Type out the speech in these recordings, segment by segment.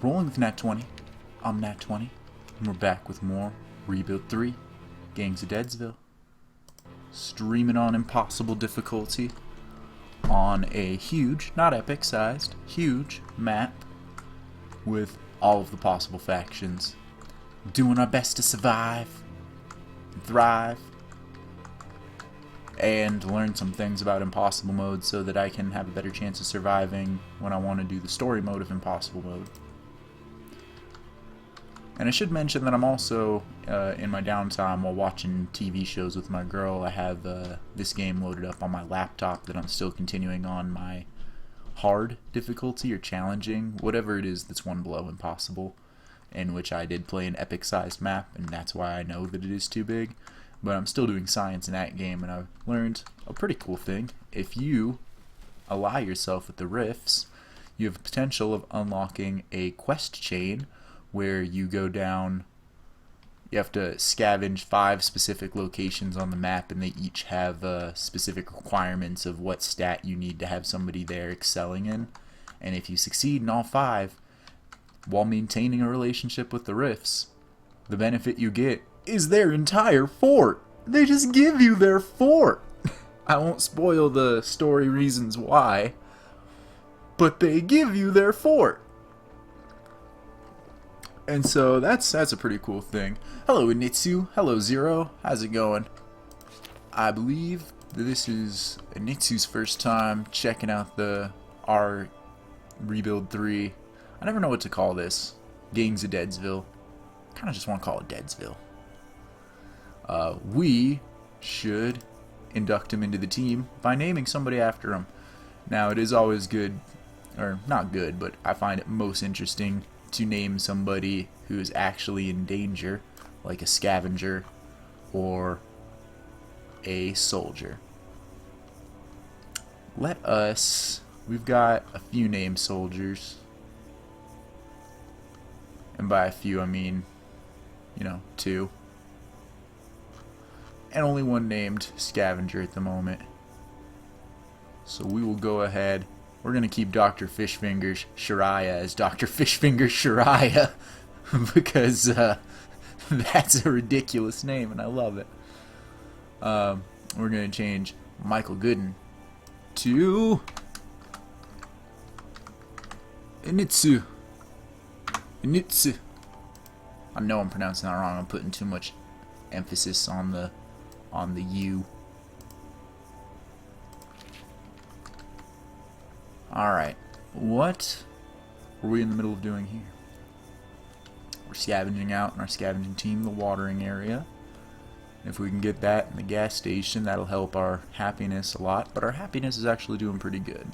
Rolling with Nat 20. I'm Nat 20, and we're back with more Rebuild 3, Gangs of Deadsville. Streaming on impossible difficulty on a huge, not epic sized, huge map with all of the possible factions. Doing our best to survive, and thrive, and learn some things about impossible mode so that I can have a better chance of surviving when I want to do the story mode of impossible mode. And I should mention that I'm also, in my downtime while watching TV shows with my girl, I have this game loaded up on my laptop that I'm still continuing on my hard difficulty or challenging, whatever it is that's one below impossible, in which I did play an epic-sized map, and that's why I know that it is too big. But I'm still doing science in that game, and I've learned a pretty cool thing. If you ally yourself with the rifts, you have the potential of unlocking a quest chain where you go down, you have to scavenge 5 specific locations on the map, and they each have specific requirements of what stat you need to have somebody there excelling in. And if you succeed in all 5, while maintaining a relationship with the rifts, the benefit you get is their entire fort. They just give you their fort. I won't spoil the story reasons why, but they give you their fort. And so that's a pretty cool thing. Hello Initsu, hello Zero, how's it going? I believe that this is Initsu's first time checking out our Rebuild 3. I never know what to call this. Gangs of Deadsville. Kinda just want to call it Deadsville. We should induct him into the team by naming somebody after him. Now it is always good, or not good, but I find it most interesting to name somebody who is actually in danger, like a scavenger or a soldier. We've got a few named soldiers, and by a few I mean, 2, and only one named scavenger at the moment. So we will go ahead. We're going to keep Dr. Fishfinger's Shariah as Dr. Fishfinger's Shariah because that's a ridiculous name and I love it. We're going to change Michael Gooden to Initsu. Initsu. I know I'm pronouncing that wrong. I'm putting too much emphasis on the U. Alright, what were we in the middle of doing here? We're scavenging out in our scavenging team the watering area. If we can get that in the gas station, that'll help our happiness a lot, but our happiness is actually doing pretty good.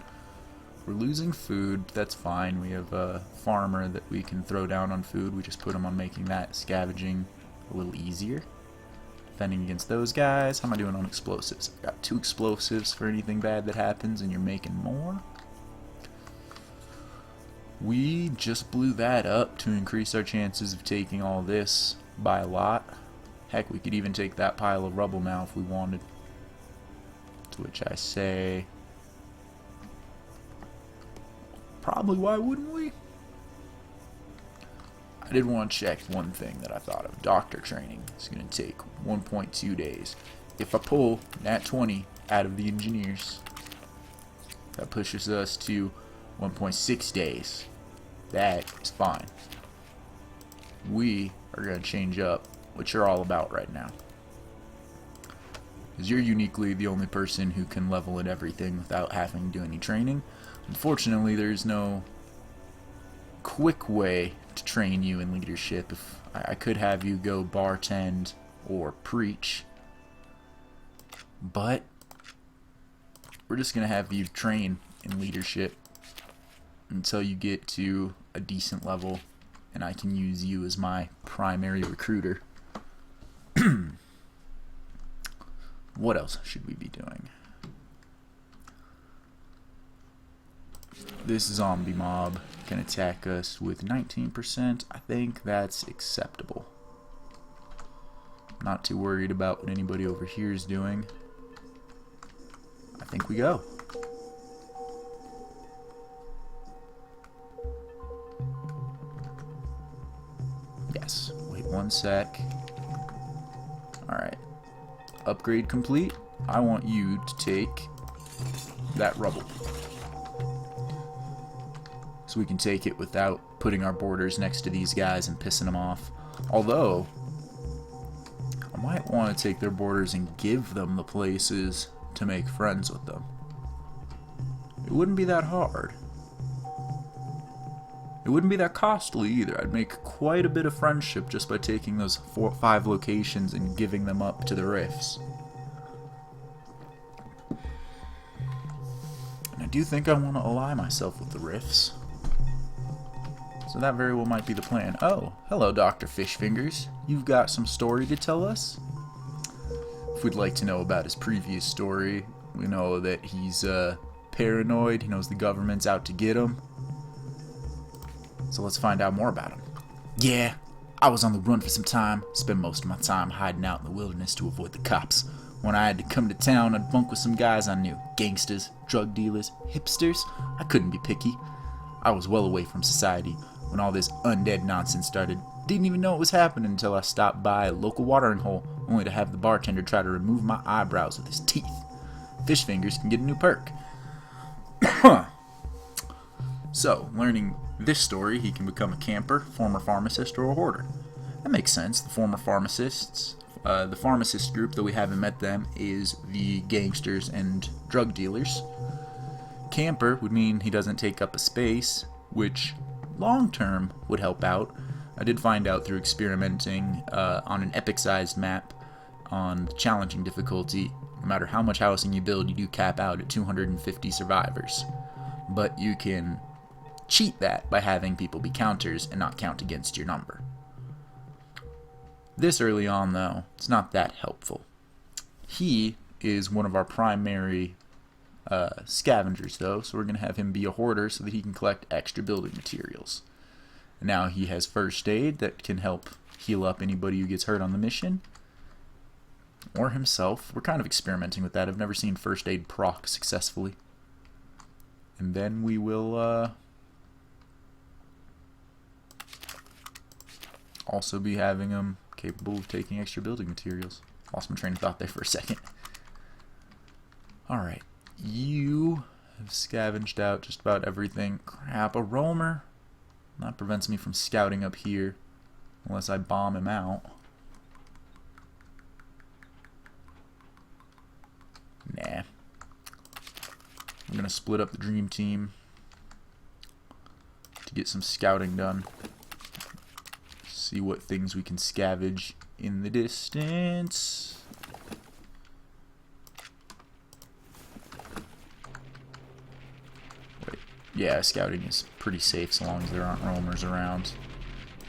We're losing food, that's fine. We have a farmer that we can throw down on food. We just put him on making that scavenging a little easier. Defending against those guys. How am I doing on explosives? I've got 2 explosives for anything bad that happens, and you're making more. We just blew that up to increase our chances of taking all this by a lot. Heck, we could even take that pile of rubble now if we wanted. To which I say, probably why wouldn't we? I did want to check one thing that I thought of. Doctor training is going to take 1.2 days. If I pull Nat 20 out of the engineers, that pushes us to 1.6 days. That is fine. We are going to change up what you're all about right now. Because you're uniquely the only person who can level at everything without having to do any training. Unfortunately, there's no quick way to train you in leadership. If I could have you go bartend or preach, but we're just going to have you train in leadership until you get to a decent level, and I can use you as my primary recruiter. What else should we be doing? This zombie mob can attack us with 19%. I think that's acceptable. Not too worried about what anybody over here is doing. I think we go. Yes. Wait 1 sec. Alright. Upgrade complete. I want you to take that rubble. So we can take it without putting our borders next to these guys and pissing them off. Although, I might want to take their borders and give them the places to make friends with them. It wouldn't be that hard. It wouldn't be that costly either. I'd make quite a bit of friendship just by taking those 4 or 5 locations and giving them up to the rifts. And I do think I want to ally myself with the rifts. So that very well might be the plan. Oh, hello, Dr. Fishfingers. You've got some story to tell us? If we'd like to know about his previous story, we know that he's paranoid. He knows the government's out to get him. So let's find out more about him. Yeah, I was on the run for some time. Spent most of my time hiding out in the wilderness to avoid the cops. When I had to come to town, I'd bunk with some guys I knew. Gangsters, drug dealers, hipsters. I couldn't be picky. I was well away from society when all this undead nonsense started. Didn't even know it was happening until I stopped by a local watering hole, only to have the bartender try to remove my eyebrows with his teeth. Fish fingers can get a new perk. So, learning this story, he can become a camper, former pharmacist, or a hoarder. That makes sense. The former pharmacists, the pharmacist group, though we haven't met them, is the gangsters and drug dealers. Camper would mean he doesn't take up a space, which long term would help out. I did find out through experimenting on an epic-sized map on challenging difficulty, no matter how much housing you build, you do cap out at 250 survivors. But you can cheat that by having people be counters and not count against your number. This early on, though, it's not that helpful. He is one of our primary scavengers, though, so we're going to have him be a hoarder so that he can collect extra building materials. Now he has first aid that can help heal up anybody who gets hurt on the mission, or himself. We're kind of experimenting with that. I've never seen first aid proc successfully. And then we will also be having him capable of taking extra building materials. Lost my train of thought there for a second. Alright, you have scavenged out just about everything. Crap, a roamer. That prevents me from scouting up here unless I bomb him out. Nah. I'm going to split up the dream team to get some scouting done. See what things we can scavenge in the distance. Wait, yeah, scouting is pretty safe so long as there aren't roamers around.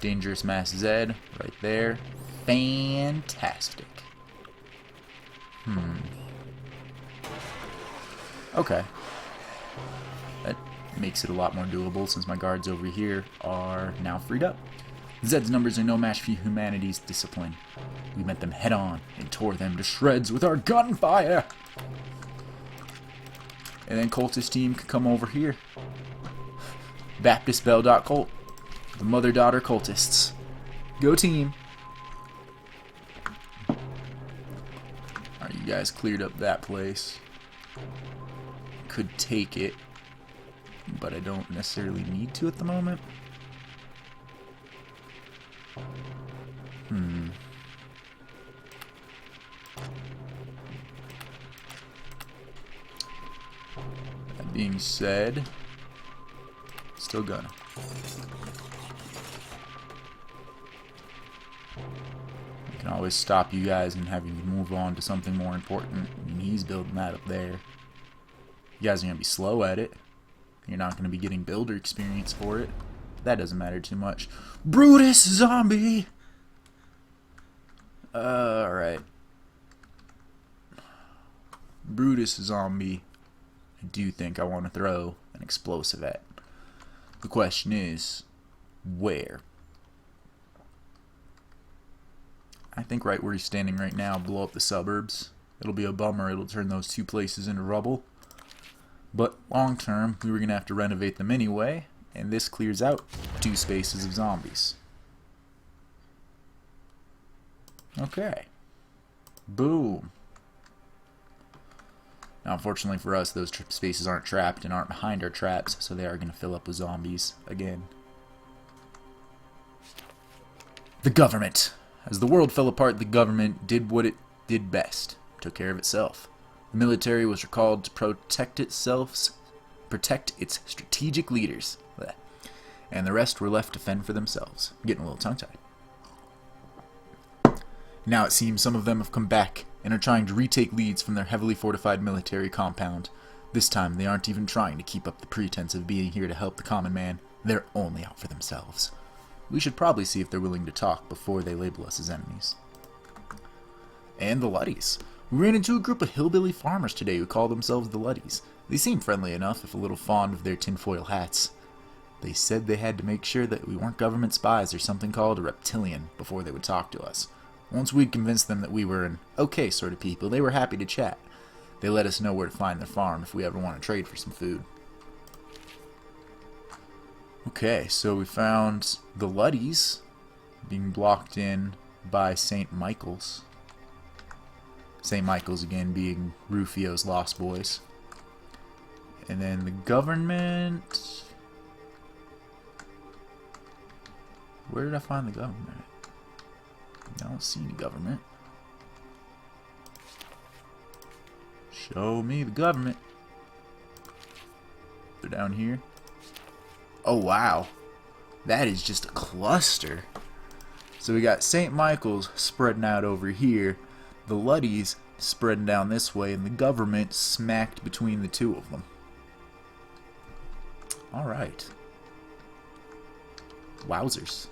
Dangerous Mass Z, right there. Fantastic. Okay. That makes it a lot more doable since my guards over here are now freed up. Zed's numbers are no match for humanity's discipline. We met them head on and tore them to shreds with our gunfire. And then cultist team could come over here. BaptistBell.cult. The mother-daughter cultists. Go team. Alright, you guys cleared up that place. Could take it, but I don't necessarily need to at the moment. That being said, still gonna. I can always stop you guys and have you move on to something more important. I mean, he's building that up there. You guys are going to be slow at it. You're not going to be getting builder experience for it. That doesn't matter too much. Brutus zombie! Alright. Brutus zombie. I do think I want to throw an explosive at. The question is, where? I think right where he's standing right now, blow up the suburbs. It'll be a bummer. It'll turn those two places into rubble. But long term, we were going to have to renovate them anyway, and this clears out 2 spaces of zombies. Okay. Boom. Now, unfortunately for us, those spaces aren't trapped and aren't behind our traps, so they are going to fill up with zombies again. The government. As the world fell apart, the government did what it did best. Took care of itself. The military was recalled to protect its strategic leaders. Blech. And the rest were left to fend for themselves. I'm getting a little tongue-tied. Now it seems some of them have come back and are trying to retake leads from their heavily fortified military compound. This time they aren't even trying to keep up the pretense of being here to help the common man. They're only out for themselves. We should probably see if they're willing to talk before they label us as enemies. And the Luddies. We ran into a group of hillbilly farmers today who call themselves the Luddies. They seem friendly enough, if a little fond of their tinfoil hats. They said they had to make sure that we weren't government spies or something called a reptilian before they would talk to us. Once we'd convinced them that we were an okay sort of people, they were happy to chat. They let us know where to find their farm if we ever want to trade for some food. Okay, so we found the Luddies being blocked in by St. Michael's. St. Michael's again being Rufio's Lost Boys. And then the government... Where did I find the government? I don't see any government. Show me the government. They're down here. Oh wow, that is just a cluster. So we got St. Michael's spreading out over here, the Luddies spreading down this way, and the government smacked between the two of them. Alright. Wowzers.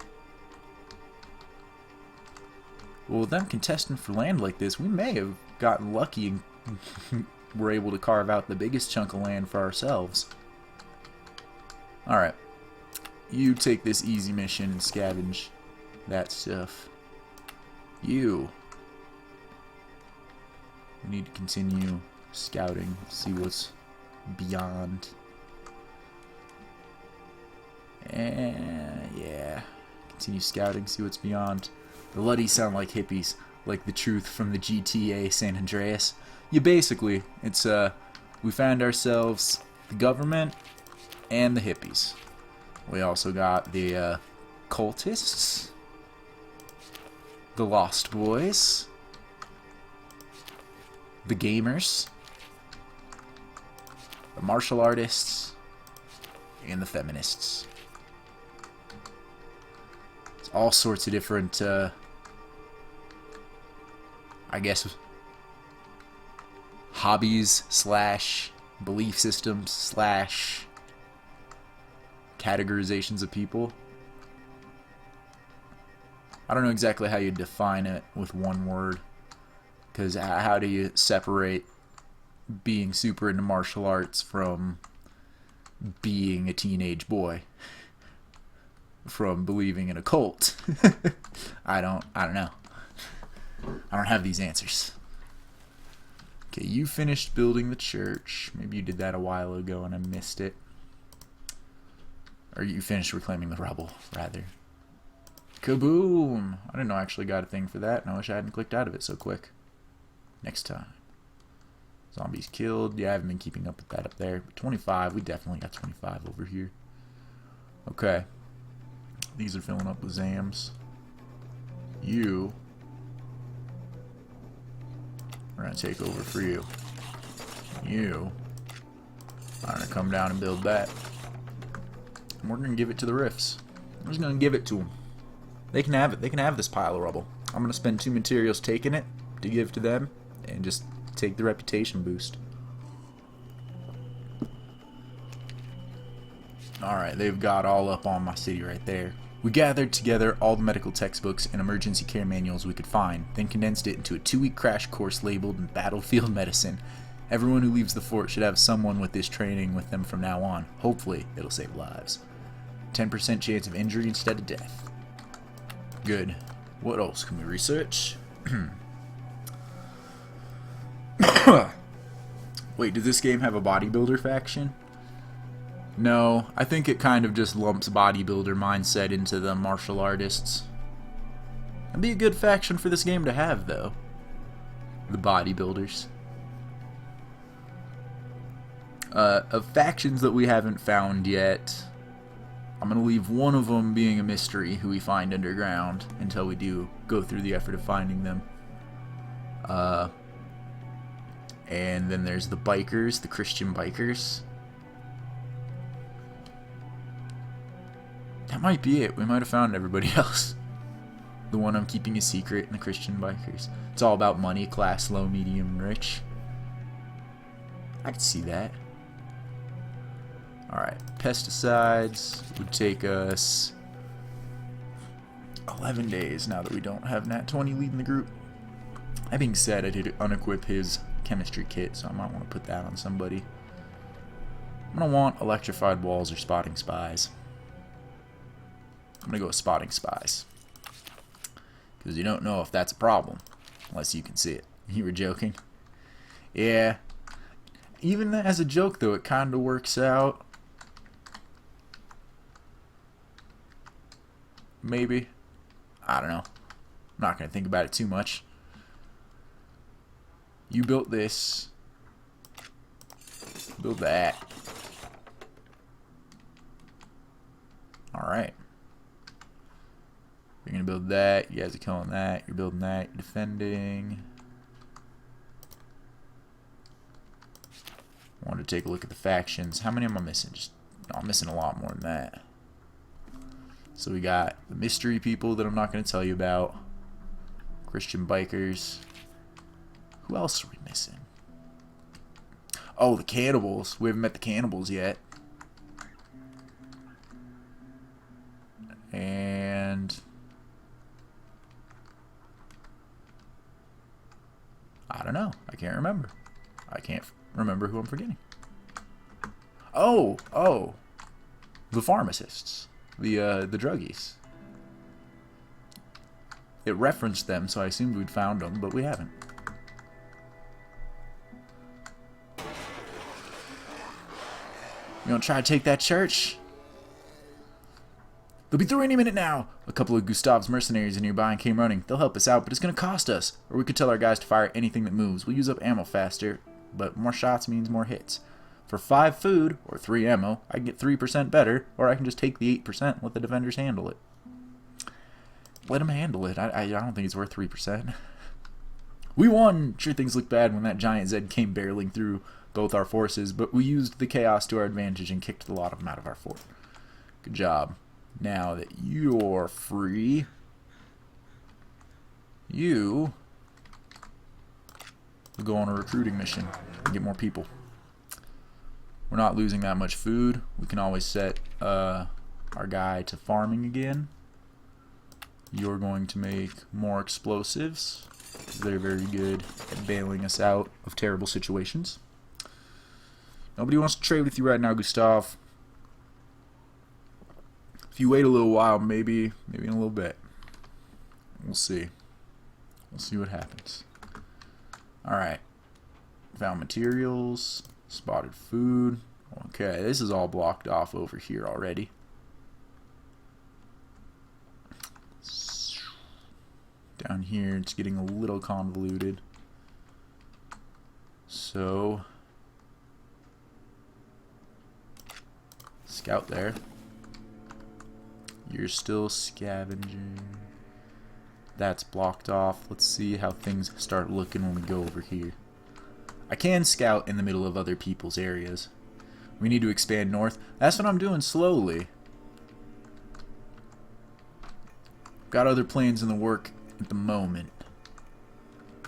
Well, with them contesting for land like this, we may have gotten lucky and were able to carve out the biggest chunk of land for ourselves. Alright. You take this easy mission and scavenge that stuff. You need to continue scouting, see what's beyond. And yeah, continue scouting, see what's beyond. The Luddies sound like hippies, like the truth from the GTA San Andreas. Yeah, basically, it's we found ourselves the government and the hippies. We also got the cultists, the Lost Boys, the gamers, the martial artists, and the feminists. It's all sorts of different, I guess, hobbies slash belief systems slash categorizations of people. I don't know exactly how you define it with one word, because how do you separate being super into martial arts from being a teenage boy, from believing in a cult? I don't know. I don't have these answers. Okay, you finished building the church. Maybe you did that a while ago and I missed it. Or you finished reclaiming the rubble, rather. Kaboom! I didn't know I actually got a thing for that, and I wish I hadn't clicked out of it so quick. Next time. Zombies killed. Yeah, I haven't been keeping up with that up there. But 25, we definitely got 25 over here. Okay. These are filling up with Zams. You are going to take over for you. You are going to come down and build that. And we're going to give it to the Riffs. I'm just going to give it to them. They can have it. They can have this pile of rubble. I'm going to spend 2 materials taking it to give to them and just take the reputation boost. Alright, they've got all up on my city right there. We gathered together all the medical textbooks and emergency care manuals we could find, then condensed it into a 2-week crash course labeled Battlefield Medicine. Everyone who leaves the fort should have someone with this training with them from now on. Hopefully, it'll save lives. 10% chance of injury instead of death. Good. What else can we research? Wait, did this game have a bodybuilder faction? No, I think it kind of just lumps bodybuilder mindset into the martial artists. That'd be a good faction for this game to have, though. The bodybuilders. Of factions that we haven't found yet, I'm going to leave one of them being a mystery who we find underground until we do go through the effort of finding them. And then there's the bikers, the Christian bikers. That might be it. We might have found everybody else. The one I'm keeping a secret and the Christian bikers. It's all about money, class, low, medium, rich. I can see that. Alright, pesticides would take us 11 days now that we don't have Nat 20 leading the group. That being said, I did unequip his chemistry kit, so I might want to put that on somebody. I'm going to want electrified walls or spotting spies. I'm going to go with spotting spies. Because you don't know if that's a problem, unless you can see it. You were joking? Yeah. Even as a joke, though, it kind of works out. Maybe. I don't know. I'm not going to think about it too much. You built this. Build that. Alright. You're going to build that. You guys are killing that. You're building that. You're defending. I wanted to take a look at the factions. How many am I missing? No, I'm missing a lot more than that. So we got the mystery people that I'm not going to tell you about. Christian bikers. Who else are we missing? Oh, the cannibals. We haven't met the cannibals yet. And I don't know. I can't remember. I can't remember who I'm forgetting. Oh, the pharmacists. The druggies. It referenced them, so I assumed we'd found them, but we haven't. You gonna try to take that church? They'll be through any minute now. A couple of Gustav's mercenaries are nearby and came running. They'll help us out, but it's gonna cost us. Or we could tell our guys to fire anything that moves. We'll use up ammo faster, but more shots means more hits. For 5 food, or 3 ammo, I can get 3% better, or I can just take the 8% and let the defenders handle it. Let them handle it. I don't think it's worth 3%. We won! Sure, things look bad when that giant Zed came barreling through both our forces, but we used the chaos to our advantage and kicked a lot of them out of our fort. Good job. Now that you're free, you will go on a recruiting mission and get more people. We're not losing that much food. We can always set our guy to farming again. You're going to make more explosives. They're very good at bailing us out of terrible situations. Nobody wants to trade with you right now, Gustav. If you wait a little while, maybe in a little bit. We'll see. We'll see what happens. Alright. Found materials. Spotted food. Okay, this is all blocked off over here already. Down here, it's getting a little convoluted. So, scout there. You're still scavenging. That's blocked off. Let's see how things start looking when we go over here. I can scout in the middle of other people's areas. We need to expand north. That's what I'm doing slowly. Got other plans in the work at the moment.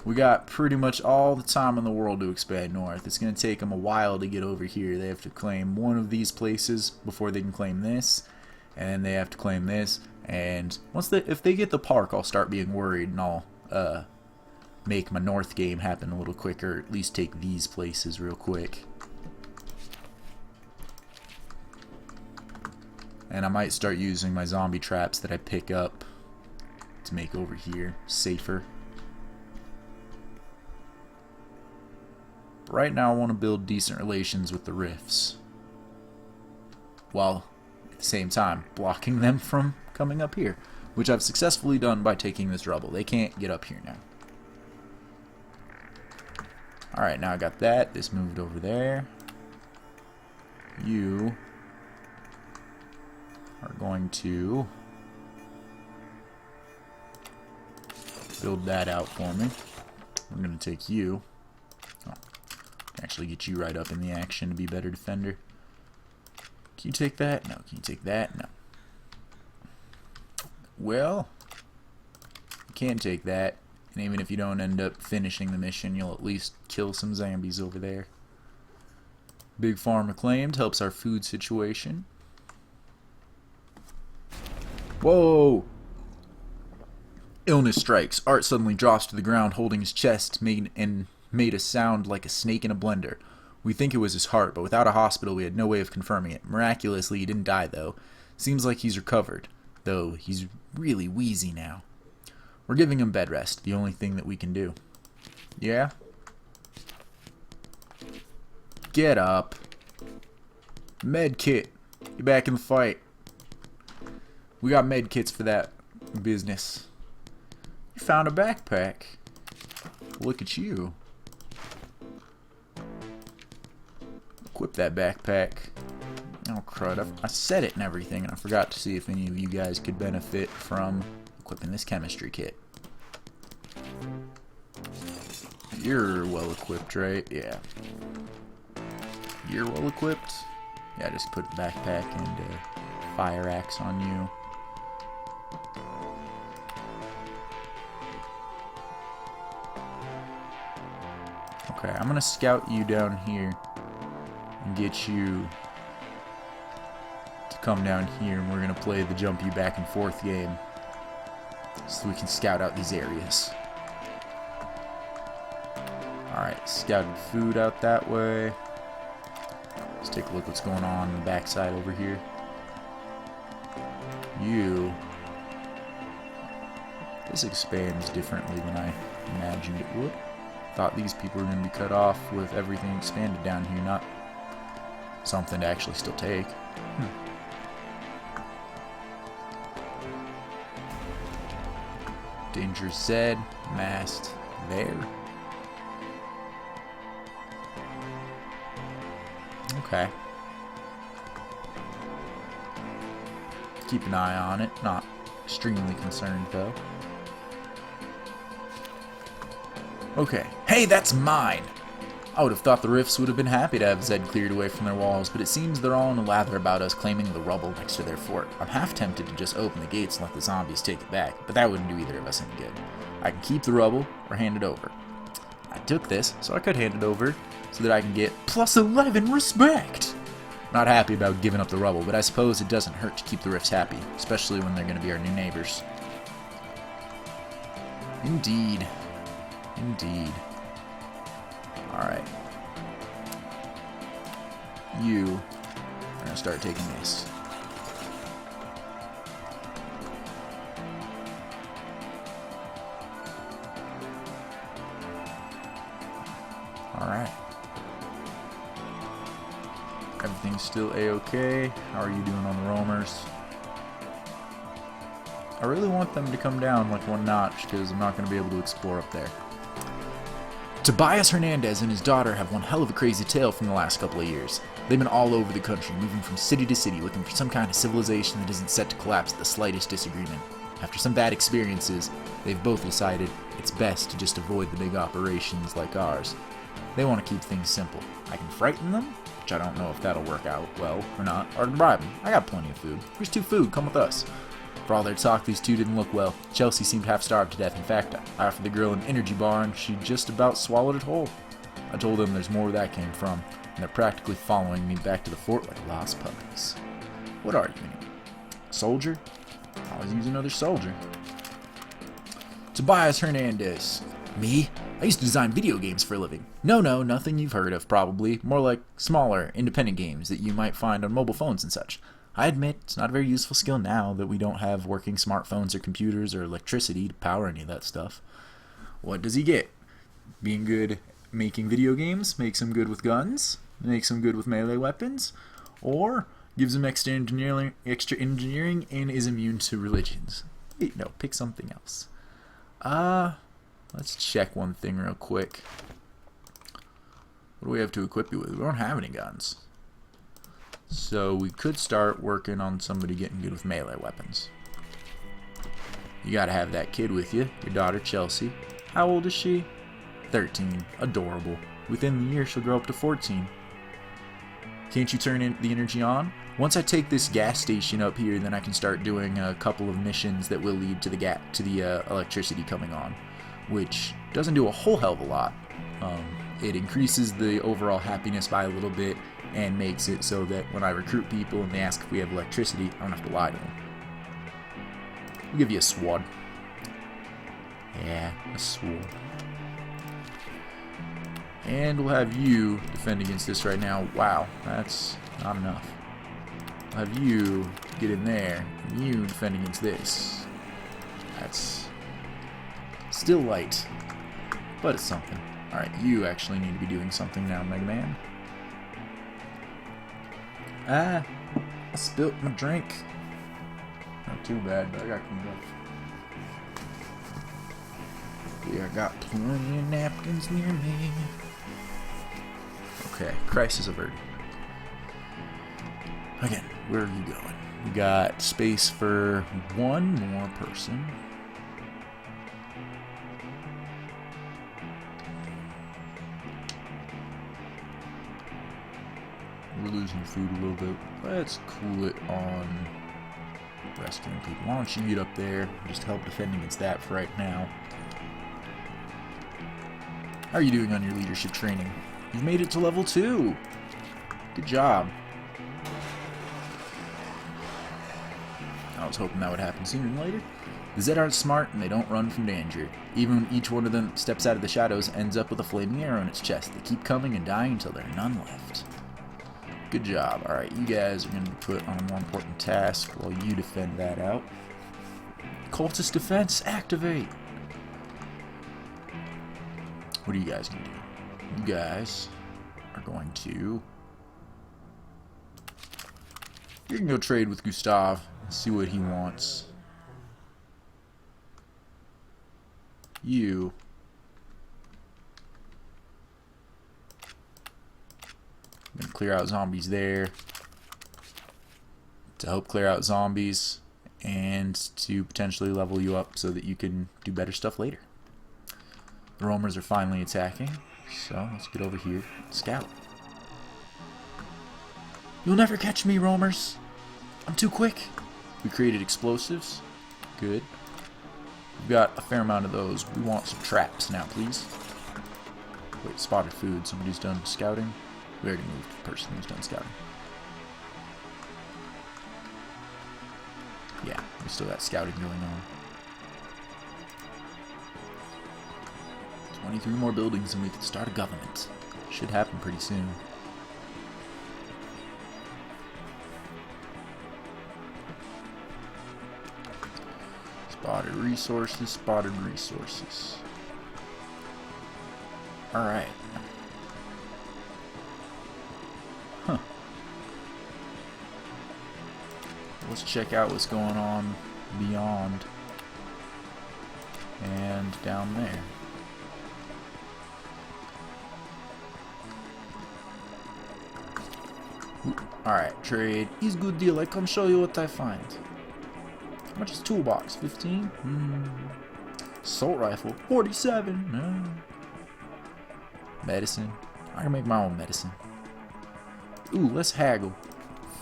We got pretty much all the time in the world to expand north. It's going to take them a while to get over here. They have to claim one of these places before they can claim this. And then they have to claim this. And if they get the park, I'll start being worried, and I'll make my north game happen a little quicker. At least take these places real quick. And I might start using my zombie traps that I pick up to make over here safer. But right now I want to build decent relations with the Rifts, while at the same time blocking them from coming up here. which I've successfully done by taking this rubble. They can't get up here now. Alright, now I got that. This moved over there. You are going to build that out for me. I'm going to take you. Oh, actually get you right up in the action to be better defender. Can you take that? No. Can you take that? No. Well, you can take that. And even if you don't end up finishing the mission, you'll at least kill some zombies over there. Big farm acclaimed, helps our food situation. Whoa! Illness strikes. Art suddenly drops to the ground holding his chest made a sound like a snake in a blender. We think it was his heart, but without a hospital we had no way of confirming it. Miraculously he didn't die though. Seems like he's recovered, though he's really wheezy now. We're giving him bed rest, the only thing that we can do. Yeah? Get up. Med kit. Get back in the fight. We got med kits for that business. You found a backpack. Look at you. Equip that backpack. Oh crud, I said it and everything, and I forgot to see if any of you guys could benefit from equipping this chemistry kit. You're well equipped, right? Yeah. You're well equipped? Yeah, just put the backpack and fire axe on you. Okay, I'm gonna scout you down here and get you to come down here, and we're gonna play the jump you back and forth game so we can scout out these areas. Alright, scouted food out that way. Let's take a look what's going on the backside over here. This expands differently than I imagined it would. Thought these people were going to be cut off with everything expanded down here, not something to actually still take. Danger Z, mast there. Okay. Keep an eye on it, not extremely concerned though. Okay. Hey, that's mine! I would have thought the Rifts would have been happy to have Zed cleared away from their walls, but it seems they're all in a lather about us claiming the rubble next to their fort. I'm half tempted to just open the gates and let the zombies take it back, but that wouldn't do either of us any good. I can keep the rubble or hand it over. I took this, so I could hand it over so that I can get +11 respect! Not happy about giving up the rubble, but I suppose it doesn't hurt to keep the Rifts happy, especially when they're going to be our new neighbors. Indeed. Indeed. Alright. You are going to start taking this. Alright. Everything's still a-okay. How are you doing on the roamers? I really want them to come down like one notch because I'm not going to be able to explore up there. Tobias Hernandez and his daughter have one hell of a crazy tale from the last couple of years. They've been all over the country, moving from city to city, looking for some kind of civilization that isn't set to collapse at the slightest disagreement. After some bad experiences, they've both decided it's best to just avoid the big operations like ours. They want to keep things simple. I can frighten them, which I don't know if that'll work out well or not, or bribe them. I got plenty of food. Here's 2 food, come with us. For all their talk, these 2 didn't look well. Chelsea seemed half starved to death. In fact, I offered the girl an energy bar and she just about swallowed it whole. I told them there's more where that came from, and they're practically following me back to the fort like lost puppies. What are you anyway? Soldier? Always use another soldier. Tobias Hernandez. Me? I used to design video games for a living. No, nothing you've heard of probably. More like smaller, independent games that you might find on mobile phones and such. I admit, it's not a very useful skill now that we don't have working smartphones or computers or electricity to power any of that stuff. What does he get? Being good at making video games makes him good with guns, makes him good with melee weapons, or gives him extra engineering and is immune to religions. Wait, no, pick something else. Let's check one thing real quick. What do we have to equip you with? We don't have any guns. So we could start working on somebody getting good with melee weapons. You gotta have that kid with you, your daughter Chelsea. How old is she? 13. Adorable. Within the year, she'll grow up to 14. Can't you turn the energy on? Once I take this gas station up here, then I can start doing a couple of missions that will lead to the electricity coming on, which doesn't do a whole hell of a lot. It increases the overall happiness by a little bit and makes it so that when I recruit people and they ask if we have electricity, I don't have to lie to them. We'll give you a sword. Yeah, a sword. And we'll have you defend against this right now. Wow, that's not enough. We'll have you get in there, and you defend against this. That's still light, but it's something. Alright, you actually need to be doing something now, Mega Man. I spilt my drink. Not too bad, but I got cleaned up. Yeah, I got plenty of napkins near me. Okay, crisis averted. Again, where are you going? We got space for one more person. We're losing food a little bit. Let's cool it on rescuing people. Why don't you get up there and just help defend against that for right now? How are you doing on your leadership training? You've made it to level 2. Good job. I was hoping that would happen sooner than later. The Zed aren't smart and they don't run from danger. Even when each one of them steps out of the shadows, ends up with a flaming arrow in its chest. They keep coming and dying until there are none left. Good job. Alright, you guys are going to be put on a more important task while you defend that out. Cultist defense, activate! What are you guys going to do? You guys are going to... You can go trade with Gustav and see what he wants. You... I'm going to clear out zombies there. To help clear out zombies and to potentially level you up so that you can do better stuff later. The roamers are finally attacking, so let's get over here and scout. You'll never catch me, roamers. I'm too quick. We created explosives. Good. We've got a fair amount of those. We want some traps now, please. Wait, spotted food. Somebody's done scouting. We already moved the person who's done scouting. Yeah, we still got scouting going on. 23 more buildings and we can start a government. Should happen pretty soon. Spotted resources, spotted resources. Alright. Huh. Let's check out what's going on beyond and down there. Alright, trade. Is good deal. I come show you what I find. How much is toolbox? 15? Assault rifle. 47. No. Medicine. I can make my own medicine. Ooh, let's haggle.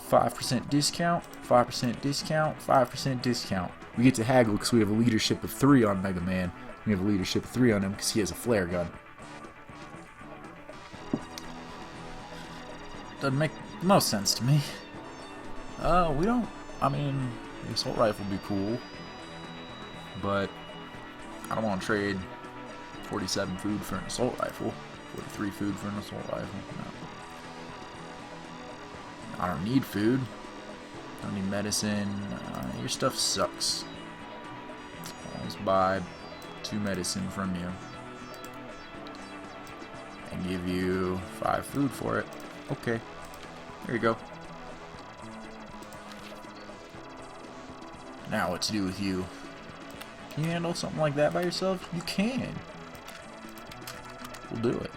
5% discount, 5% discount, 5% discount. We get to haggle because we have a leadership of 3 on Mega Man. We have a leadership of 3 on him because he has a flare gun. Doesn't make the most sense to me. We don't... I mean, the assault rifle would be cool. But I don't want to trade 47 food for an assault rifle. 43 food for an assault rifle. No. I don't need food. I don't need medicine. Your stuff sucks. I'll just buy 2 medicine from you. And give you 5 food for it. Okay. There you go. Now what to do with you? Can you handle something like that by yourself? You can. We'll do it.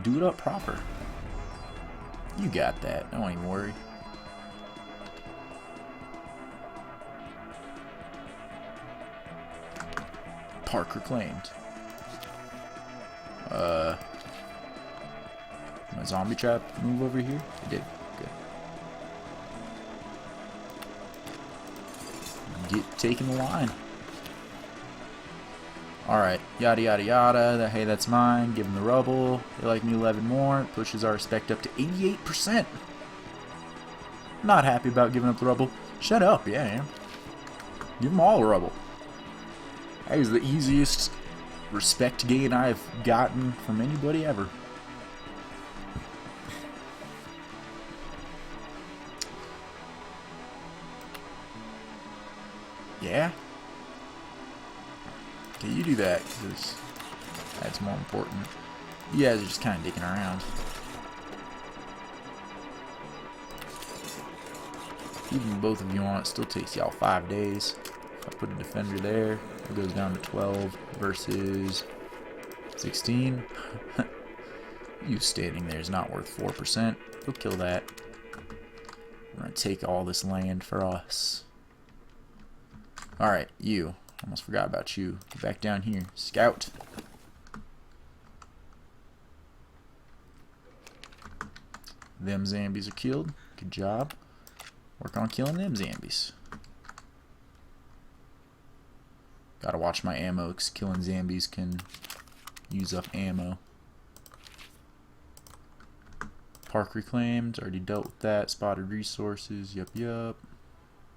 Do it up proper. You got that. Don't even worry. Park reclaimed. My zombie trap move over here? It did. Good. Get taking the line. Alright, yada yada yada. Hey, that's mine. Give them the rubble. They like me 11 more. Pushes our respect up to 88%. Not happy about giving up the rubble. Shut up, yeah, I am. Give them all the rubble. That is the easiest respect gain I've gotten from anybody ever. Yeah? Okay, you do that, because that's more important. You guys are just kind of dicking around. Even both of you on it still takes y'all 5 days. If I put a defender there, it goes down to 12 versus 16. You standing there is not worth 4%. Go kill that. We're going to take all this land for us. Alright, you. Almost forgot about you. Get back down here. Scout. Them zombies are killed. Good job. Work on killing them zombies. Gotta watch my ammo, because killing zombies can use up ammo. Park reclaimed. Already dealt with that. Spotted resources. Yup, yup.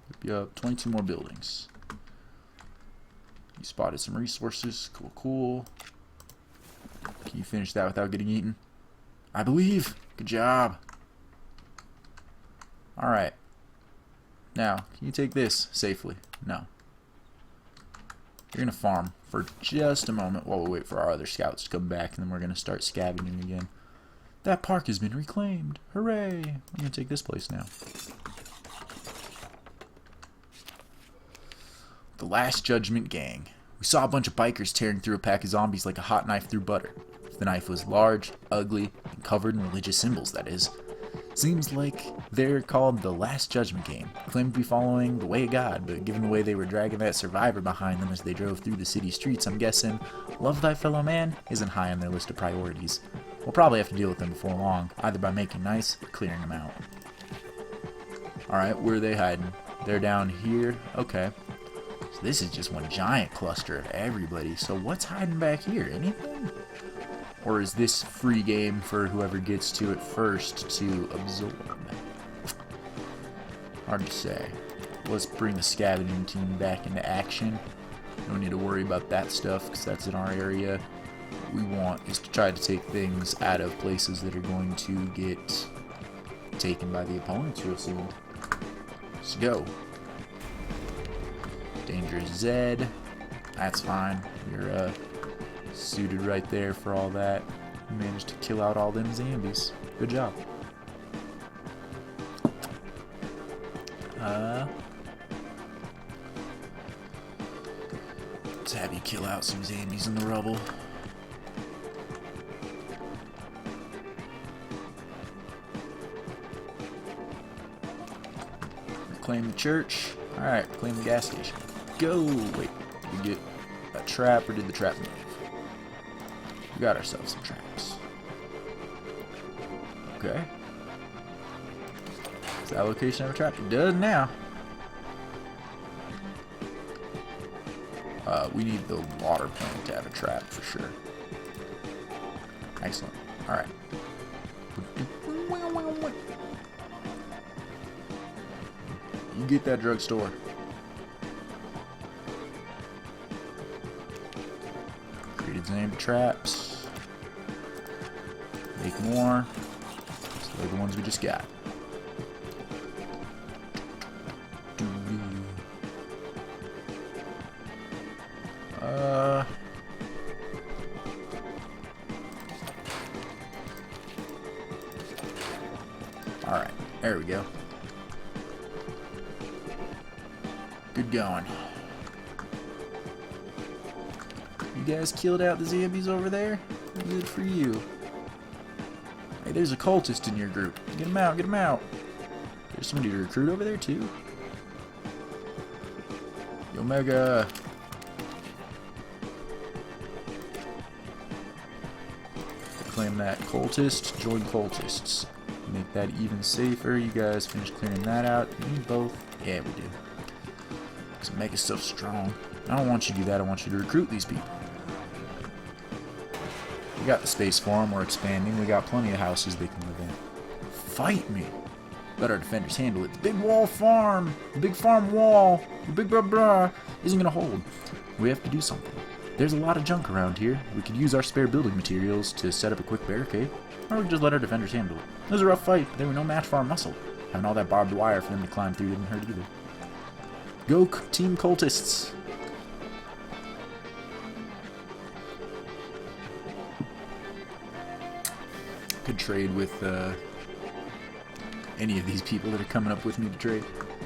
Yup, yup. 22 more buildings. You spotted some resources. Cool, cool. Can you finish that without getting eaten? I believe. Good job. Alright. Now, can you take this safely? No. You're going to farm for just a moment while we wait for our other scouts to come back, and then we're going to start scavenging again. That park has been reclaimed. Hooray! I'm going to take this place now. The Last Judgment Gang. We saw a bunch of bikers tearing through a pack of zombies like a hot knife through butter. The knife was large, ugly, and covered in religious symbols, that is. Seems like they're called the Last Judgment Gang. Claimed to be following the way of God, but given the way they were dragging that survivor behind them as they drove through the city streets, I'm guessing love thy fellow man isn't high on their list of priorities. We'll probably have to deal with them before long, either by making nice or clearing them out. Alright, where are they hiding? They're down here. Okay. So this is just one giant cluster of everybody. So what's hiding back here? Anything? Or is this free game for whoever gets to it first to absorb? Hard to say. Let's bring the scavenging team back into action. Don't need to worry about that stuff because that's in our area. What we want is to try to take things out of places that are going to get taken by the opponents real soon. Let's go. Dangerous Zed. That's fine. You're suited right there for all that. You managed to kill out all them zombies. Good job. Let's have you kill out some zombies in the rubble. Reclaim the church. Alright, reclaim the gas station. Go! Wait, did we get a trap or did the trap move? We got ourselves some traps. Okay. Does that location have a trap? It does now. We need the water plant to have a trap for sure. Excellent. Alright. You get that drugstore. Created zombie traps. Make more. So they're the ones we just got. Alright, there we go. Good going. You guys killed out the zombies over there? Good for you. Hey, there's a cultist in your group. Get him out, get him out. There's somebody to recruit over there too. Yo, Mega. Claim that cultist, join cultists. Make that even safer. You guys finish clearing that out. You need both. Yeah, we do. Because Mega's so strong. I don't want you to do that. I want you to recruit these people. We got the space for them. We're expanding. We got plenty of houses they can live in. Fight me. Let our defenders handle it. The big wall farm. The big farm wall. The big blah blah isn't going to hold. We have to do something. There's a lot of junk around here. We could use our spare building materials to set up a quick barricade. Or we could just let our defenders handle it. It was a rough fight, but they were no match for our muscle. Having all that barbed wire for them to climb through didn't hurt either. Go, team cultists! Could trade with any of these people that are coming up with me to trade.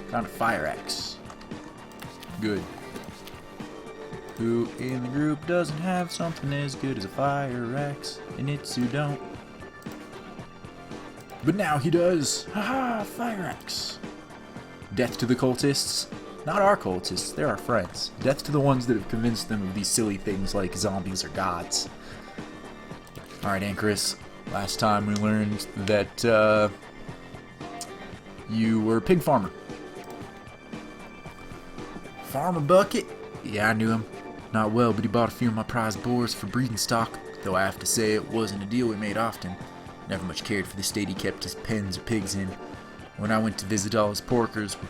Found a fire axe. Good. Who in the group doesn't have something as good as a fire axe? And it's who don't. But now he does! Haha! Fire axe! Death to the cultists. Not our cultists, they're our friends. Death to the ones that have convinced them of these silly things like zombies or gods. Alright, Anchorus. Last time we learned that you were a pig farmer. Farmer Bucket? Yeah, I knew him. Not well, but he bought a few of my prize boars for breeding stock, though I have to say it wasn't a deal we made often. Never much cared for the state he kept his pens of pigs in. When I went to visit, all his porkers were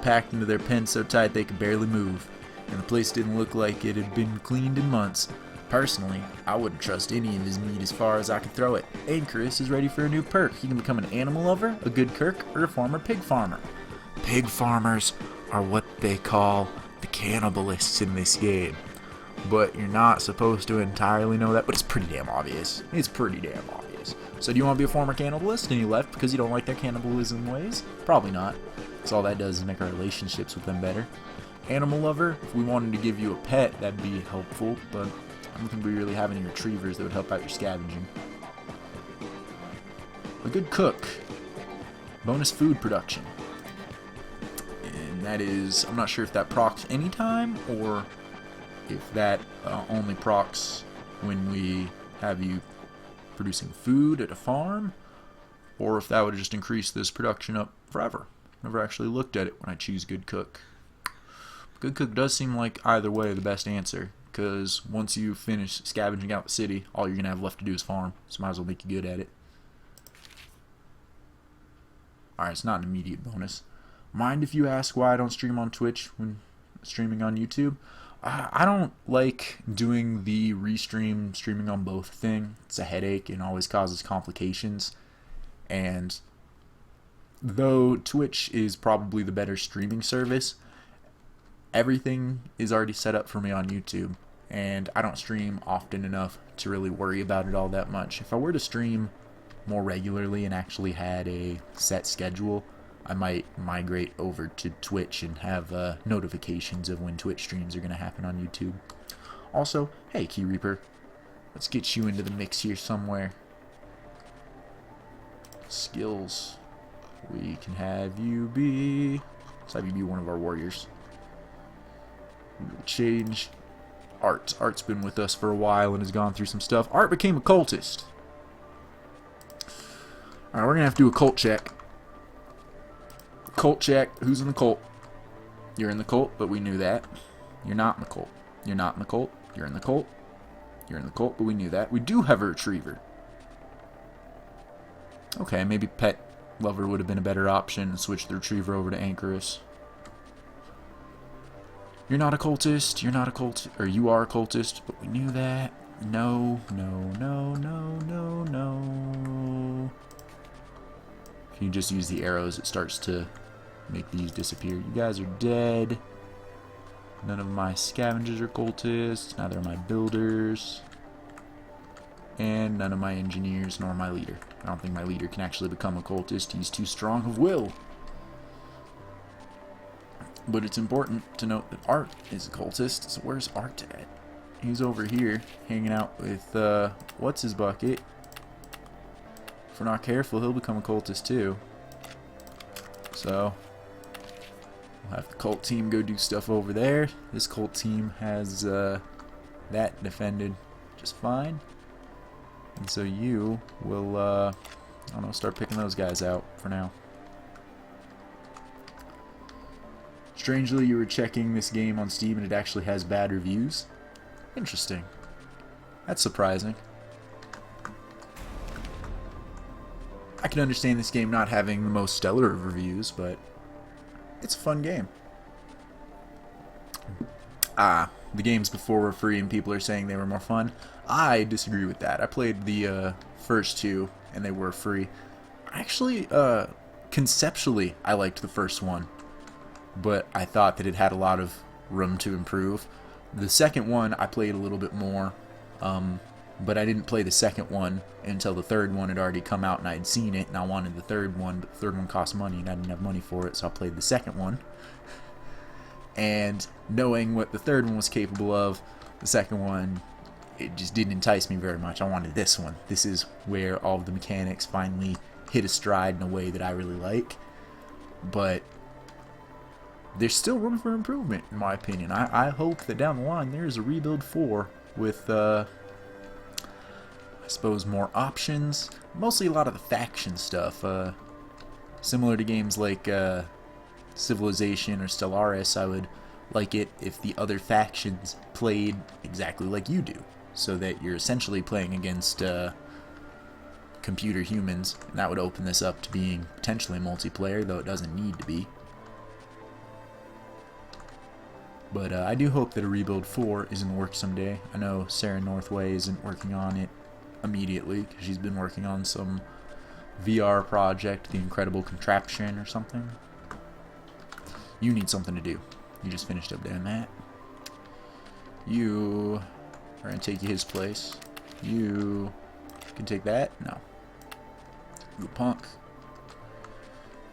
packed into their pens so tight they could barely move, and the place didn't look like it had been cleaned in months. Personally, I wouldn't trust any of his meat as far as I could throw it. Anchorus is ready for a new perk. He can become an animal lover, a good Kirk, or a former pig farmer. Pig farmers are what they call the cannibalists in this game. But you're not supposed to entirely know that, but it's pretty damn obvious. It's pretty damn obvious. So do you want to be a former cannibalist and you left because you don't like their cannibalism ways? Probably not. Because all that does is make our relationships with them better. Animal lover, if we wanted to give you a pet, that'd be helpful, but I don't think we really have any retrievers that would help out your scavenging. A good cook. Bonus food production. And that is, I'm not sure if that procs anytime or if that only procs when we have you producing food at a farm, or if that would just increase this production up forever. Never actually looked at it when I choose good cook. Good cook does seem like either way the best answer, because once you finish scavenging out the city, all you're going to have left to do is farm, so might as well make you good at it. Alright, it's not an immediate bonus. Mind if you ask why I don't stream on Twitch when streaming on YouTube? I don't like doing the restream, streaming on both thing. It's a headache and always causes complications. And though Twitch is probably the better streaming service, everything is already set up for me on YouTube. And I don't stream often enough to really worry about it all that much. If I were to stream more regularly and actually had a set schedule, I might migrate over to Twitch and have notifications of when Twitch streams are going to happen on YouTube. Also, hey Key Reaper, let's get you into the mix here somewhere. Skills. We can have you be... Let's have you be one of our warriors. We'll change Art. Art's been with us for a while and has gone through some stuff. Art became a cultist. Alright, we're going to have to do a cult check. Cult check. Who's in the cult? You're in the cult, but we knew that. You're not in the cult. You're not in the cult. You're in the cult. You're in the cult, but we knew that. We do have a retriever. Okay, maybe pet lover would have been a better option and switch the retriever over to Anchorus. You're not a cultist. You're not a cultist. Or you are a cultist, but we knew that. No, no, no, no, no, no. If you just use the arrows, it starts to make these disappear. You guys are dead. None of my scavengers are cultists. Neither are my builders. And none of my engineers, nor my leader. I don't think my leader can actually become a cultist. He's too strong of will. But it's important to note that Art is a cultist, so where's Art at? He's over here, hanging out with, what's his bucket? If we're not careful, he'll become a cultist too. So, we'll have the cult team go do stuff over there. This cult team has, that defended just fine. And so you will, I don't know, start picking those guys out for now. Strangely, you were checking this game on Steam and it actually has bad reviews. Interesting. That's surprising. I can understand this game not having the most stellar of reviews, but it's a fun game. The games before were free and people are saying they were more fun. I disagree with that. I played the first two and they were free. Actually, conceptually, I liked the first one, but I thought that it had a lot of room to improve. The second one I played a little bit more, but I didn't play the second one until the third one had already come out and I had seen it, and I wanted the third one, but the third one cost money and I didn't have money for it, so I played the second one. And knowing what the third one was capable of, the second one, it just didn't entice me very much. I wanted this one. This is where all of the mechanics finally hit a stride in a way that I really like. But there's still room for improvement, in my opinion. I hope that down the line there is a Rebuild 4 with, I suppose, more options. Mostly a lot of the faction stuff. Similar to games like Civilization or Stellaris, I would like it if the other factions played exactly like you do, so that you're essentially playing against computer humans, and that would open this up to being potentially multiplayer, though it doesn't need to be. But I do hope that a Rebuild 4 is in the works someday. I know Sarah Northway isn't working on it immediately, because she's been working on some VR project, The Incredible Contraption or something. You need something to do. You just finished up doing that. You are going to take his place. You can take that? No. You punk.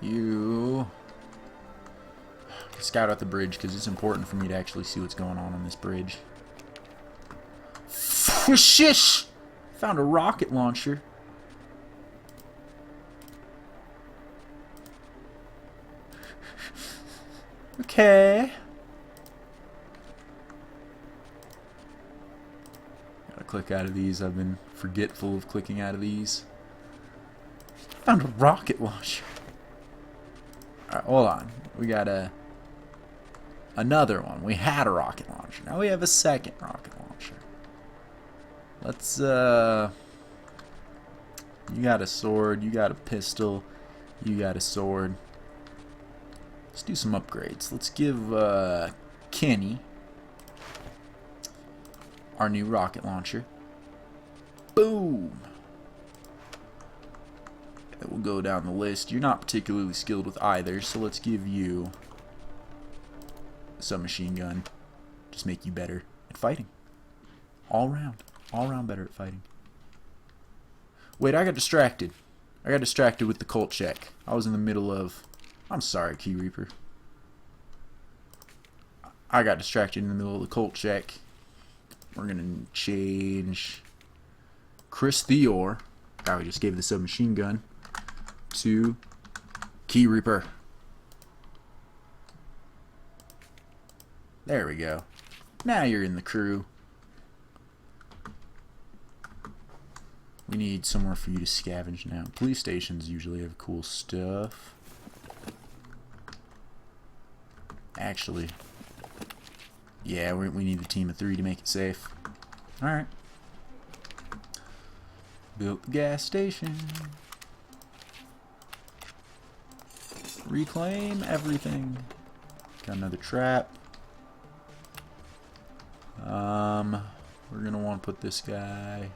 You scout out the bridge, because it's important for me to actually see what's going on this bridge. Shish! Found a rocket launcher. Okay. Gotta click out of these. I've been forgetful of clicking out of these. Found a rocket launcher. Alright, hold on. We got another one. We had a rocket launcher. Now we have a second rocket launcher. Let's, you got a sword, you got a pistol, you got a sword. Let's do some upgrades. Let's give Kenny our new rocket launcher. Boom! It will go down the list. You're not particularly skilled with either, so let's give you a submachine gun. Just make you better at fighting. All round better at fighting. Wait, I got distracted. I got distracted with the cult check. I was in the middle of... I'm sorry, Key Reaper. I got distracted in the middle of the cult check. We're gonna change Chris Theor. God, we just gave the submachine gun to Key Reaper. There we go. Now you're in the crew. We need somewhere for you to scavenge now. Police stations usually have cool stuff. Actually, yeah, we need the team of 3 to make it safe. Alright. Built the gas station. Reclaim everything. Got another trap. We're gonna want to put this guy...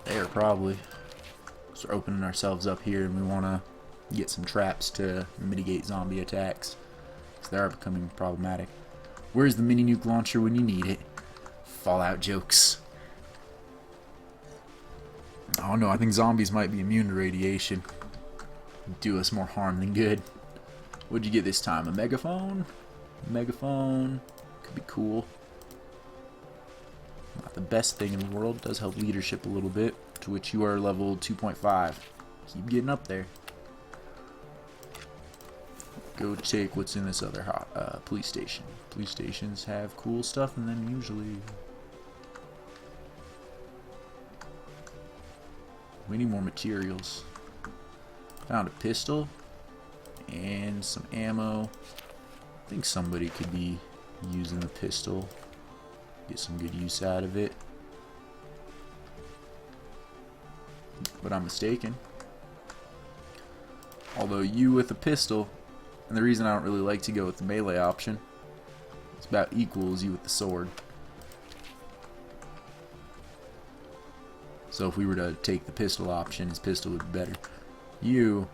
there, probably. So we're opening ourselves up here, and we want to get some traps to mitigate zombie attacks, because they are becoming problematic. Where's the mini nuke launcher when you need it? Fallout jokes. Oh no, I think zombies might be immune to radiation. Do us more harm than good. What'd you get this time? A megaphone? Megaphone. Could be cool. Not the best thing in the world. Does help leadership a little bit. To which you are level 2.5. Keep getting up there. Go take what's in this other police station. Police stations have cool stuff in them usually. We need more materials. Found a pistol and some ammo. I think somebody could be using the pistol. Get some good use out of it. But I'm mistaken. Although you with a pistol, and the reason I don't really like to go with the melee option, it's about equal as you with the sword. So if we were to take the pistol option, his pistol would be better. You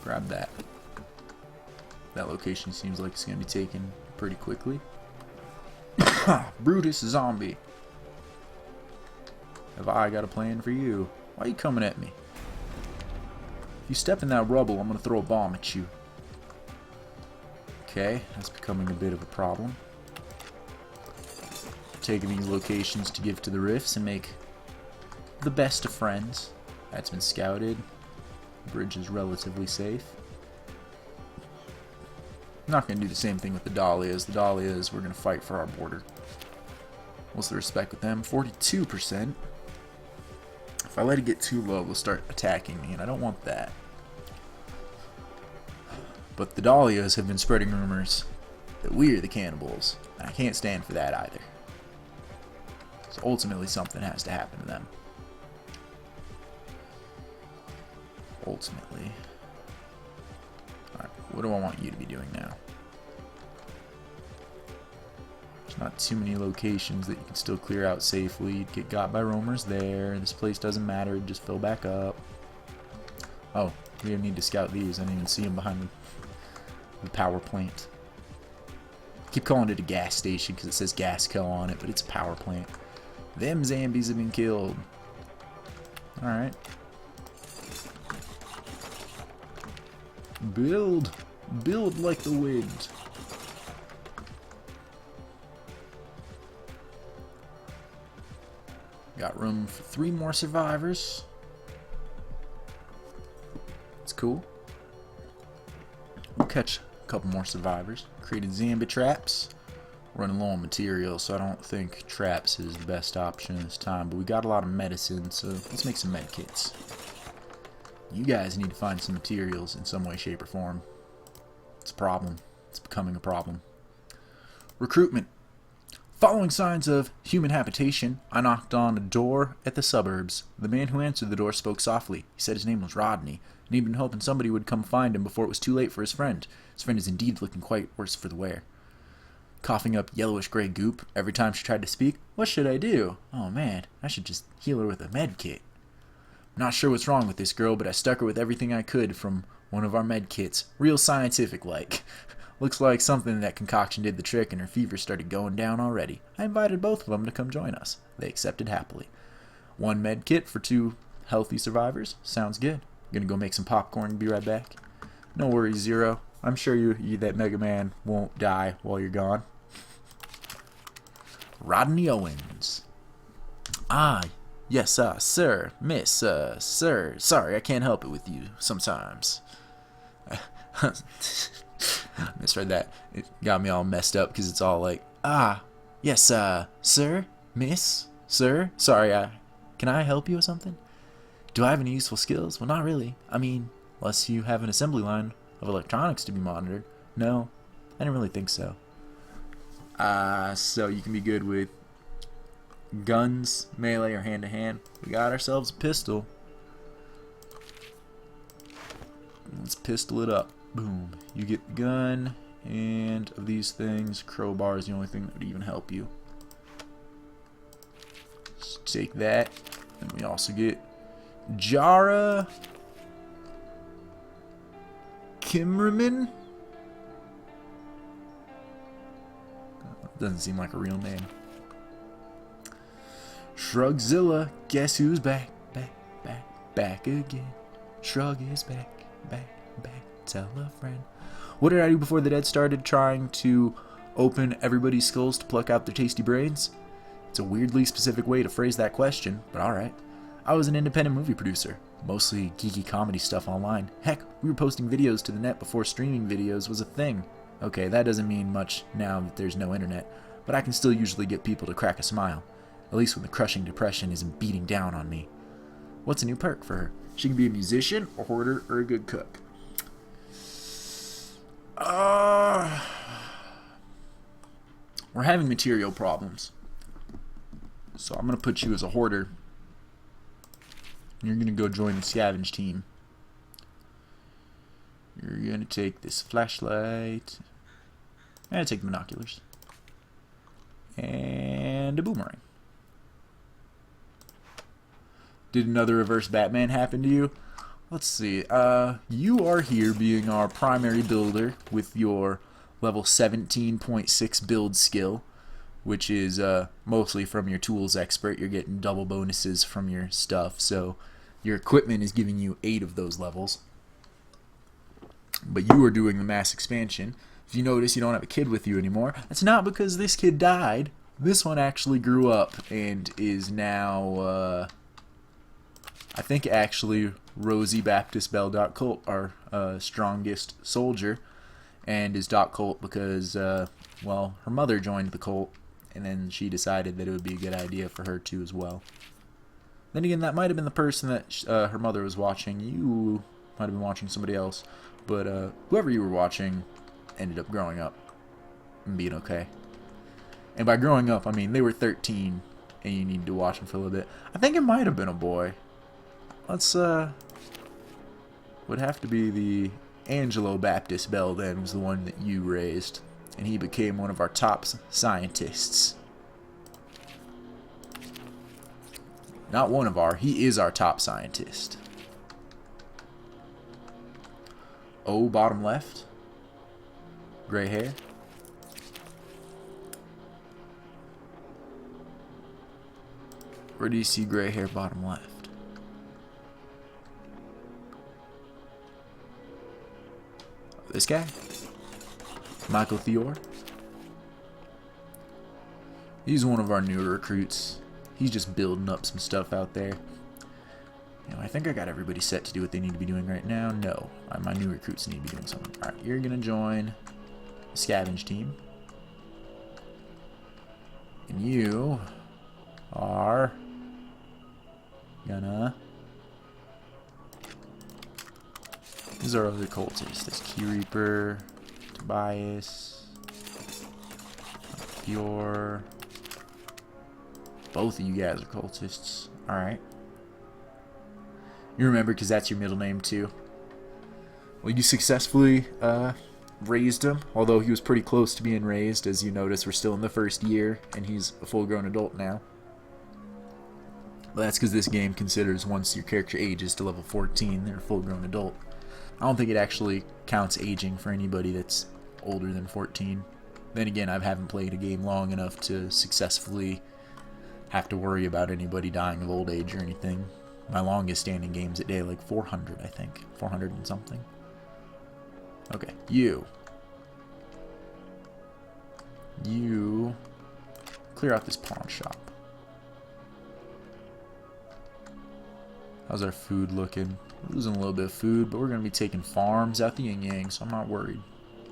grab that. That location seems like it's going to be taken pretty quickly. Brutus zombie. Have I got a plan for you? Why are you coming at me? If you step in that rubble, I'm going to throw a bomb at you. Okay, that's becoming a bit of a problem. Taking these locations to give to the rifts and make the best of friends. That's been scouted. Bridge is relatively safe. I'm not going to do the same thing with the Dahlias. The Dahlias, we're going to fight for our border. What's the respect with them? 42%. If I let it get too low, they'll start attacking me, and I don't want that. But the Dahlias have been spreading rumors that we are the cannibals, and I can't stand for that either. So ultimately something has to happen to them. Ultimately. Alright, what do I want you to be doing now? There's not too many locations that you can still clear out safely. You'd get got by roamers there. This place doesn't matter, just fill back up. Oh, we didn't need to scout these. I didn't even see them behind the power plant. Keep calling it a gas station because it says Gasco on it, but it's a power plant. Them zombies have been killed. Alright. Build. Build like the wind. Got room for 3 more survivors. It's cool. We'll catch a couple more survivors. Created zombie traps. Running low on material, so I don't think traps is the best option this time. But we got a lot of medicine, so let's make some med kits. You guys need to find some materials in some way, shape, or form. It's a problem. It's becoming a problem. Recruitment. Following signs of human habitation, I knocked on a door at the suburbs. The man who answered the door spoke softly. He said his name was Rodney, and he'd been hoping somebody would come find him before it was too late for his friend. His friend is indeed looking quite worse for the wear. Coughing up yellowish-gray goop every time she tried to speak. What should I do? Oh man, I should just heal her with a med kit. I'm not sure what's wrong with this girl, but I stuck her with everything I could from one of our med kits. Real scientific-like. Looks like something that concoction did the trick and her fever started going down already. I invited both of them to come join us. They accepted happily. 1 med kit for 2 healthy survivors. Sounds good. Gonna go make some popcorn and be right back. No worries, Zero. I'm sure you that Mega Man won't die while you're gone. Rodney Owens. Ah, yes, sir, miss, sir. Sorry, I can't help it with you sometimes. Misread that. It got me all messed up because it's all like, yes, sir, miss, sir. Sorry, can I help you with something? Do I have any useful skills? Well, not really. I mean, unless you have an assembly line of electronics to be monitored. No, I didn't really think so. So you can be good with guns, melee, or hand-to-hand. We got ourselves a pistol. Let's pistol it up. Boom. You get the gun, and of these things, crowbar is the only thing that would even help you. Let's take that. And we also get Jara Kimmerman. Doesn't seem like a real name. Shrugzilla, guess who's back, back again. Shrug is back, tell a friend. What did I do before the dead started trying to open everybody's skulls to pluck out their tasty brains? It's a weirdly specific way to phrase that question, but alright. I was an independent movie producer, mostly geeky comedy stuff online. Heck, we were posting videos to the net before streaming videos was a thing. Okay, that doesn't mean much now that there's no internet, but I can still usually get people to crack a smile. At least when the crushing depression isn't beating down on me. What's a new perk for her? She can be a musician, a hoarder, or a good cook. We're having material problems. So I'm going to put you as a hoarder. You're going to go join the scavenge team. You're going to take this flashlight. And take the binoculars. And a boomerang. Did another reverse Batman happen to you? Let's see. You are here being our primary builder with your level 17.6 build skill, which is mostly from your tools expert. You're getting double bonuses from your stuff, so your equipment is giving you 8 of those levels. But you are doing the mass expansion. If you notice, you don't have a kid with you anymore. That's not because this kid died. This one actually grew up and is now, I think actually Rosie Baptist Bell Colt, our strongest soldier, and is Colt because, well, her mother joined the cult, and then she decided that it would be a good idea for her to as well. Then again, that might have been the person that her mother was watching. You might have been watching somebody else, but whoever you were watching ended up growing up and being okay. And by growing up, I mean they were 13, and you needed to watch them for a little bit. I think it might have been a boy. Let's would have to be the Angelo Baptist Bell then, was the one that you raised, and he became one of our top scientists. Not one of our, he is our top scientist. Oh, bottom left. Gray hair. Where do you see gray hair bottom left? This guy? Michael Theor? He's one of our newer recruits. He's just building up some stuff out there. You know, I think I got everybody set to do what they need to be doing right now. No, my new recruits need to be doing something. Alright, you're going to join the scavenge team. And you are gonna... These are other cultists. There's Key Reaper, Tobias, Fior. Both of you guys are cultists. Alright. You remember because that's your middle name too. Well, you successfully raised him, although he was pretty close to being raised. As you notice, we're still in the first year, and he's a full-grown adult now. But that's because this game considers once your character ages to level 14, they're a full-grown adult. I don't think it actually counts aging for anybody that's older than 14. Then again, I haven't played a game long enough to successfully have to worry about anybody dying of old age or anything. My longest standing game's at day like 400, I think. 400 and something. Okay, you clear out this pawn shop. How's our food looking? We're losing a little bit of food, but we're going to be taking farms out the yin-yang, so I'm not worried.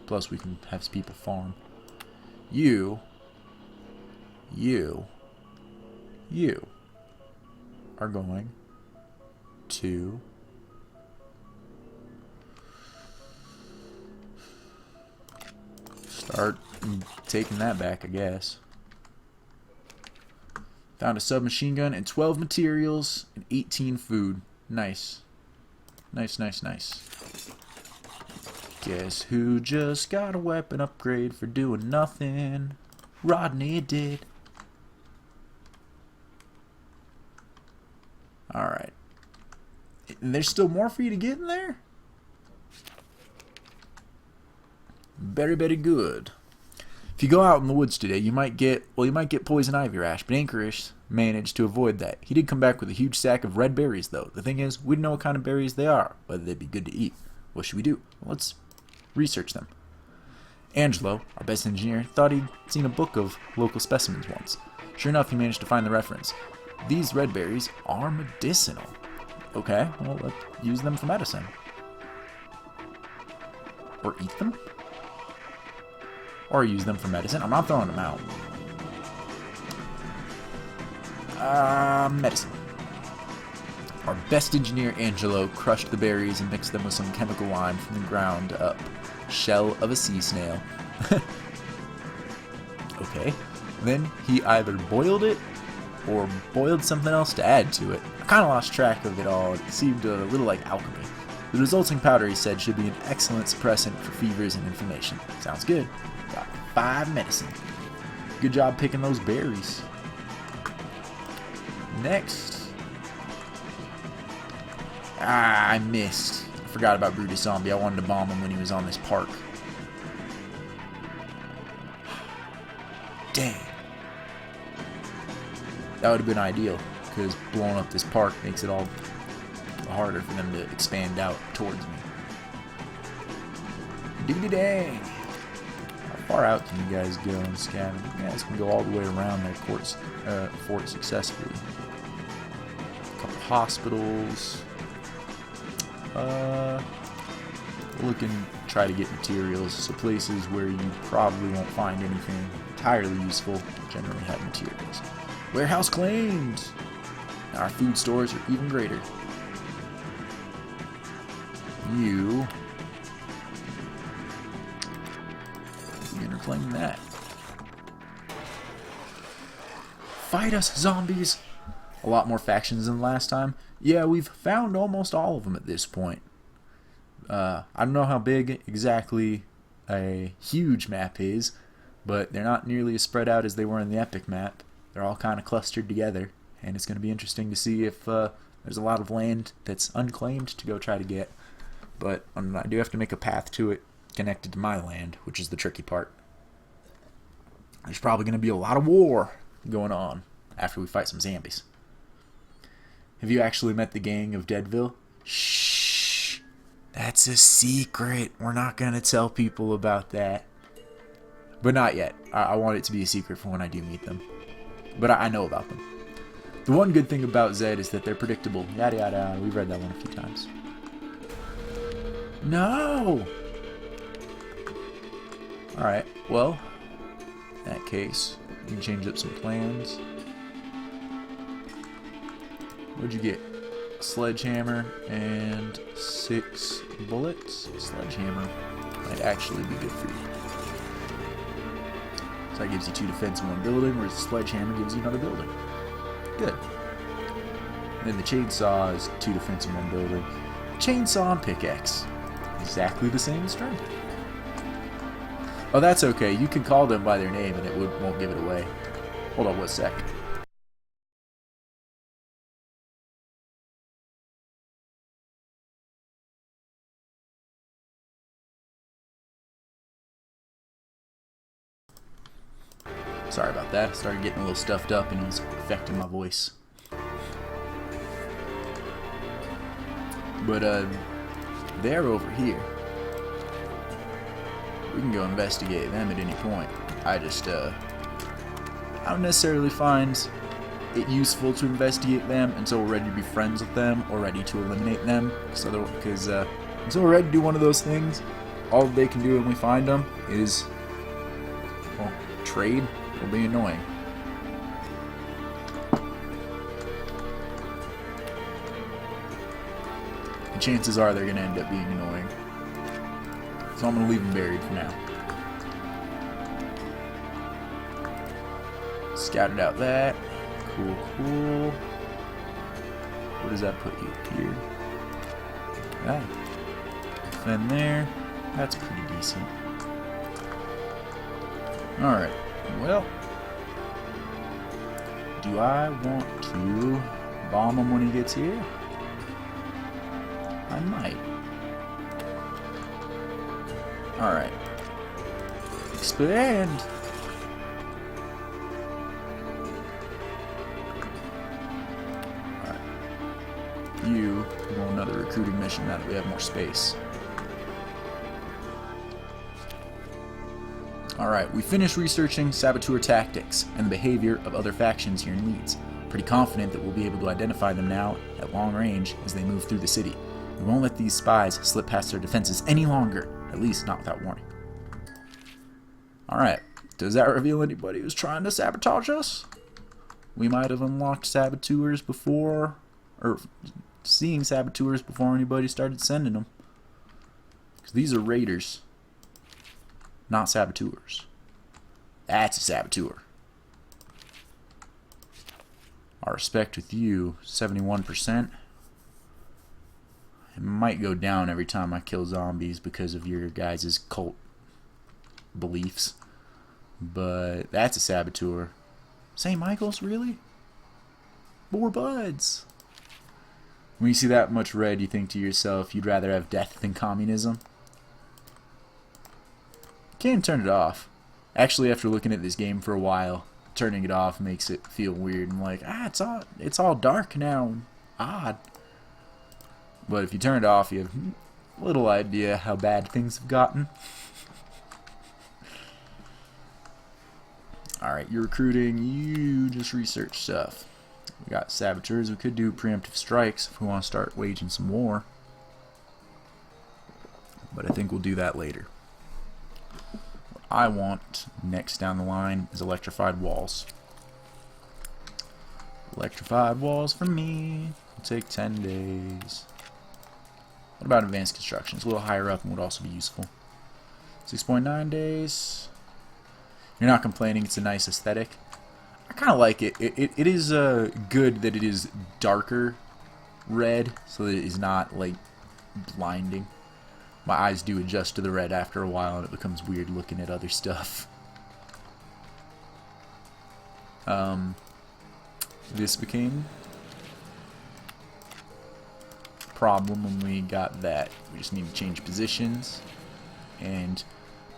Plus, we can have people farm. You are going to start taking that back, I guess. Found a submachine gun and 12 materials and 18 food. Nice. Nice, nice, nice. Guess who just got a weapon upgrade for doing nothing? Rodney did. Alright. And there's still more for you to get in there? Very, very good. If you go out in the woods today, you might get poison ivy rash, but anchorish managed to avoid that. He did come back with a huge sack of red berries, though. The thing is, we don't know what kind of berries they are, whether they'd be good to eat. What should we do? Well, let's research them. Angelo, our best engineer, thought he'd seen a book of local specimens once. Sure enough, he managed to find the reference. These red berries are medicinal. Okay, well, let's use them for medicine. Or eat them? Or use them for medicine? I'm not throwing them out. Medicine. Our best engineer, Angelo, crushed the berries and mixed them with some chemical lime from the ground up. Shell of a sea snail. Okay. Then he either boiled it or boiled something else to add to it. I kind of lost track of it all. It seemed a little like alchemy. The resulting powder, he said, should be an excellent suppressant for fevers and inflammation. Sounds good. Got 5 medicine. Good job picking those berries. Next. I missed. I forgot about Brutus Zombie. I wanted to bomb him when he was on this park. Dang. That would have been ideal, because blowing up this park makes it all harder for them to expand out towards me. Dang. How far out can you guys go in scavenge? You guys can go all the way around their fort successfully. A couple hospitals. We can try to get materials, so places where you probably won't find anything entirely useful generally have materials. Warehouse claimed! Our food stores are even greater. You can claim that. Fight us, zombies! A lot more factions than last time. Yeah, we've found almost all of them at this point. I don't know how big exactly a huge map is, but they're not nearly as spread out as they were in the epic map. They're all kind of clustered together, and it's going to be interesting to see if there's a lot of land that's unclaimed to go try to get. But I do have to make a path to it connected to my land, which is the tricky part. There's probably going to be a lot of war going on after we fight some zombies. Have you actually met the gang of Deadsville? Shh. That's a secret. We're not going to tell people about that. But not yet. I want it to be a secret for when I do meet them. But I know about them. The one good thing about Zed is that they're predictable. Yada yada yada. We've read that one a few times. No! Alright, well, in that case, you can change up some plans. What'd you get? A sledgehammer and 6 bullets. Sledgehammer might actually be good for you. So that gives you 2 defense in 1 building, whereas the sledgehammer gives you another building. Good. And then the chainsaw is 2 defense in 1 building. Chainsaw and pickaxe. Exactly the same strength. Oh, that's okay. You can call them by their name and it won't give it away. Hold on 1 sec. Sorry about that. I started getting a little stuffed up and it was affecting my voice. But, they're over here. We can go investigate them at any point. I don't necessarily find it useful to investigate them until we're ready to be friends with them or ready to eliminate them. Because until we're ready to do one of those things, all they can do when we find them is, well, trade. It'll be annoying. And chances are they're going to end up being annoying. So I'm going to leave them buried for now. Scouted out that. Cool, cool. Where does that put you? Here. Ah. Then there. That's pretty decent. Alright. Well, do I want to bomb him when he gets here? I might. Alright. Expand! you to go on another recruiting mission now that we have more space. Alright, we finished researching saboteur tactics and the behavior of other factions here in Leeds. Pretty confident that we'll be able to identify them now at long range as they move through the city. We won't let these spies slip past their defenses any longer, at least not without warning. Alright, does that reveal anybody who's trying to sabotage us? We might have unlocked saboteurs before, or seeing saboteurs before anybody started sending them. Because these are raiders, not saboteurs. That's a saboteur. Our respect with you, 71%. It might go down every time I kill zombies because of your guys' cult beliefs. But that's a saboteur. St. Michael's, really? But we're buds. When you see that much red, you think to yourself, you'd rather have death than communism? Can't turn it off. Actually, after looking at this game for a while, turning it off makes it feel weird. I'm like, it's all dark now. Odd. But if you turn it off, you have a little idea how bad things have gotten. Alright, you're recruiting. You just research stuff. We got saboteurs. We could do preemptive strikes if we want to start waging some war. But I think we'll do that later. What I want next down the line is electrified walls. Electrified walls for me. It'll take 10 days. What about advanced construction? It's a little higher up and would also be useful. 6.9 days. You're not complaining, it's a nice aesthetic. I kind of like it. It is good that it is darker red, so that it is not, like, blinding. My eyes do adjust to the red after a while, and it becomes weird looking at other stuff. This became a problem when we got that. We just need to change positions, and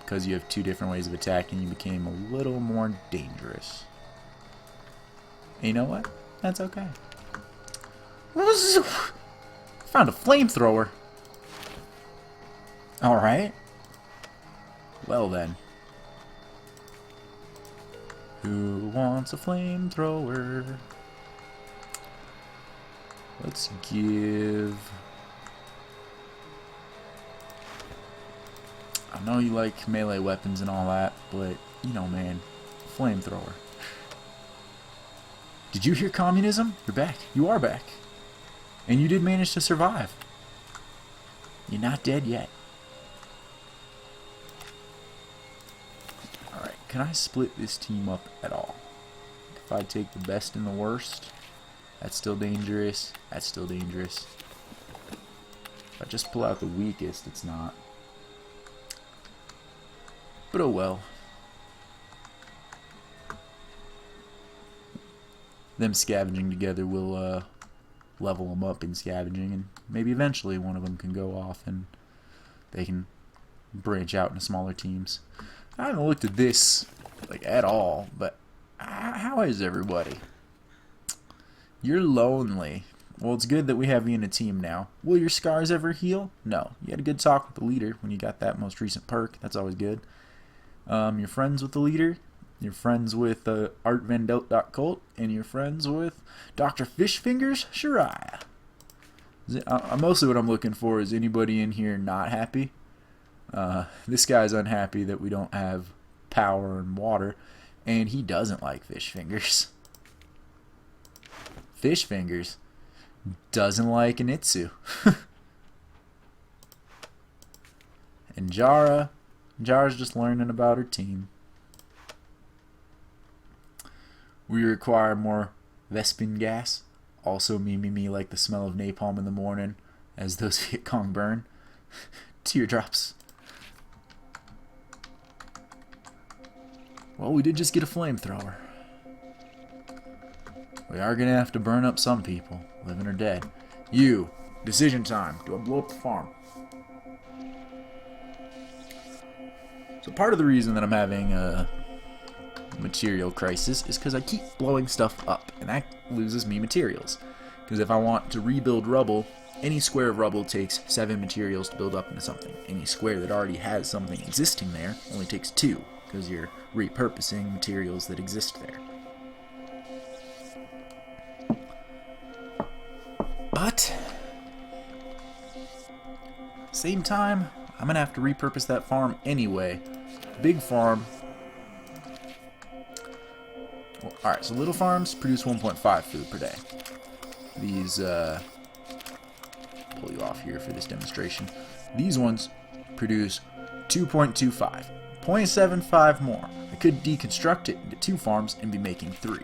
because you have two different ways of attacking, you became a little more dangerous. And you know what? That's okay. Found a flamethrower. Alright. Well then. Who wants a flamethrower? Let's give... I know you like melee weapons and all that, but, you know, man, flamethrower. Did you hear communism? You're back. You are back. And you did manage to survive. You're not dead yet. Alright, can I split this team up at all? If I take the best and the worst, that's still dangerous. That's still dangerous. If I just pull out the weakest, it's not. But oh well. Them scavenging together will level them up in scavenging, and maybe eventually one of them can go off and they can branch out into smaller teams. I haven't looked at this like at all, but how is everybody? You're lonely. Well, it's good that we have you in a team now. Will your scars ever heal? No. You had a good talk with the leader when you got that most recent perk. That's always good. You're friends with the leader, you're friends with artvandelt.cult, and you're friends with Dr. Fishfingers Shariah. Mostly what I'm looking for is anybody in here not happy. This guy's unhappy that we don't have power and water, and he doesn't like Fishfingers. Fishfingers doesn't like Anitsu. And Jara's just learning about her team. We require more Vespin gas. Also me like the smell of napalm in the morning as those hit Kong burn. Teardrops. Well, we did just get a flamethrower. We are gonna have to burn up some people, living or dead. You, decision time. Do I blow up the farm? So part of the reason that I'm having a material crisis is because I keep blowing stuff up, and that loses me materials. Because if I want to rebuild rubble, any square of rubble takes 7 materials to build up into something. Any square that already has something existing there only takes 2, because you're repurposing materials that exist there. But, same time, I'm going to have to repurpose that farm anyway. Big farm. Well, alright, so little farms produce 1.5 food per day. These, pull you off here for this demonstration. These ones produce 2.25. 0.75 more. I could deconstruct it into 2 farms and be making 3.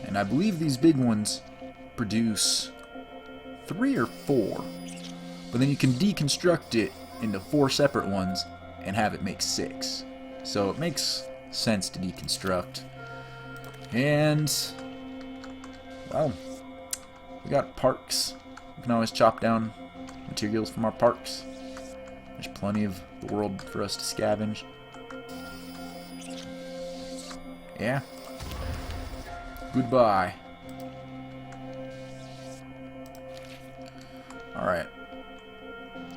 And I believe these big ones produce 3 or 4. But then you can deconstruct it into 4 separate ones and have it make 6. So it makes sense to deconstruct. And, well, we got parks. We can always chop down materials from our parks. There's plenty of the world for us to scavenge. Yeah. Goodbye. Alright.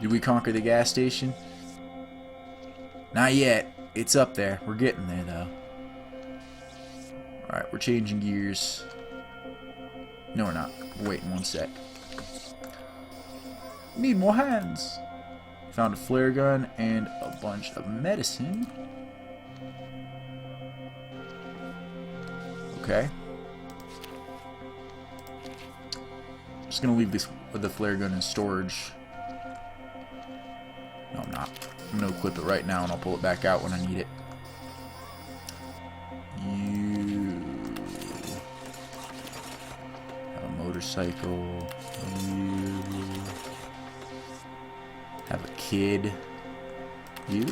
Did we conquer the gas station? Not yet. It's up there. We're getting there, though. Alright, we're changing gears. No, we're not. We're waiting 1 sec. Need more hands. Found a flare gun and a bunch of medicine. Okay. Just gonna leave this with the flare gun in storage. No, I'm not. I'm gonna equip it right now and I'll pull it back out when I need it. You have a motorcycle. You have a kid. You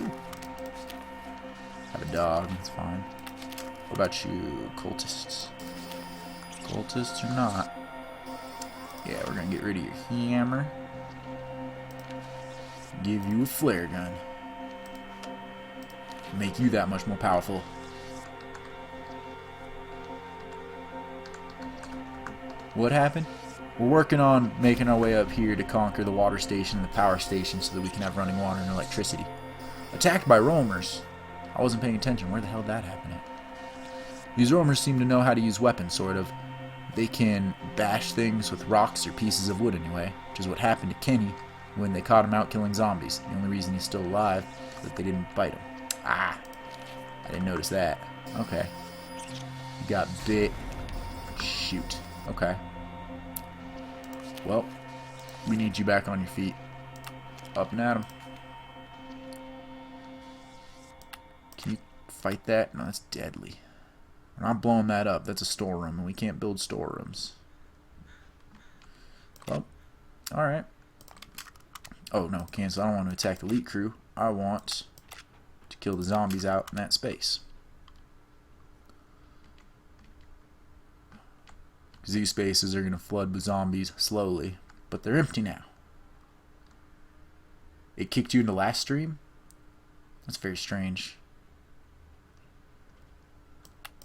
have a dog. That's fine. What about you, cultists? Cultists or not? Yeah, we're gonna get rid of your hammer. Give you a flare gun. Make you that much more powerful. What happened? We're working on making our way up here to conquer the water station and the power station so that we can have running water and electricity. Attacked by roamers. I wasn't paying attention. Where the hell did that happen at? These roamers seem to know how to use weapons, sort of. They can bash things with rocks or pieces of wood anyway, which is what happened to Kenny when they caught him out killing zombies. The only reason he's still alive is that they didn't bite him. Ah! I didn't notice that. Okay. You got bit. Shoot. Okay. Well, we need you back on your feet. Up and at 'em. Can you fight that? No, that's deadly. We're not blowing that up. That's a storeroom, and we can't build storerooms. Well, alright. Oh, no, cancel. I don't want to attack the elite crew. I want to kill the zombies out in that space. Because these spaces are going to flood with zombies slowly. But they're empty now. It kicked you into last stream? That's very strange.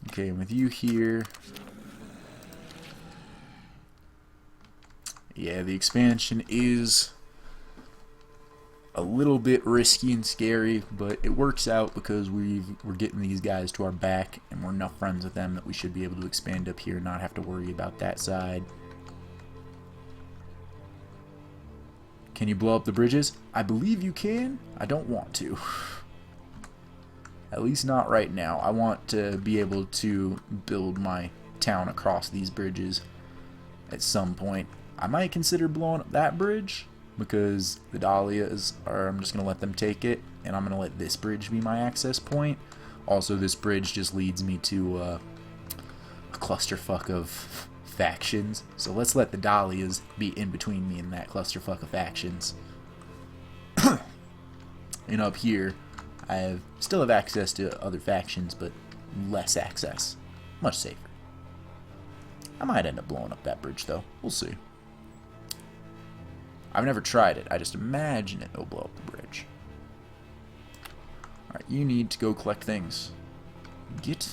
Okay, and with you here... Yeah, the expansion is a little bit risky and scary, but it works out because we're getting these guys to our back, and we're enough friends with them that we should be able to expand up here and not have to worry about that side. Can you blow up the bridges? I believe you can. I don't want to. At least not right now. I want to be able to build my town across these bridges at some point. I might consider blowing up that bridge, because the Dahlias are, I'm just going to let them take it, and I'm going to let this bridge be my access point. Also, this bridge just leads me to a clusterfuck of factions, so let's let the Dahlias be in between me and that clusterfuck of factions. And up here, I still have access to other factions, but less access. Much safer. I might end up blowing up that bridge, though. We'll see. I've never tried it. I just imagine it will blow up the bridge. Alright, you need to go collect things. Get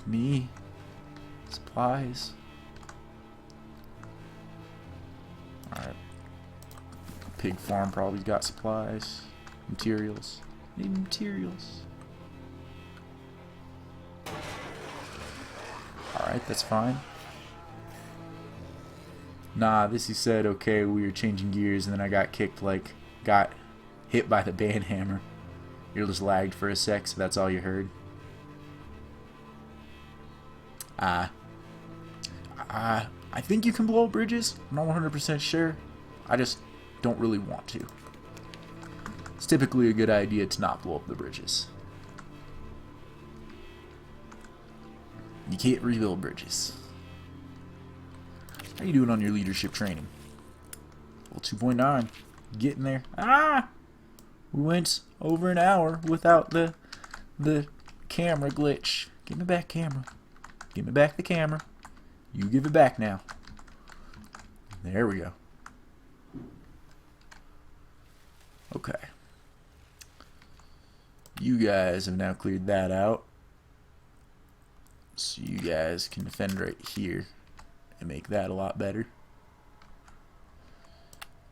me supplies. Pig farm probably got supplies. Materials. Need materials. Alright, that's fine. Nah, this he said, okay, we were changing gears and then I got kicked, like, got hit by the band hammer. You just lagged for a sec, so that's all you heard. I think you can blow up bridges. I'm not 100% sure. I just don't really want to. It's typically a good idea to not blow up the bridges. You can't rebuild bridges. How you doing on your leadership training? Well, 2.9. Getting there. Ah! We went over an hour without the camera glitch. Give me back camera. Give me back the camera. You give it back now. There we go. Okay. You guys have now cleared that out. So you guys can defend right here and make that a lot better.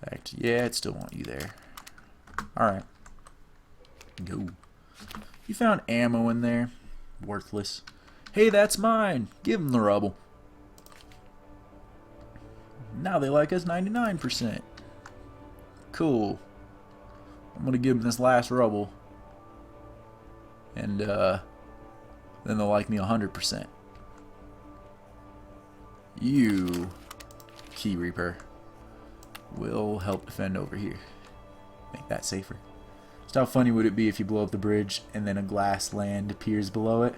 In fact, yeah, I'd still want you there. Alright. Go. You found ammo in there. Worthless. Hey, that's mine. Give them the rubble. Now they like us 99%. Cool. I'm gonna give them this last rubble. And then they'll like me 100%. You, Key Reaper, will help defend over here. Make that safer. Just how funny would it be if you blow up the bridge and then a glass land appears below it?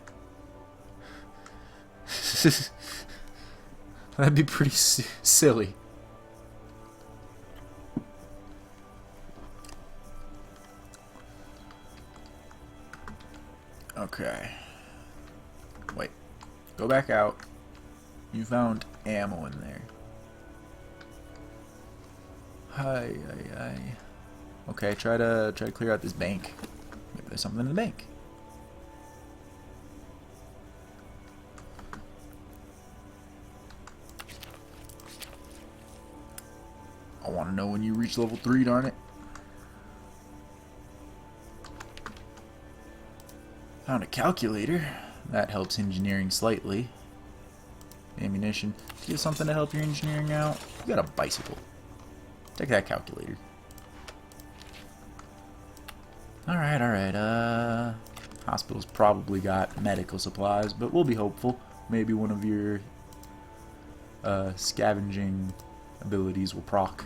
That'd be pretty silly. Okay. Wait. Go back out. You found ammo in there. Hi. Okay, try to clear out this bank. Maybe there's something in the bank. I want to know when you reach level 3, darn it. Found a calculator. That helps engineering slightly. Ammunition. Do you have something to help your engineering out? You got a bicycle. Take that calculator. Alright. Hospital's probably got medical supplies, but we'll be hopeful. Maybe one of your scavenging abilities will proc.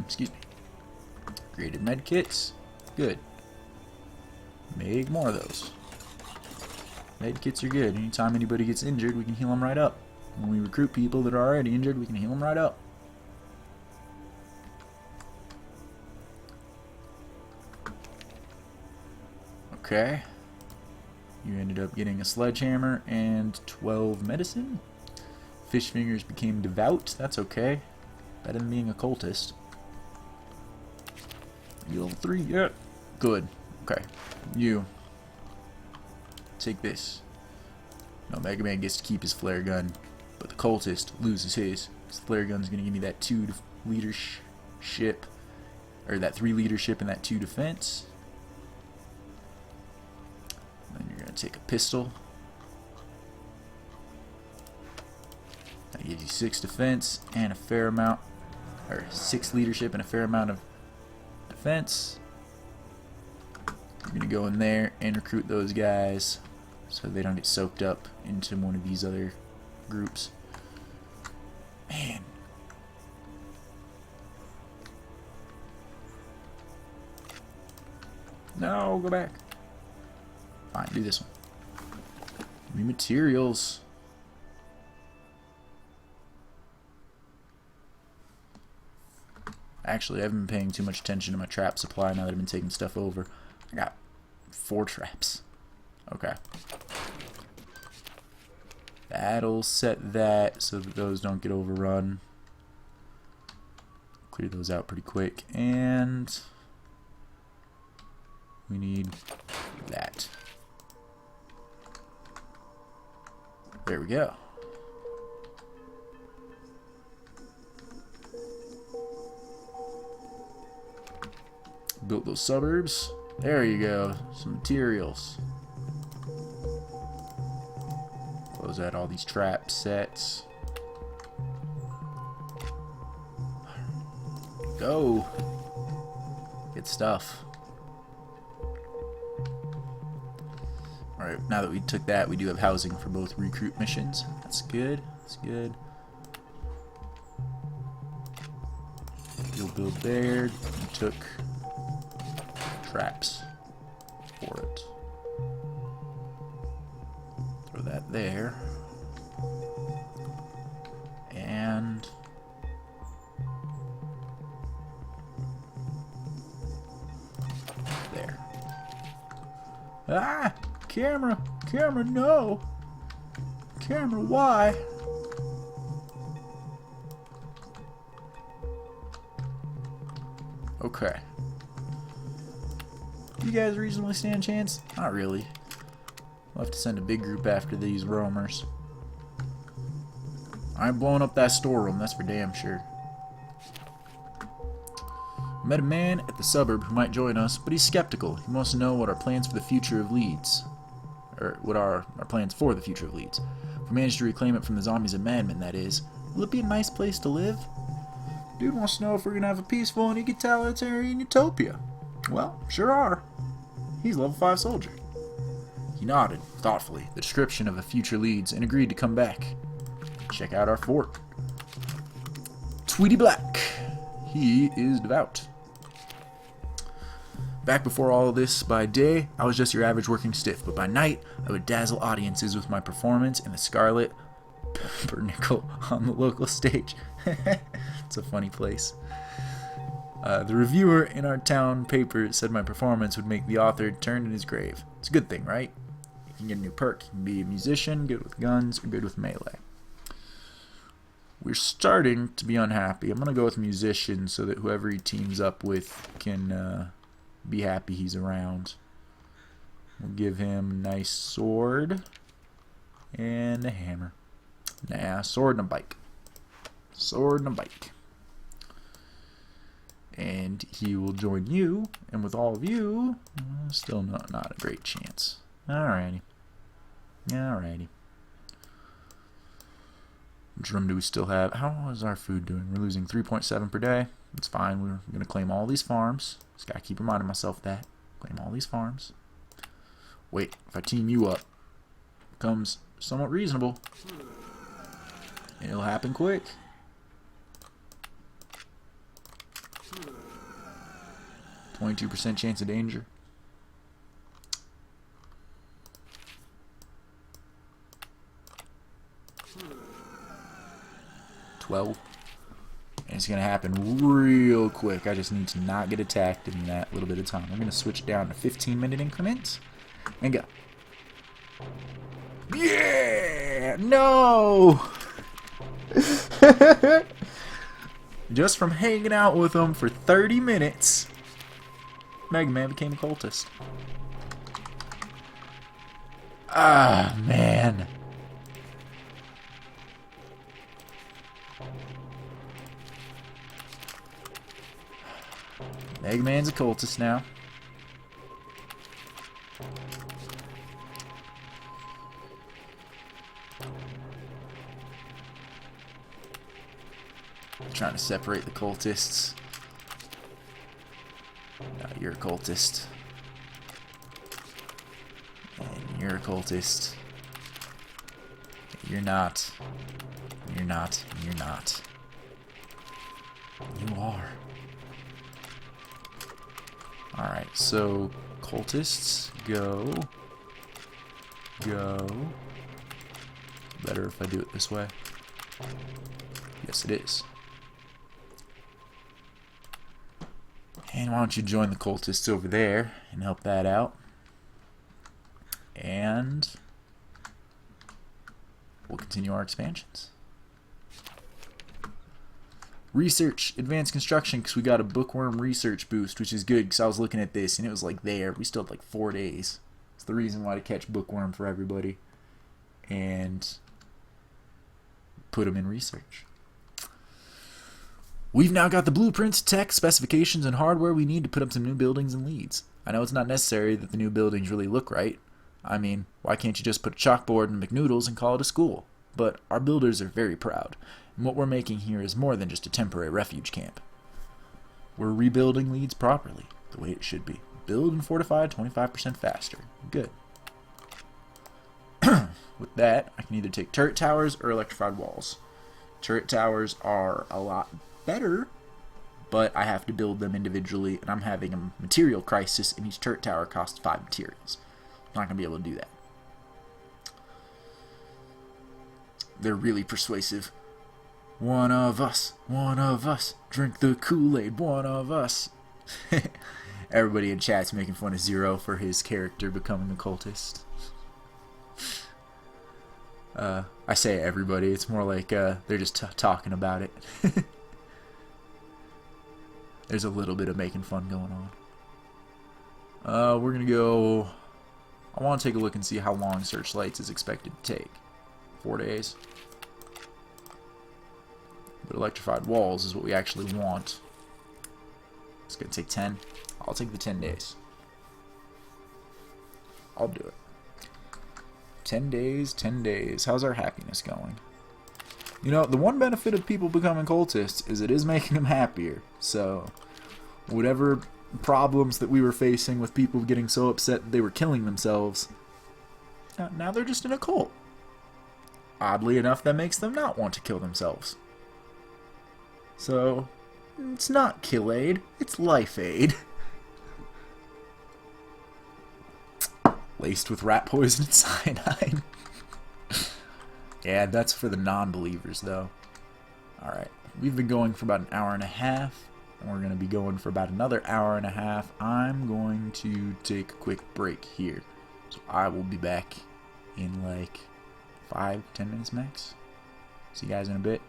Excuse me. Created med kits. Good. Make more of those. Med kits are good. Anytime anybody gets injured, we can heal them right up. When we recruit people that are already injured, we can heal them right up. Okay. You ended up getting a sledgehammer and 12 medicine. Fish fingers became devout. That's okay. Better than being a cultist. You level 3? Yeah. Good. Okay. You. Take this. No, Mega Man gets to keep his flare gun, but the cultist loses his. His flare gun's gonna give me that 2 leadership, or that 3 leadership and that 2 defense. Then you're gonna take a pistol. That gives you 6 defense and a fair amount, or 6 leadership and a fair amount of defense. You're gonna go in there and recruit those guys so they don't get soaked up into one of these other groups. Man. No, go back. Fine, do this one. Give me materials. Actually, I haven't been paying too much attention to my trap supply now that I've been taking stuff over. I got 4 traps. Okay. That'll set that so that those don't get overrun. Clear those out pretty quick. And we need that. There we go. built those suburbs. There you go. Some materials. Close out all these trap sets. Go. Good stuff. Alright, now that we took that, we do have housing for both recruit missions. That's good. That's good. You'll build there. You took traps for it. Throw that there. And there. Ah! Camera! Camera, no! Camera, why? Okay. You guys reasonably stand a chance? Not really. We'll have to send a big group after these roamers. I ain't blowing up that storeroom, that's for damn sure. Met a man at the suburb who might join us, but he's skeptical. He wants to know what our plans for the future of Leeds. Or what are our plans for the future of Leeds. If we manage to reclaim it from the zombies and madmen, that is. Will it be a nice place to live? Dude wants to know if we're gonna have a peaceful and egalitarian utopia. Well, sure are. He's a level 5 soldier. He nodded, thoughtfully, the description of a future Leeds, and agreed to come back. Check out our fort. Tweety Black. He is devout. Back before all of this, by day, I was just your average working stiff, but by night, I would dazzle audiences with my performance in the Scarlet Pumpernickel on the local stage. It's a funny place. The reviewer in our town paper said my performance would make the author turn in his grave. It's a good thing, right? You can get a new perk. You can be a musician, good with guns, or good with melee. We're starting to be unhappy. I'm going to go with musician so that whoever he teams up with can be happy he's around. We'll give him a nice sword and a hammer. Nah, sword and a bike. Sword and a bike. And he will join you, and with all of you, still not a great chance. Alrighty. Alrighty. Which room do we still have? How is our food doing? We're losing 3.7 per day. That's fine. We're going to claim all these farms. Just got to keep reminding myself that. Claim all these farms. Wait, if I team you up, it becomes somewhat reasonable. It'll happen quick. %, chance of danger. 12. And it's going to happen real quick. I just need to not get attacked in that little bit of time. I'm going to switch down to 15-minute increments. And go. Yeah! No! Just from hanging out with them for 30 minutes, Mega Man became a cultist. Ah, man. Mega Man's a cultist now. Trying to separate the cultists. You're a cultist. And you're a cultist. You're not. You're not. You're not. You are. Alright, so cultists, go. Go. Better if I do it this way. Yes, it is. And why don't you join the cultists over there and help that out. And we'll continue our expansions. Research, advanced construction, because we got a bookworm research boost, which is good because I was looking at this and it was like there. We still have like 4 days. It's the reason why to catch bookworm for everybody and put them in research. We've now got the blueprints, tech, specifications, and hardware we need to put up some new buildings and leads. I know it's not necessary that the new buildings really look right. I mean, why can't you just put a chalkboard and McNoodles and call it a school? But our builders are very proud, and what we're making here is more than just a temporary refuge camp. We're rebuilding leads properly, the way it should be. Build and fortify 25% faster. Good. With that, I can either take turret towers or electrified walls. Turret towers are a lot better, but I have to build them individually, and I'm having a material crisis, and each turret tower costs 5 materials. I'm not going to be able to do that. They're really persuasive. One of us, drink the Kool-Aid, one of us. Everybody in chat's making fun of Zero for his character becoming a cultist. I say everybody, it's more like they're just talking about it. There's a little bit of making fun going on. We're gonna go... I want to take a look and see how long Searchlights is expected to take. 4 days. But electrified walls is what we actually want. It's gonna take 10. I'll take the 10 days. I'll do it. 10 days, 10 days. How's our happiness going? You know, the one benefit of people becoming cultists is it is making them happier. So, whatever problems that we were facing with people getting so upset that they were killing themselves, now they're just in a cult. Oddly enough, that makes them not want to kill themselves. So, it's not kill aid, it's life aid. Laced with rat poison and cyanide. Yeah, that's for the non-believers, though. Alright, we've been going for about an hour and a half, and we're going to be going for about another hour and a half. I'm going to take a quick break here. So I will be back in like 5-10 minutes max. See you guys in a bit.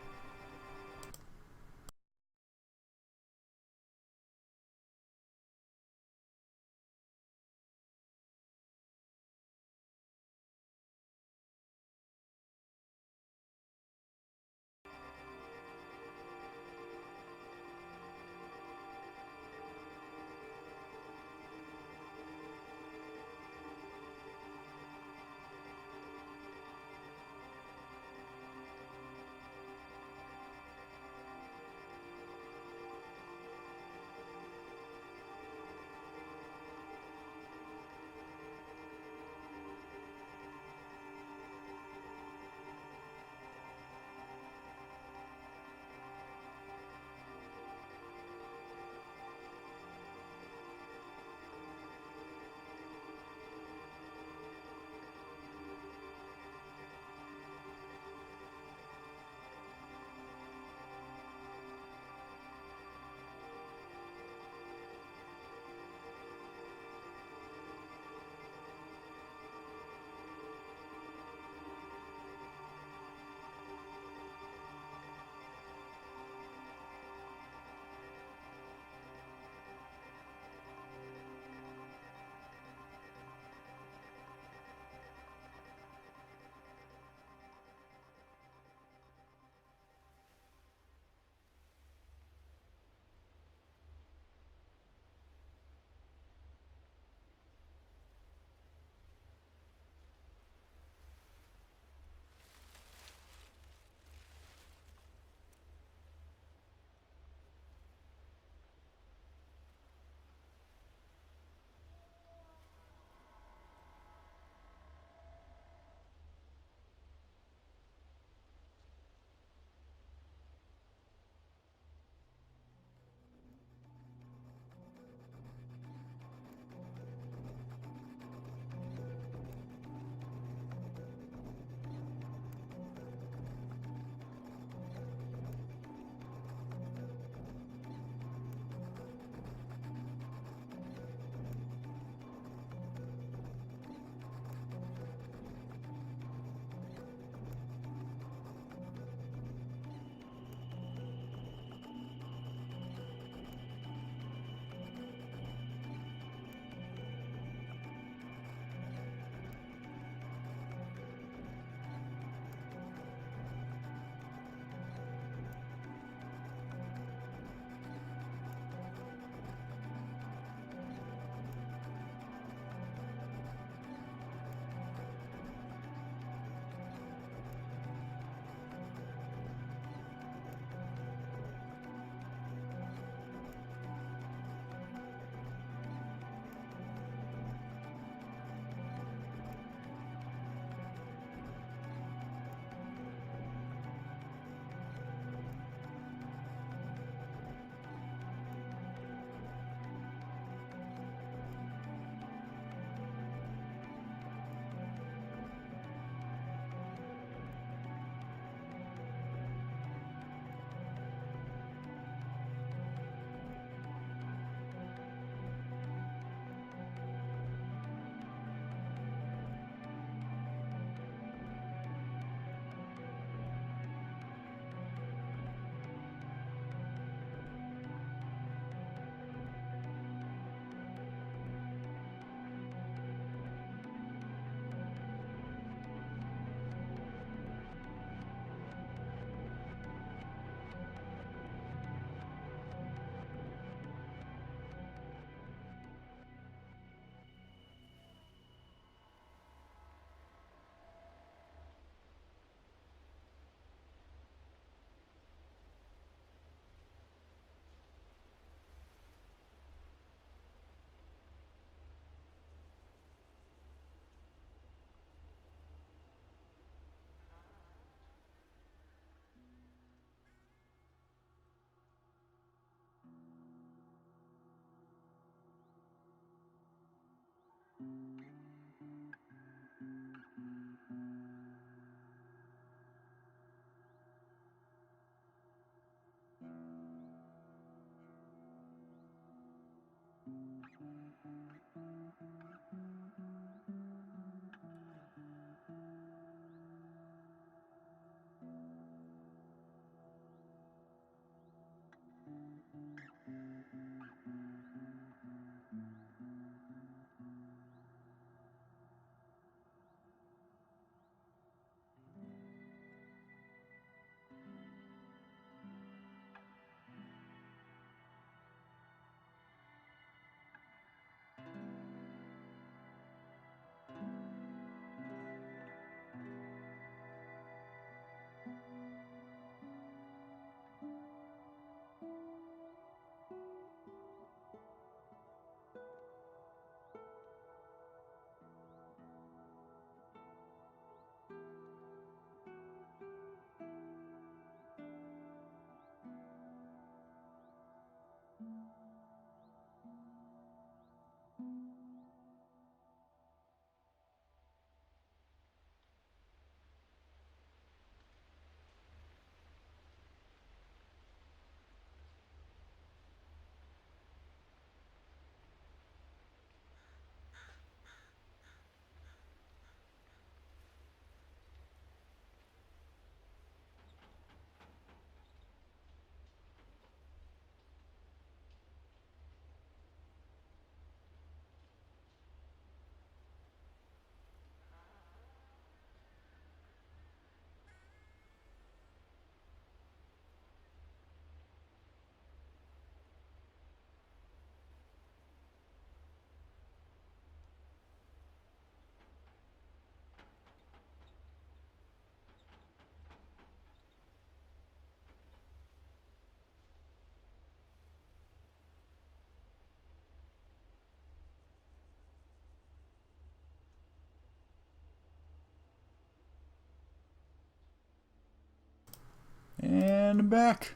And I'm back.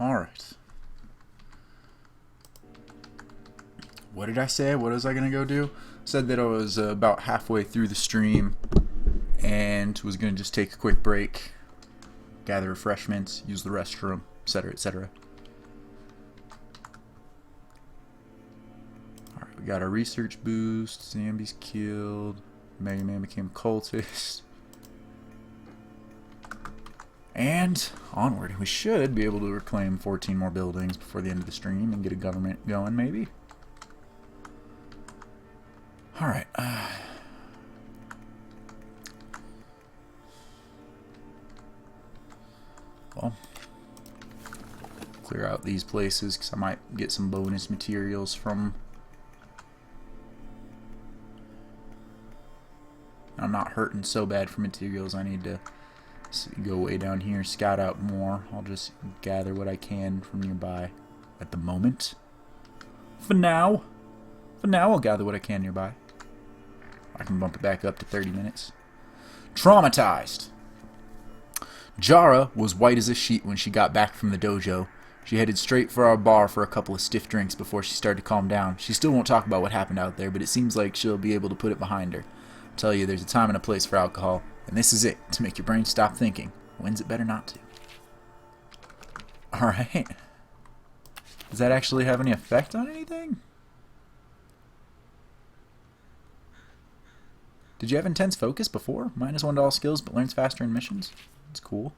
Alright. What did I say? What was I going to go do? Said that I was about halfway through the stream and was going to just take a quick break, gather refreshments, use the restroom, etc., etc. Alright, we got our research boost, zombies killed, Mega Man became a cultist. And onward. We should be able to reclaim 14 more buildings before the end of the stream and get a government going, maybe. Alright. Well, clear out these places because I might get some bonus materials from. I'm not hurting so bad for materials. I need to go way down here, scout out more. I'll just gather what I can from nearby at the moment. For now, I'll gather what I can nearby. I can bump it back up to 30 minutes. Traumatized. Jara was white as a sheet when she got back from the dojo. She headed straight for our bar for a couple of stiff drinks before she started to calm down. She still won't talk about what happened out there, but it seems like she'll be able to put it behind her. I tell you, there's a time and a place for alcohol, and this is it, to make your brain stop thinking. When's it better not to? Alright. Does that actually have any effect on anything? Did you have intense focus before? -1 to all skills, but learns faster in missions? That's cool.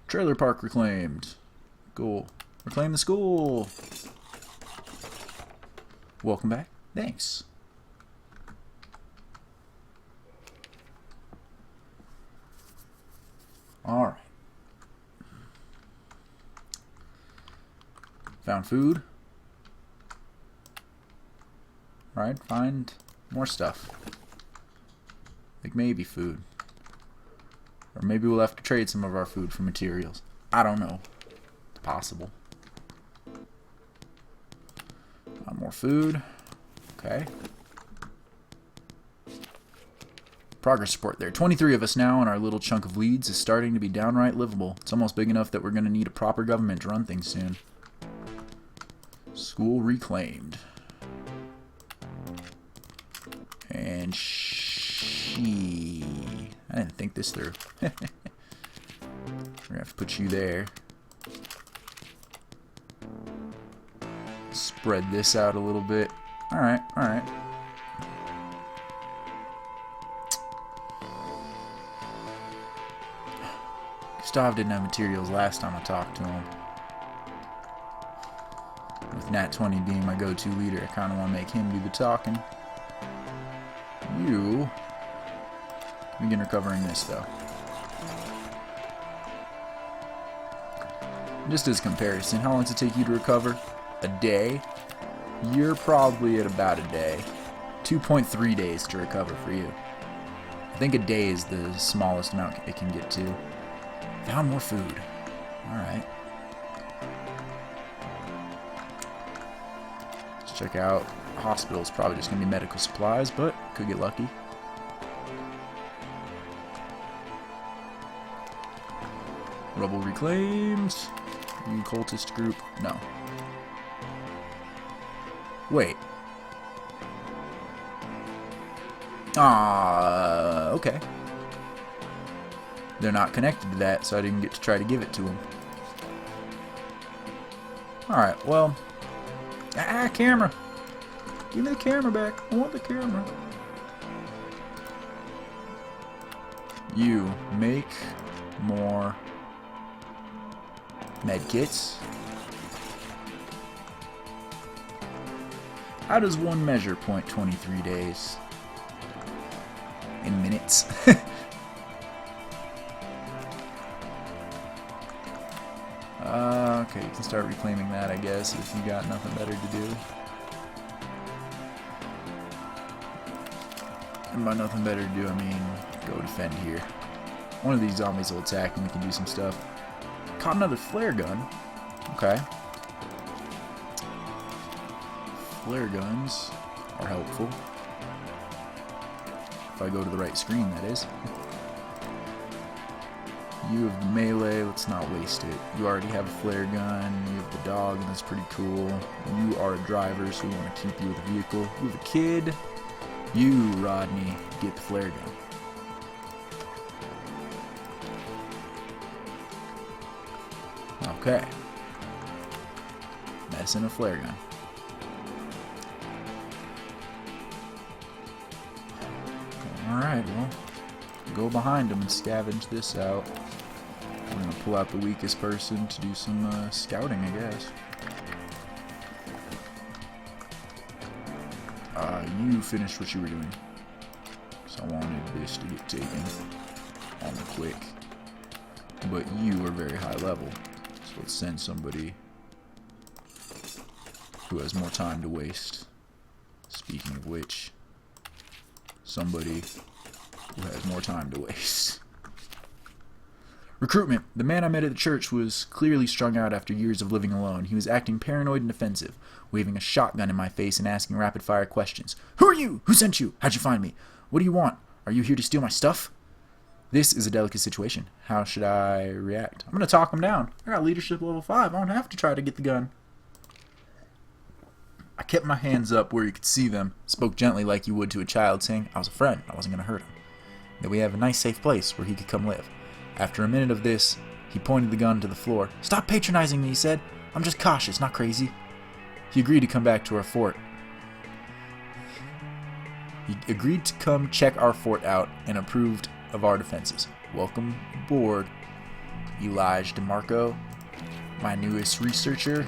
Trailer park reclaimed. Cool. Reclaim the school. Welcome back. Thanks. Alright. Found food. Alright, find more stuff. Like maybe food. Or maybe we'll have to trade some of our food for materials. I don't know. It's possible. More food. Okay. Progress report there. 23 of us now, and our little chunk of Leeds is starting to be downright livable. It's almost big enough that we're going to need a proper government to run things soon. School reclaimed. And I didn't think this through. We're going to have to put you there. spread this out a little bit. Alright, alright. Gustav didn't have materials last time I talked to him. With Nat 20 being my go-to leader, I kind of want to make him do the talking. You begin recovering this, though. Just as comparison, how long does it take you to recover? A day? You're probably at about a day. 2.3 days to recover for you. I think a day is the smallest amount it can get to. Found more food. Alright. Let's check out. The hospital is probably just going to be medical supplies, but could get lucky. Rubble reclaimed. New cultist group. No. Wait. Okay. They're not connected to that, so I didn't get to try to give it to them. Alright, well. Camera! Give me the camera back. I want the camera. You make more medkits. How does one measure 0.23 days? In minutes. Okay, you can start reclaiming that, I guess, if you got nothing better to do. And by nothing better to do, I mean go defend here. One of these zombies will attack and we can do some stuff. Caught another flare gun. Okay. Flare guns are helpful. If I go to the right screen, that is. You have the melee, let's not waste it. You already have a flare gun, you have the dog, and that's pretty cool. You are a driver, so we want to keep you with a vehicle. You have a kid. You, Rodney, get the flare gun. Okay. Medicine and flare gun. Alright, well, go behind them and scavenge this out. We're going to pull out the weakest person to do some scouting, I guess. You finished what you were doing. So I wanted this to get taken on the quick. But you are very high level. So let's send somebody who has more time to waste. Speaking of which, somebody who has more time to waste. Recruitment. The man I met at the church was clearly strung out after years of living alone. He was acting paranoid and defensive, waving a shotgun in my face and asking rapid-fire questions. Who are you? Who sent you? How'd you find me? What do you want? Are you here to steal my stuff? This is a delicate situation. How should I react? I'm going to talk him down. I got leadership level 5. I don't have to try to get the gun. I kept my hands up where you could see them, spoke gently like you would to a child, saying I was a friend. I wasn't going to hurt him. That we have a nice safe place where he could come live. After a minute of this, he pointed the gun to the floor. Stop patronizing me, he said. I'm just cautious, not crazy. He agreed to come back to our fort. He agreed to come check our fort out and approved of our defenses. Welcome aboard, Elijah DeMarco, my newest researcher.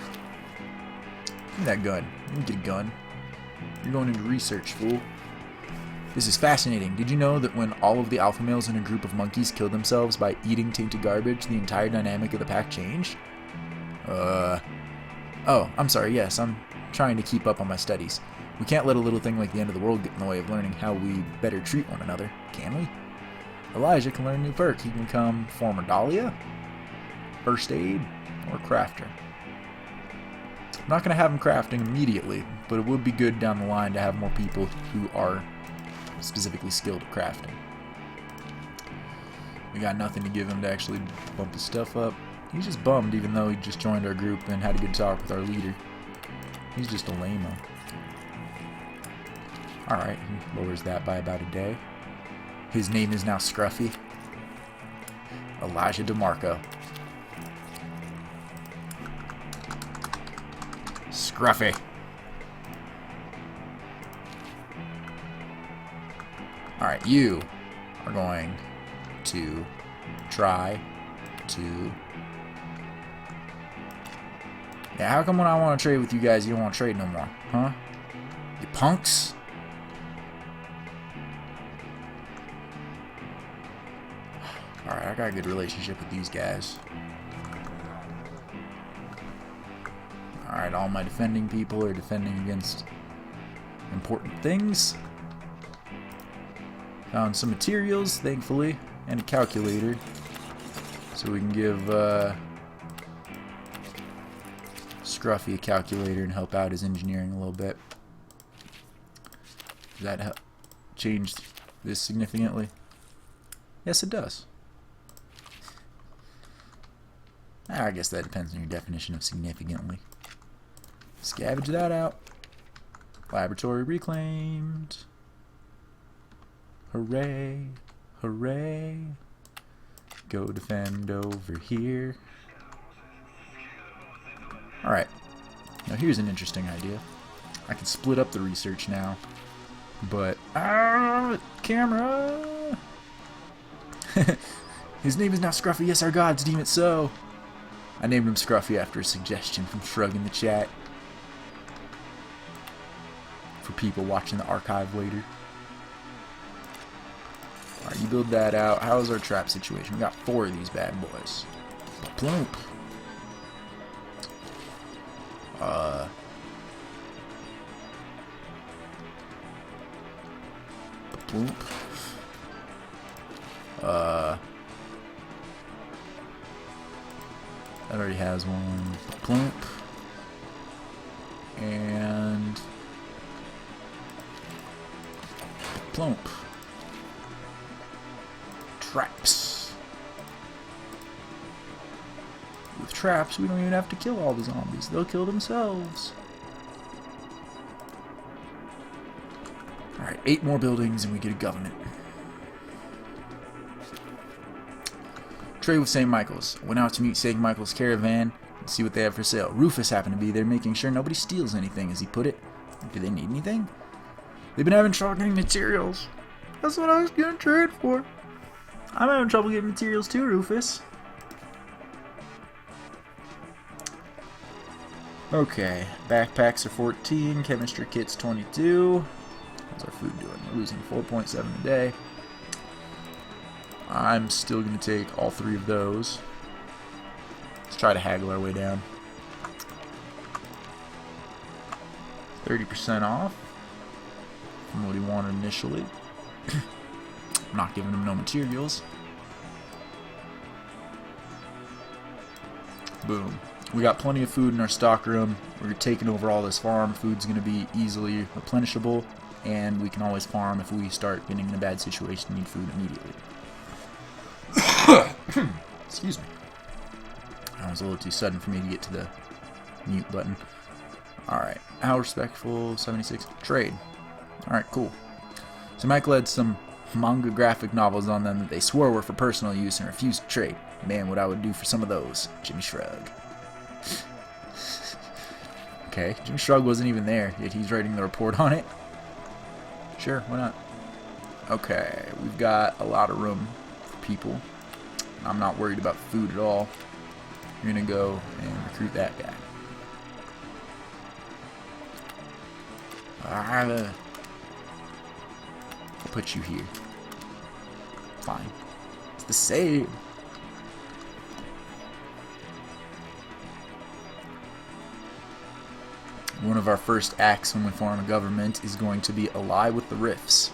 Give me that gun. You can get a gun. You're going into research, fool. This is fascinating. Did you know that when all of the alpha males in a group of monkeys killed themselves by eating tainted garbage, the entire dynamic of the pack changed? Oh, I'm sorry, yes, I'm trying to keep up on my studies. We can't let a little thing like the end of the world get in the way of learning how we better treat one another, can we? Elijah can learn a new perk. He can become Former Dahlia, First Aid, or Crafter. I'm not going to have him crafting immediately, but it would be good down the line to have more people who are specifically skilled at crafting. We got nothing to give him to actually bump his stuff up. He's just bummed even though he just joined our group and had a good talk with our leader. He's just a lame-o. Alright, he lowers that by about a day. His name is now Scruffy. Elijah DeMarco. Scruffy. Alright, you are going to try to... Yeah, how come when I want to trade with you guys, you don't want to trade no more? Huh? You punks? Alright, I got a good relationship with these guys. Alright, all my defending people are defending against important things. Found some materials, thankfully, and a calculator. So we can give Scruffy a calculator and help out his engineering a little bit. Does that help change this significantly? Yes, it does. I guess that depends on your definition of significantly. Scavenge that out. Laboratory reclaimed. Hooray. Hooray. Go defend over here. Alright. Now here's an interesting idea. I can split up the research now. But... camera! His name is now Scruffy. Yes, our gods deem it so. I named him Scruffy after a suggestion from Shrug in the chat. For people watching the archive later. Alright, you build that out. How is our trap situation? We got 4 of these bad boys. Plump. Plump. That already has one. Plump. And... plump. Traps. With traps, we don't even have to kill all the zombies. They'll kill themselves. Alright, 8 more buildings and we get a government. Trade with St. Michael's. Went out to meet St. Michael's caravan and see what they have for sale. Rufus happened to be there, making sure nobody steals anything, as he put it. Do they need anything? They've been having trouble getting materials. That's what I was gonna trade for. I'm having trouble getting materials too, Rufus. Okay, backpacks are 14, chemistry kits 22. How's our food doing? We're losing 4.7 a day. I'm still going to take all 3 of those. Let's try to haggle our way down. 30% off from what he wanted initially. I'm not giving him no materials. Boom. We got plenty of food in our stock room. We're taking over all this farm. Food's going to be easily replenishable, and we can always farm if we start getting in a bad situation and need food immediately. Excuse me. That was a little too sudden for me to get to the mute button. Alright. How respectful? 76. Trade. Alright, cool. So Michael had some manga graphic novels on them that they swore were for personal use and refused to trade. Man, what I would do for some of those. Jimmy Shrug. Okay, Jimmy Shrug wasn't even there, yet he's writing the report on it. Sure, why not? Okay, we've got a lot of room for people. I'm not worried about food at all. We're gonna go and recruit that guy. I'll put you here. Fine. It's the same. One of our first acts when we form a government is going to be ally with the Rifts.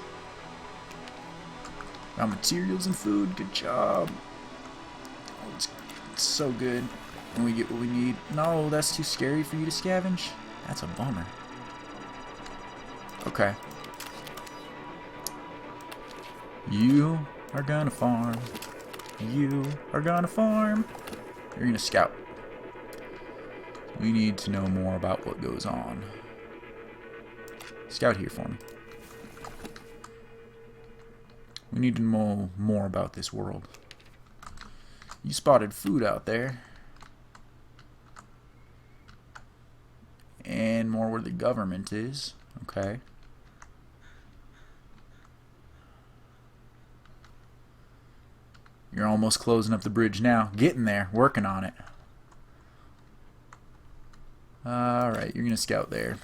Got materials and food. Good job. Oh, it's so good when we get what we need. No, that's too scary for you to scavenge. That's a bummer. Okay. You are gonna farm. You are gonna farm. You're gonna scout. We need to know more about what goes on. Scout here for me. We need to know more about this world. You spotted food out there. And more where the government is. Okay. You're almost closing up the bridge now. Getting there. Working on it. Alright, you're going to scout there.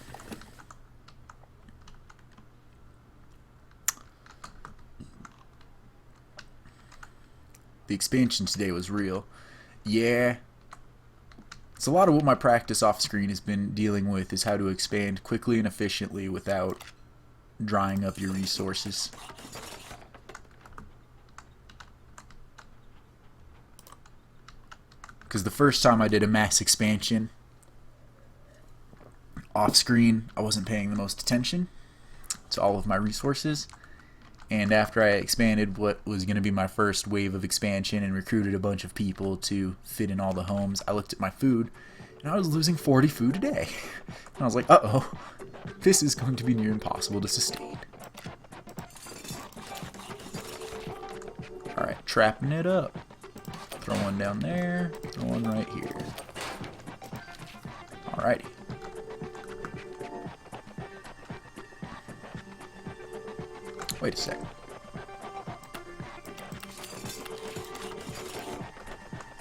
The expansion today was real. Yeah. It's a lot of what my practice off screen has been dealing with, is how to expand quickly and efficiently without drying up your resources. Because the first time I did a mass expansion off screen, I wasn't paying the most attention to all of my resources. And after I expanded what was going to be my first wave of expansion and recruited a bunch of people to fit in all the homes, I looked at my food and I was losing 40 food a day. And I was like, uh-oh, this is going to be near impossible to sustain. Alright, trapping it up. Throw one down there, throw one right here. Alrighty. Wait a second.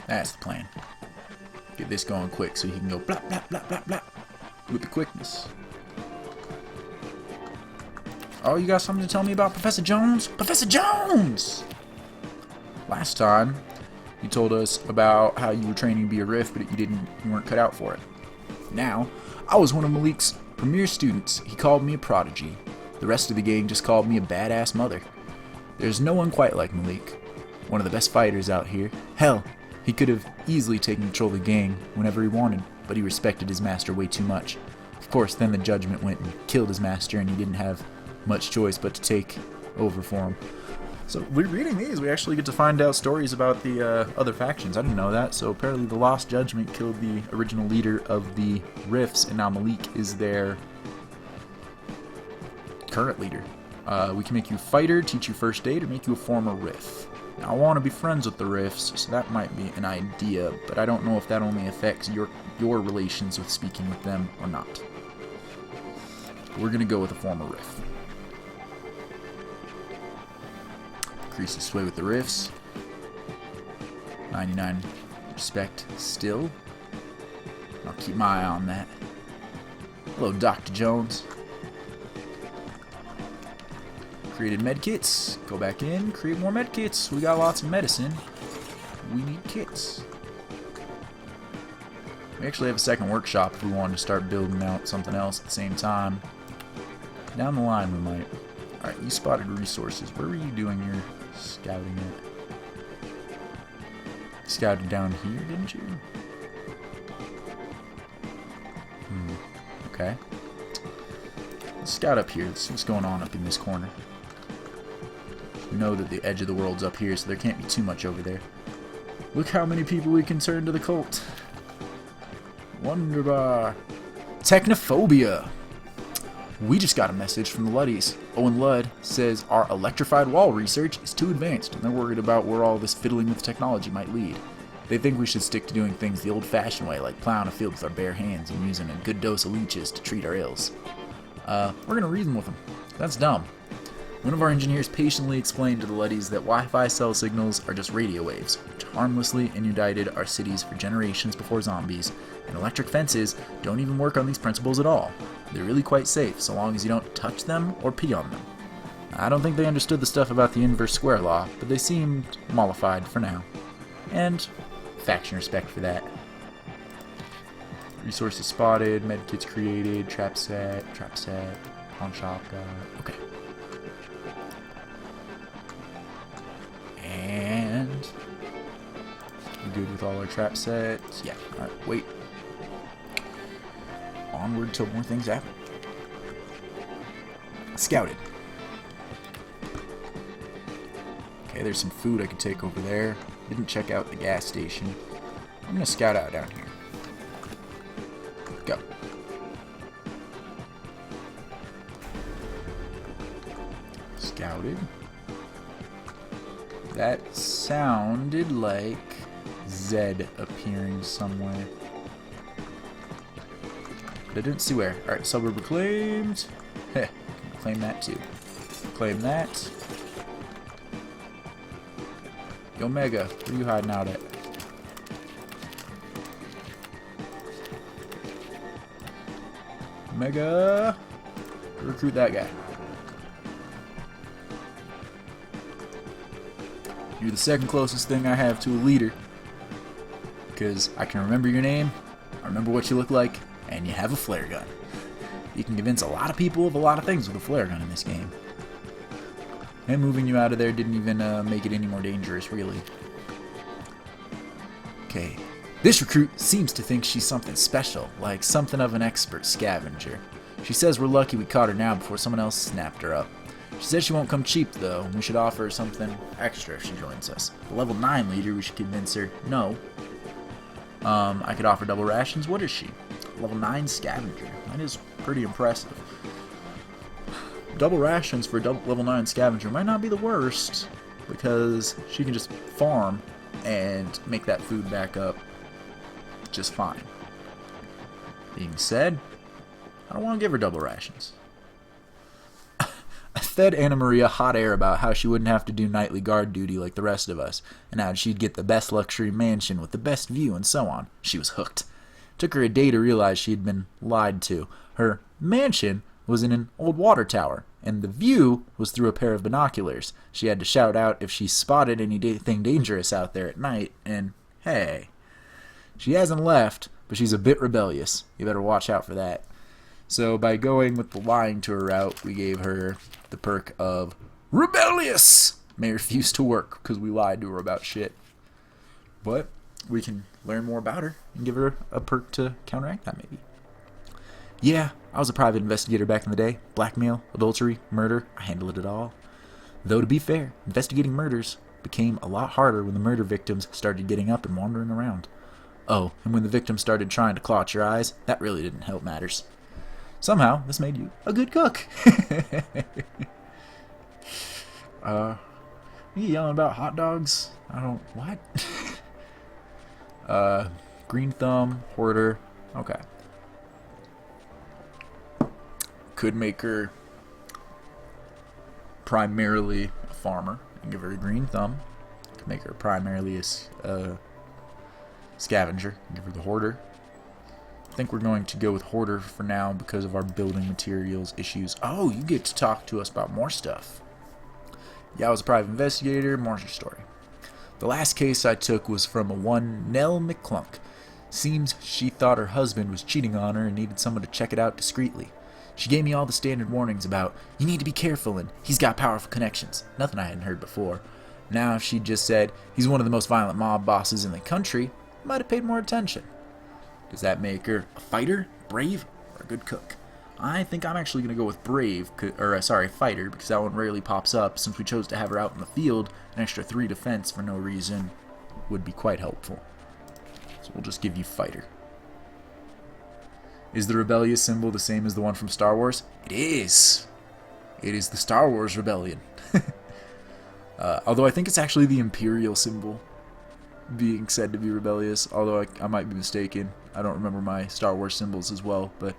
That's the plan. Get this going quick so you can go blah blah blah blah blah with the quickness. Oh, you got something to tell me about Professor Jones? Professor Jones! Last time, you told us about how you were training to be a Riff, but you weren't cut out for it. Now, I was one of Malik's premier students. He called me a prodigy. The rest of the gang just called me a badass mother. There's no one quite like Malik. One of the best fighters out here. Hell, he could have easily taken control of the gang whenever he wanted, but he respected his master way too much. Of course, then the judgment went and killed his master, and he didn't have much choice but to take over for him. So we're reading these, we actually get to find out stories about the other factions. I didn't know that. So apparently the Lost Judgment killed the original leader of the Rifts, and now Malik is their current leader. We can make you a fighter, teach you first aid, or make you a former Riff. Now, I want to be friends with the Rifts, so that might be an idea, but I don't know if that only affects your relations with speaking with them or not. We're going to go with a former Riff. Increase the sway with the Rifts. 99 respect still. I'll keep my eye on that. Hello, Dr. Jones. Created medkits. Go back in, create more medkits. We got lots of medicine. We need kits. We actually have a second workshop if we wanted to start building out something else at the same time. Down the line we might. Alright, you spotted resources. Where were you doing your scouting at? You scouted down here, didn't you? Okay. Let's scout up here. Let's see what's going on up in this corner. Know that the edge of the world's up here, so there can't be too much over there. Look how many people we can turn to the cult. Wonderbar. Technophobia. We just got a message from the Luddies. Owen Ludd says our electrified wall research is too advanced, and they're worried about where all this fiddling with technology might lead. They think we should stick to doing things the old-fashioned way, like plowing a field with our bare hands and using a good dose of leeches to treat our ills. We're gonna reason with them. That's dumb. One of our engineers patiently explained to the Luddies that Wi-Fi cell signals are just radio waves, which harmlessly inundated our cities for generations before zombies, and electric fences don't even work on these principles at all. They're really quite safe, so long as you don't touch them or pee on them. I don't think they understood the stuff about the inverse square law, but they seemed mollified for now. And faction respect for that. Resources spotted, medkits created, trap set, pawn shop got... Okay. And we're good with all our trap sets. Yeah, alright, wait. Onward till more things happen. Scouted. Okay, there's some food I could take over there. Didn't check out the gas station. I'm gonna scout out down here. Go. Scouted. That sounded like Zed appearing somewhere. But I didn't see where. Alright, suburb reclaimed. Heh, claim that too. Claim that. Yo, Mega, where you hiding out at? Mega! Recruit that guy. You're the second closest thing I have to a leader. Because I can remember your name, I remember what you look like, and you have a flare gun. You can convince a lot of people of a lot of things with a flare gun in this game. And moving you out of there didn't even make it any more dangerous, really. Okay. This recruit seems to think she's something special, like something of an expert scavenger. She says we're lucky we caught her now before someone else snapped her up. She says she won't come cheap, though, and we should offer her something extra if she joins us. The level 9 leader, we should convince her no. I could offer double rations. What is she? Level 9 scavenger. That is pretty impressive. Double rations for a level 9 scavenger might not be the worst, because she can just farm and make that food back up just fine. Being said, I don't want to give her double rations. I fed Anna Maria hot air about how she wouldn't have to do nightly guard duty like the rest of us, and how she'd get the best luxury mansion with the best view and so on. She was hooked. Took her a day to realize she'd been lied to. Her mansion was in an old water tower, and the view was through a pair of binoculars. She had to shout out if she spotted anything dangerous out there at night, and hey. She hasn't left, but she's a bit rebellious. You better watch out for that. So by going with the lying to her route, we gave her the perk of rebellious. May refuse to work because we lied to her about shit. But we can learn more about her and give her a perk to counteract that, maybe. Yeah, I was a private investigator back in the day. Blackmail, adultery, murder, I handled it all. Though to be fair, investigating murders became a lot harder when the murder victims started getting up and wandering around. Oh, and when the victim started trying to claw at your eyes, that really didn't help matters. Somehow, this made you a good cook. You yelling about hot dogs? I don't... What? Green thumb, hoarder. Okay. Could make her primarily a farmer and give her a green thumb. Could make her primarily a scavenger and give her the hoarder. I think we're going to go with hoarder for now because of our building materials issues. Oh, you get to talk to us about more stuff. Yeah, I was a private investigator. More's your story. The last case I took was from a one Nell McClunk. Seems she thought her husband was cheating on her and needed someone to check it out discreetly. She gave me all the standard warnings about, you need to be careful and he's got powerful connections. Nothing I hadn't heard before. Now if she just said, he's one of the most violent mob bosses in the country, I might have paid more attention. Does that make her a fighter, brave, or a good cook? I think I'm actually going to go with brave, fighter, because that one rarely pops up. Since we chose to have her out in the field, an extra 3 defense for no reason would be quite helpful. So we'll just give you fighter. Is the rebellious symbol the same as the one from Star Wars? It is. It is the Star Wars rebellion. Although I think it's actually the Imperial symbol being said to be rebellious, although I might be mistaken. I don't remember my Star Wars symbols as well, but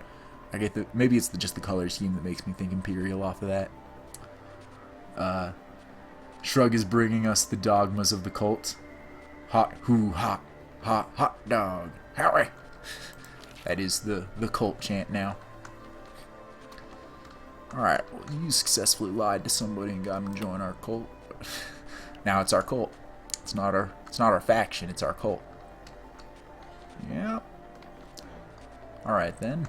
I get maybe it's just the color scheme that makes me think Imperial off of that. Shrug is bringing us the dogmas of the cult. Hot dog. Howie. That is the cult chant now. Alright, well, you successfully lied to somebody and got them to join our cult. Now it's our cult. It's not our faction, it's our cult. Yep. Alright then.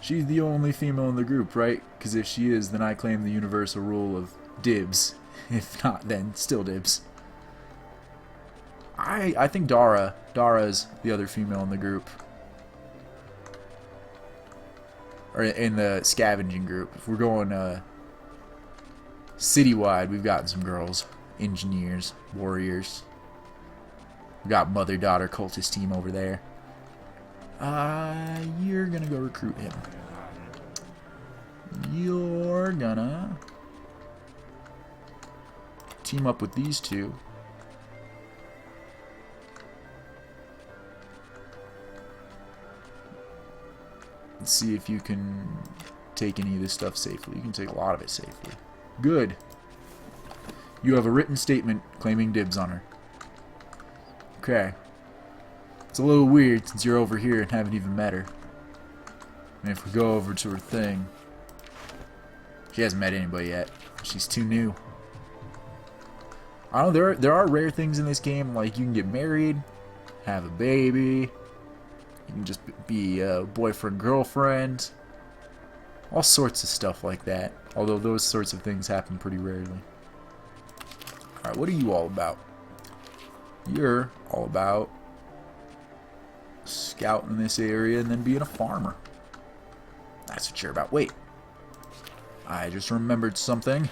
She's the only female in the group, right? Because if she is, then I claim the universal rule of dibs. If not, then still dibs. I think Dara's the other female in the group. Or in the scavenging group. If we're going citywide, we've gotten some girls. Engineers, warriors. We've got mother-daughter cultist team over there. You're gonna go recruit him. You're gonna team up with these two. Let's see if you can take any of this stuff safely. You can take a lot of it safely. Good. You have a written statement claiming dibs on her. Okay. It's a little weird since you're over here and haven't even met her. And if we go over to her thing... She hasn't met anybody yet. She's too new. I don't know, there are rare things in this game, like you can get married, have a baby, you can just be a boyfriend, girlfriend, all sorts of stuff like that. Although those sorts of things happen pretty rarely. Alright, what are you all about? You're all about scouting this area and then being a farmer. That's what you're about. Wait. I just remembered something.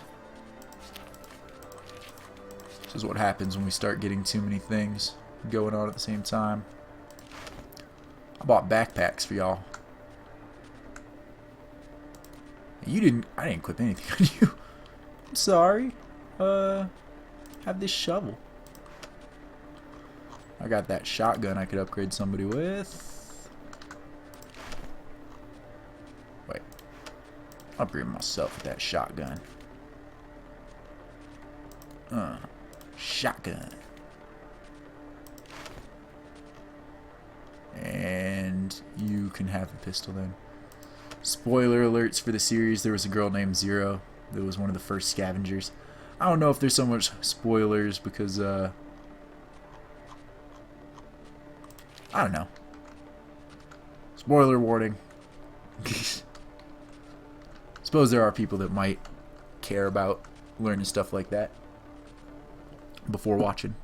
This is what happens when we start getting too many things going on at the same time. I bought backpacks for y'all. I didn't equip anything on you. I'm sorry. Have this shovel. I got that shotgun I could upgrade somebody with. Wait. I'll upgrade myself with that shotgun. Shotgun. And you can have a pistol then. Spoiler alerts for the series, there was a girl named Zero that was one of the first scavengers. I don't know if there's so much spoilers because, I don't know. Spoiler warning. Suppose there are people that might care about learning stuff like that before watching.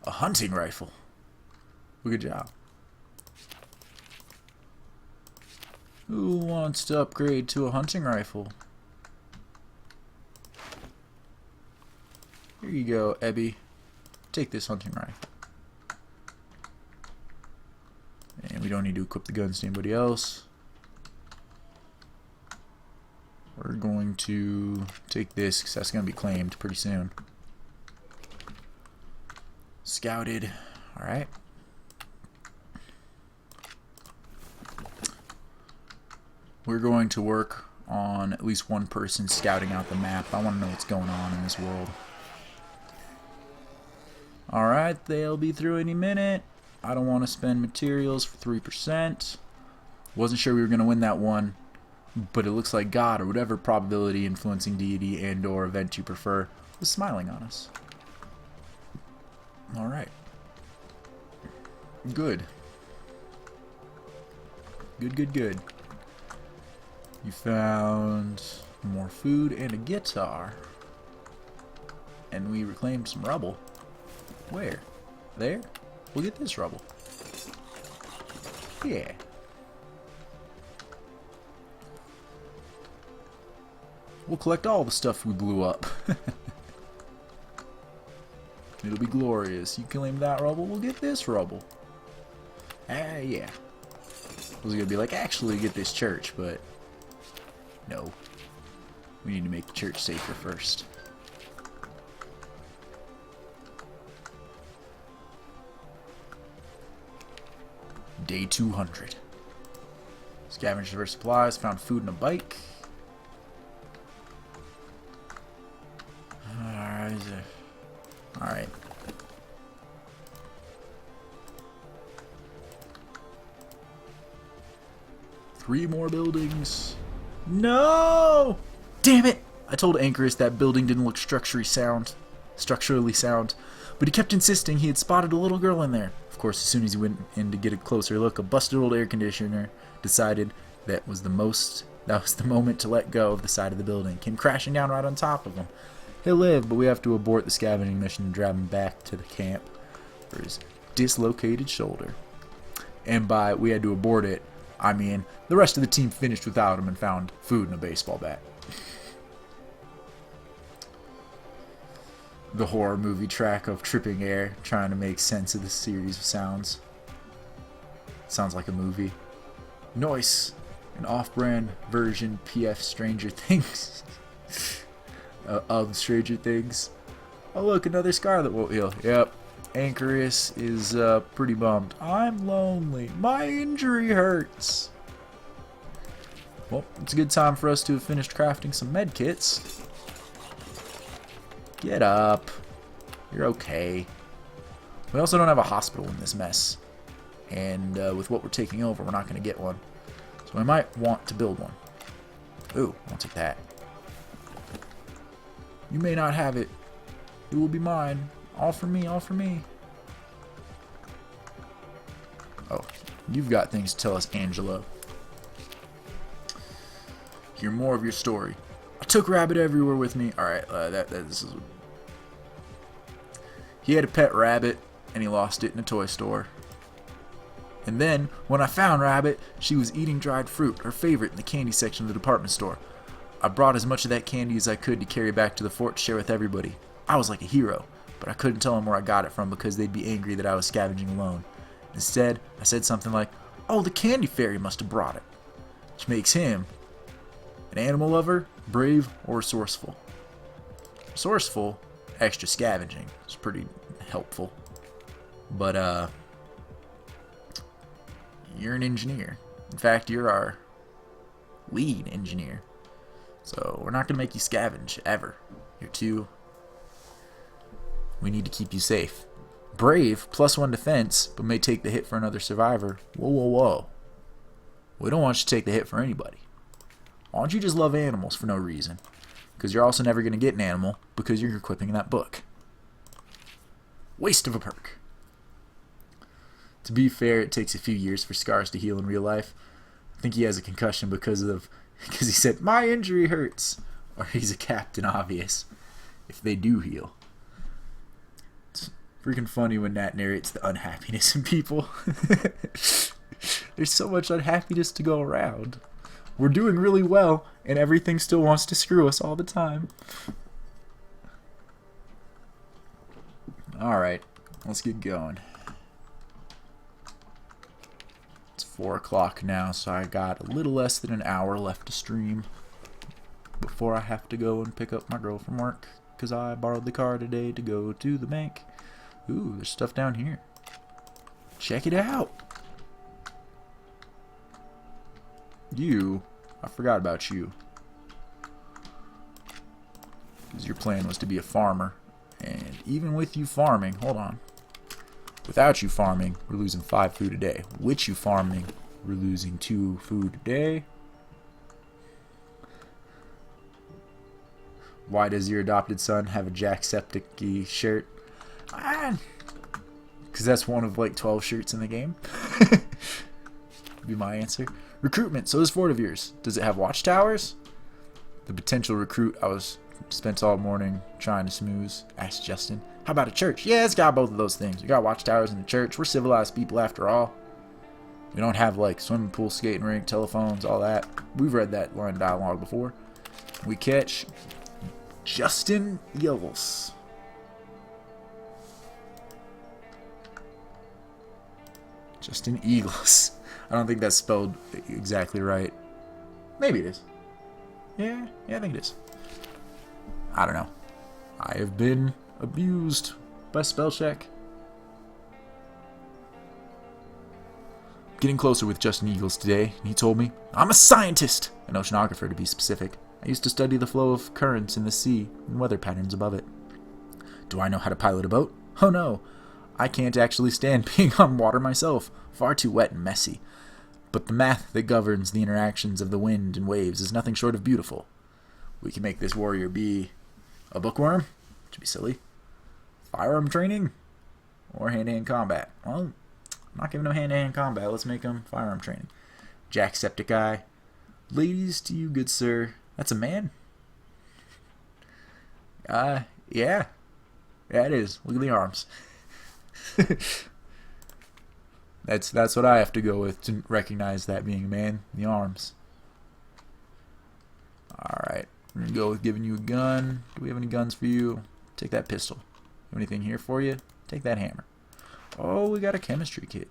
A hunting rifle. Well, good job. Who wants to upgrade to a hunting rifle? Here you go, Ebby. Take this hunting rifle. And we don't need to equip the guns to anybody else. We're going to take this because that's going to be claimed pretty soon. Scouted. Alright. We're going to work on at least one person scouting out the map. I want to know what's going on in this world. Alright, they'll be through any minute. I don't want to spend materials for 3%. Wasn't sure we were going to win that one, but it looks like God, or whatever probability influencing deity and or event you prefer, was smiling on us. Alright. Good. Good. You found more food and a guitar. And we reclaimed some rubble. Where? There? We'll get this rubble. Yeah. We'll collect all the stuff we blew up. It'll be glorious. You claim that rubble, we'll get this rubble. Yeah. I was gonna be like, actually get this church, but no. We need to make the church safer first. Day 200. Scavenged for supplies, found food and a bike. Alright. Three more buildings. No! Damn it! I told Anchorus that building didn't look structurally sound, but he kept insisting he had spotted a little girl in there. Of course, as soon as he went in to get a closer look, a busted old air conditioner decided that was the moment to let go of the side of the building. Came crashing down right on top of him. He'll live, but we have to abort the scavenging mission and drive him back to the camp for his dislocated shoulder. And by we had to abort it, I mean the rest of the team finished without him and found food and a baseball bat. The horror movie track of tripping air, trying to make sense of this series of sounds. Sounds like a movie. Noise, an off-brand version PF Stranger Things. Of Stranger Things. Oh look, another Scarlet won't heal. Yep. Anchorus is pretty bummed. I'm lonely. My injury hurts. Well, it's a good time for us to have finished crafting some med kits. Get up. You're okay. We also don't have a hospital in this mess. And with what we're taking over, we're not going to get one. So we might want to build one. Ooh, I'll take that. You may not have it. It will be mine. All for me, all for me. Oh, you've got things to tell us, Angelo. Hear more of your story. I took Rabbit everywhere with me. Alright, this is... He had a pet rabbit, and he lost it in a toy store. And then, when I found Rabbit, she was eating dried fruit, her favorite, in the candy section of the department store. I brought as much of that candy as I could to carry back to the fort to share with everybody. I was like a hero, but I couldn't tell them where I got it from because they'd be angry that I was scavenging alone. Instead, I said something like, "Oh, the candy fairy must have brought it," which makes him an animal lover, brave, or resourceful. Resourceful, extra scavenging. It's pretty helpful. But, you're an engineer. In fact, you're our lead engineer. So, we're not going to make you scavenge, ever. You're too... We need to keep you safe. Brave, +1 defense, but may take the hit for another survivor. Whoa, whoa, whoa. We don't want you to take the hit for anybody. Why don't you just love animals for no reason? Because you're also never going to get an animal because you're equipping that book. Waste of a perk. To be fair, it takes a few years for scars to heal in real life. I think he has a concussion because he said, "My injury hurts." Or he's a captain, obvious. If they do heal. It's freaking funny when Nat narrates the unhappiness in people. There's so much unhappiness to go around. We're doing really well, and everything still wants to screw us all the time. Alright, let's get going. It's 4 o'clock now, so I got a little less than an hour left to stream before I have to go and pick up my girl from work, because I borrowed the car today to go to the bank. Ooh, there's stuff down here. Check it out. I forgot about you. Because your plan was to be a farmer. And even with you farming, hold on. Without you farming, we're losing 5 food a day. With you farming, we're losing 2 food a day. Why does your adopted son have a Jacksepticeye shirt? Because that's one of like 12 shirts in the game. Would be my answer. Recruitment. So this fort of yours, does it have watchtowers? The potential recruit I was spent all morning trying to smooth asked Justin. How about a church? Yeah, it's got both of those things. We got watchtowers in the church. We're civilized people after all. We don't have like swimming pool, skating rink, telephones, all that. We've read that line of dialogue before. We catch Justin Eagles. Justin Eagles. I don't think that's spelled exactly right. Maybe it is. Yeah, I think it is. I don't know. I have been abused by spell check. Getting closer with Justin Eagles today, and he told me, "I'm a scientist!" An oceanographer to be specific. I used to study the flow of currents in the sea and weather patterns above it. Do I know how to pilot a boat? Oh no. I can't actually stand being on water myself. Far too wet and messy. But the math that governs the interactions of the wind and waves is nothing short of beautiful. We can make this warrior be a bookworm, which would be silly, firearm training, or hand-to-hand combat. Well, I'm not giving him hand-to-hand combat. Let's make him firearm training. Jacksepticeye. Ladies to you, good sir. That's a man? Yeah. Yeah, it is. Look at the arms. That's what I have to go with to recognize that being a man. The arms. Alright. We're going to go with giving you a gun. Do we have any guns for you? Take that pistol. Have anything here for you? Take that hammer. Oh, we got a chemistry kit.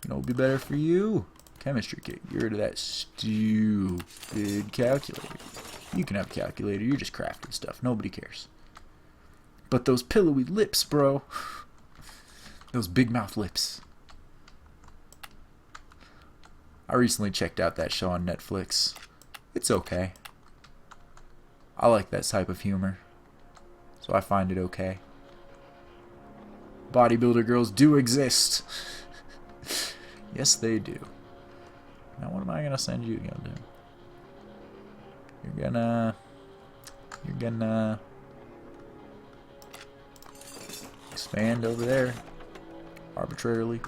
You know what would be better for you? Chemistry kit. Get rid of that stupid calculator. You can have a calculator. You're just crafting stuff. Nobody cares. But those pillowy lips, bro. Those big mouth lips. I recently checked out that show on Netflix. It's okay. I like that type of humor, so I find it okay. Bodybuilder girls do exist. Yes, they do. Now, what am I gonna send you again, dude? You're gonna expand over there arbitrarily.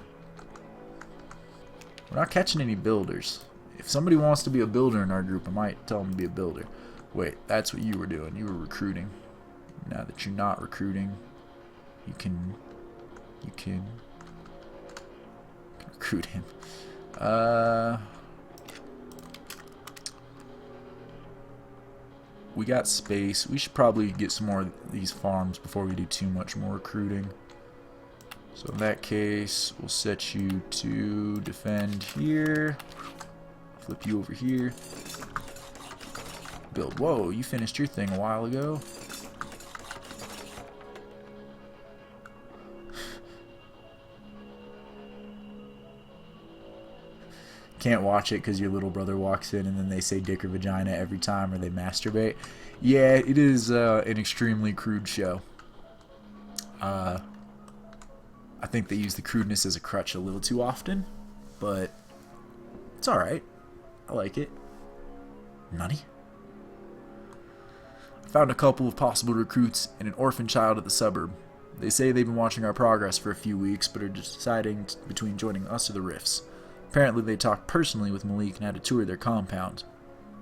We're not catching any builders. If somebody wants to be a builder in our group, I might tell them to be a builder. Wait, that's what you were doing. You were recruiting. Now that you're not recruiting, you can recruit him. We got space. We should probably get some more of these farms before we do too much more recruiting. So in that case, we'll set you to defend here. Flip you over here. Build. Whoa, you finished your thing a while ago. Can't watch it because your little brother walks in and then they say dick or vagina every time, or they masturbate. Yeah, it is an extremely crude show. I think they use the crudeness as a crutch a little too often, but it's alright. I like it. Nani? I found a couple of possible recruits and an orphan child at the suburb. They say they've been watching our progress for a few weeks, but are deciding between joining us or the Rifts. Apparently they talked personally with Malik and had to tour their compound.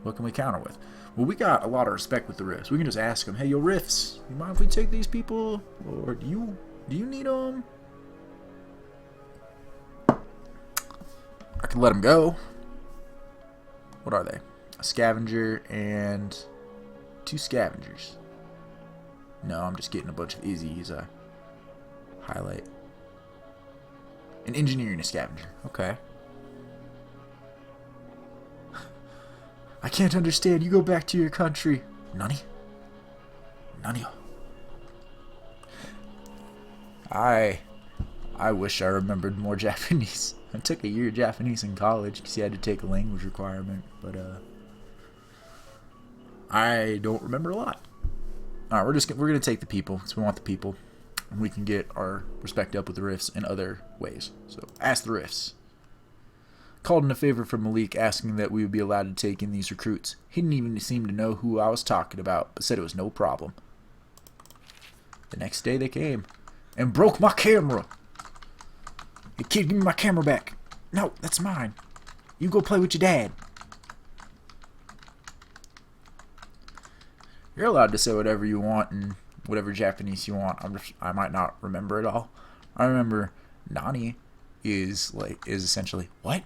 What can we counter with? Well, we got a lot of respect with the Rifts. We can just ask them, hey, yo, Rifts, you mind if we take these people? Or do you need them? I can let them go. What are they? A scavenger and 2 scavengers. No, I'm just getting a bunch of Izzies. Highlight. An engineer and a scavenger. Okay. I can't understand. You go back to your country. Nani? Nani? I wish I remembered more Japanese. I took a year of Japanese in college because you had to take a language requirement, but I don't remember a lot. All right, we're gonna take the people because we want the people, and we can get our respect up with the Rifts in other ways. So ask the Rifts. Called in a favor from Malik asking that we would be allowed to take in these recruits. He didn't even seem to know who I was talking about, but said it was no problem. The next day they came and broke my camera. Hey kid, give me my camera back. No, that's mine. You go play with your dad. You're allowed to say whatever you want and whatever Japanese you want. I might not remember it all. I remember Nani is essentially what?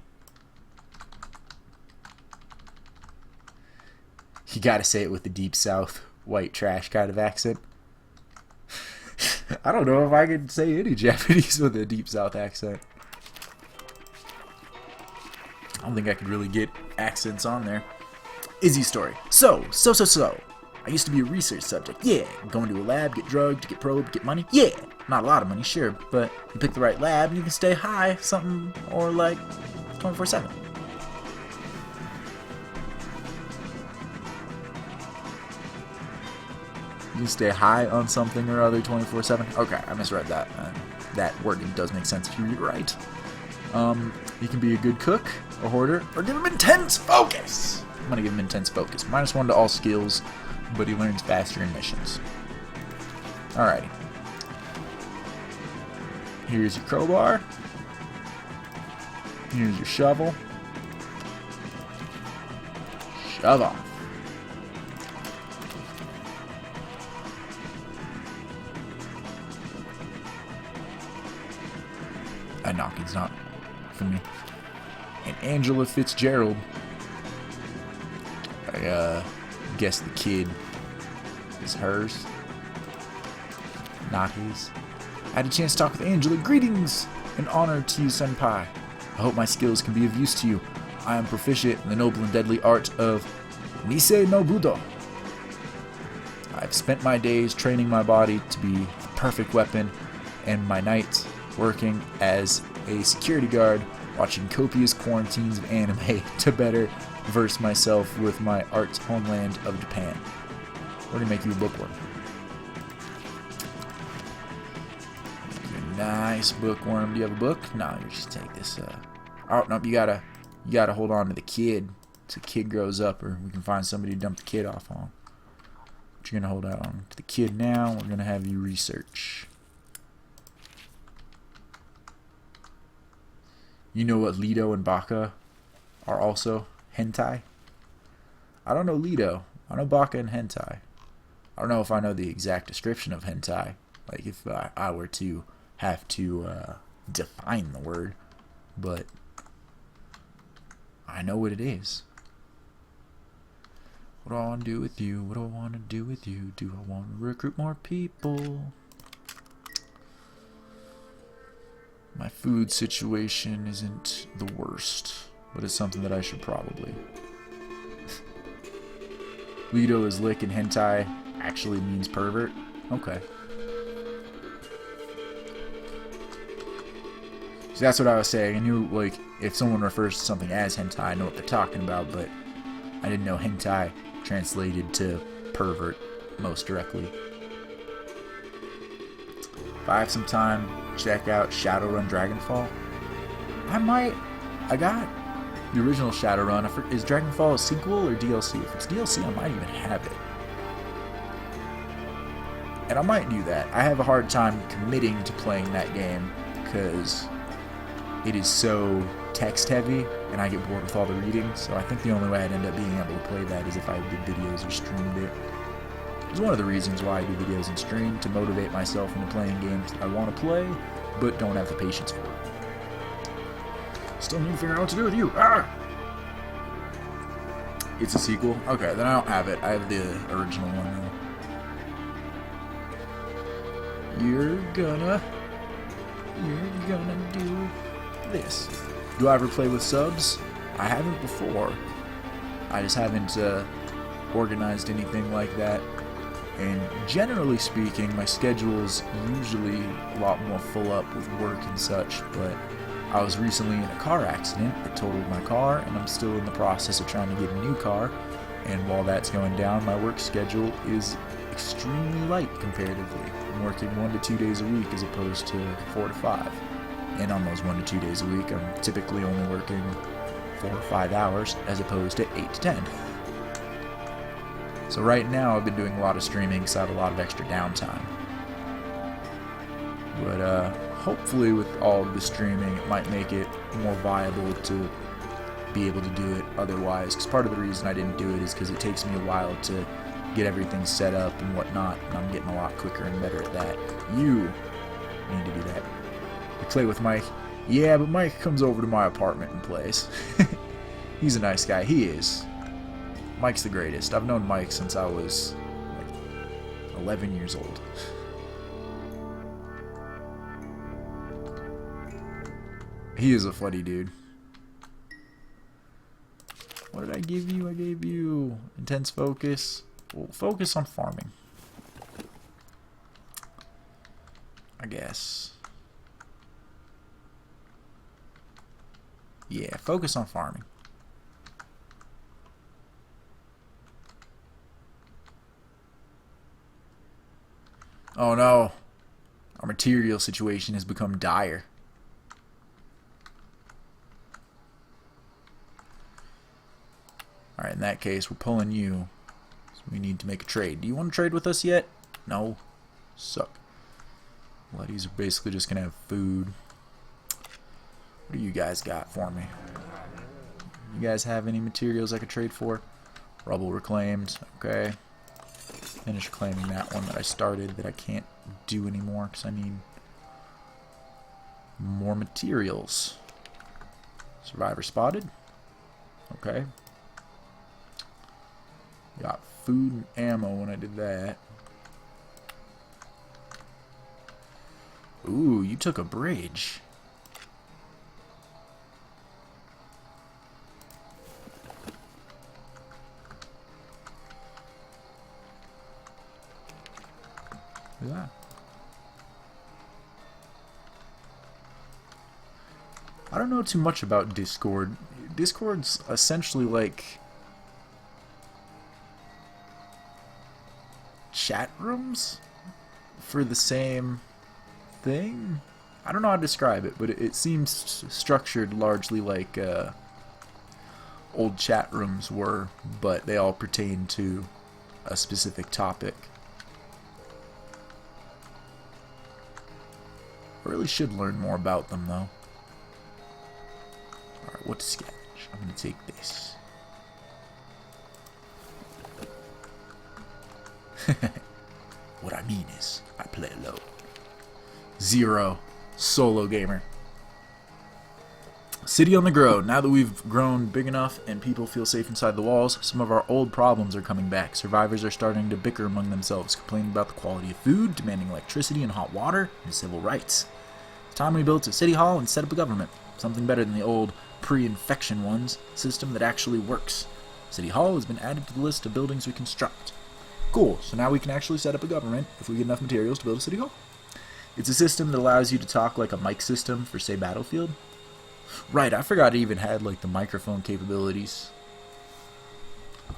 You gotta say it with the deep south white trash kind of accent. I don't know if I can say any Japanese with a deep south accent. I don't think I could really get accents on there. Izzy's story. So. I used to be a research subject. Yeah. Going to a lab, get drugged, get probed, get money. Yeah. Not a lot of money, sure. But you pick the right lab and you can stay high, something, or like 24/7. You stay high on something or other 24/7. Okay, I misread that. That wording does make sense if you read it right. You can be a good cook, a hoarder, or give him intense focus. I'm gonna give him intense focus. -1 to all skills, but he learns faster in missions. Alrighty. Here's your crowbar. Here's your shovel. Shove off. That knocking's not for me. And Angela Fitzgerald. I guess the kid is hers, not his. I had a chance to talk with Angela. Greetings and honor to you, senpai. I hope my skills can be of use to you. I am proficient in the noble and deadly art of Nisei no Budo. I've spent my days training my body to be the perfect weapon, and my nights working as a security guard watching copious quarantines of anime to better verse myself with my art's homeland of Japan. We're gonna make you a bookworm. Nice bookworm. Do you have a book? No, you just take this. Oh no, you gotta hold on to the kid till the kid grows up, or we can find somebody to dump the kid off on. But you're gonna hold on to the kid now. We're gonna have you research. You know what Lido and Baka are also? Hentai? I don't know Lido. I know Baka and hentai. I don't know if I know the exact description of hentai. Like if I were to have to define the word. But I know what it is. What do I want to do with you? What do I want to do with you? Do I want to recruit more people? My food situation isn't the worst, but it's something that I should probably. Lido is lick and hentai actually means pervert? Okay. So that's what I was saying. I knew, like, if someone refers to something as hentai, I know what they're talking about, but I didn't know hentai translated to pervert most directly. If I have some time, check out Shadowrun Dragonfall. I got the original Shadowrun. Is Dragonfall a sequel or DLC? If it's DLC, I might even have it. And I might do that. I have a hard time committing to playing that game because it is so text heavy and I get bored with all the reading. So I think the only way I'd end up being able to play that is if I did videos or streamed it. It's one of the reasons why I do videos and stream, to motivate myself into playing games that I want to play, but don't have the patience for. Still need to figure out what to do with you. Ah! It's a sequel? Okay, then I don't have it. I have the original one though. You're gonna do this. Do I ever play with subs? I haven't before. I just haven't organized anything like that. And generally speaking, my schedule's usually a lot more full up with work and such, but I was recently in a car accident that totaled my car, and I'm still in the process of trying to get a new car. And while that's going down, my work schedule is extremely light comparatively. I'm working 1 to 2 days a week as opposed to 4 to 5. And on those 1 to 2 days a week, I'm typically only working 4 or 5 hours as opposed to 8 to 10. So right now I've been doing a lot of streaming because I have a lot of extra downtime. But hopefully with all of the streaming it might make it more viable to be able to do it otherwise. Because part of the reason I didn't do it is because it takes me a while to get everything set up and whatnot. And I'm getting a lot quicker and better at that. You need to do that. You play with Mike? Yeah, but Mike comes over to my apartment and plays. He's a nice guy. He is. Mike's the greatest. I've known Mike since I was like 11 years old. He is a funny dude. What did I give you? I gave you intense focus. Well, focus on farming, I guess. Yeah, focus on farming. Oh no, our material situation has become dire. Alright, in that case, we're pulling you. So we need to make a trade. Do you want to trade with us yet? No. Suck. Ladies are basically just going to have food. What do you guys got for me? You guys have any materials I could trade for? Rubble reclaimed. Okay. Finish claiming that one that I started that I can't do anymore because I need more materials. Survivor spotted. Okay. Got food and ammo when I did that. Ooh, you took a bridge. Look at that. I don't know too much about Discord. Discord's essentially like chat rooms for the same thing. I don't know how to describe it, but it seems structured largely like old chat rooms were, but they all pertain to a specific topic. I really should learn more about them, though. Alright, what to scavenge? I'm going to take this. What I mean is, I play alone. 0. Solo gamer. City on the grow. Now that we've grown big enough and people feel safe inside the walls, some of our old problems are coming back. Survivors are starting to bicker among themselves, complaining about the quality of food, demanding electricity and hot water, and civil rights. It's time we built a city hall and set up a government. Something better than the old pre-infection ones, system that actually works. City Hall has been added to the list of buildings we construct. Cool, so now we can actually set up a government if we get enough materials to build a city hall. It's a system that allows you to talk like a mic system for, say, Battlefield. Right, I forgot it even had, like, the microphone capabilities.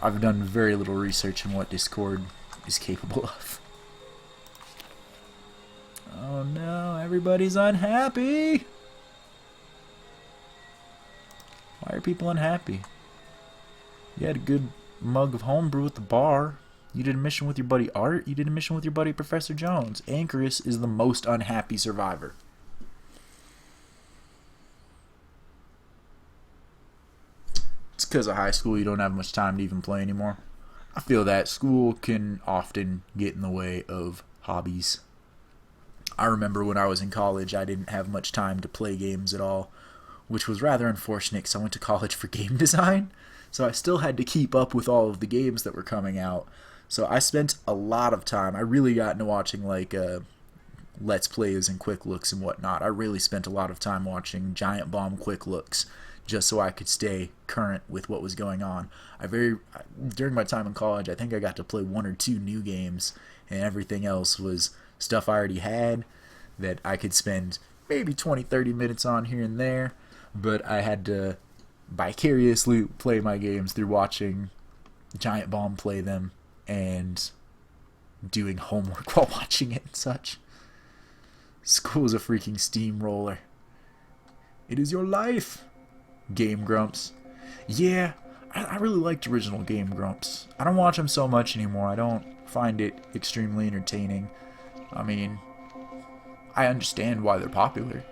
I've done very little research on what Discord is capable of. Oh no, everybody's unhappy! Why are people unhappy? You had a good mug of homebrew at the bar. You did a mission with your buddy Art. You did a mission with your buddy Professor Jones. Anchorus is the most unhappy survivor. It's because of high school you don't have much time to even play anymore. I feel that school can often get in the way of hobbies. I remember when I was in college I didn't have much time to play games at all, which was rather unfortunate because I went to college for game design. So I still had to keep up with all of the games that were coming out. So I spent a lot of time. I really got into watching like Let's Plays and quick looks and whatnot. I really spent a lot of time watching Giant Bomb quick looks just so I could stay current with what was going on. During my time in college, I think I got to play 1 or 2 new games, and everything else was stuff I already had that I could spend maybe 20-30 minutes on here and there, but I had to vicariously play my games through watching Giant Bomb play them and doing homework while watching it and such. School is a freaking steamroller. It is your life. Game Grumps. Yeah, I really liked original Game Grumps. I don't watch them so much anymore. I don't find it extremely entertaining. I mean, I understand why they're popular.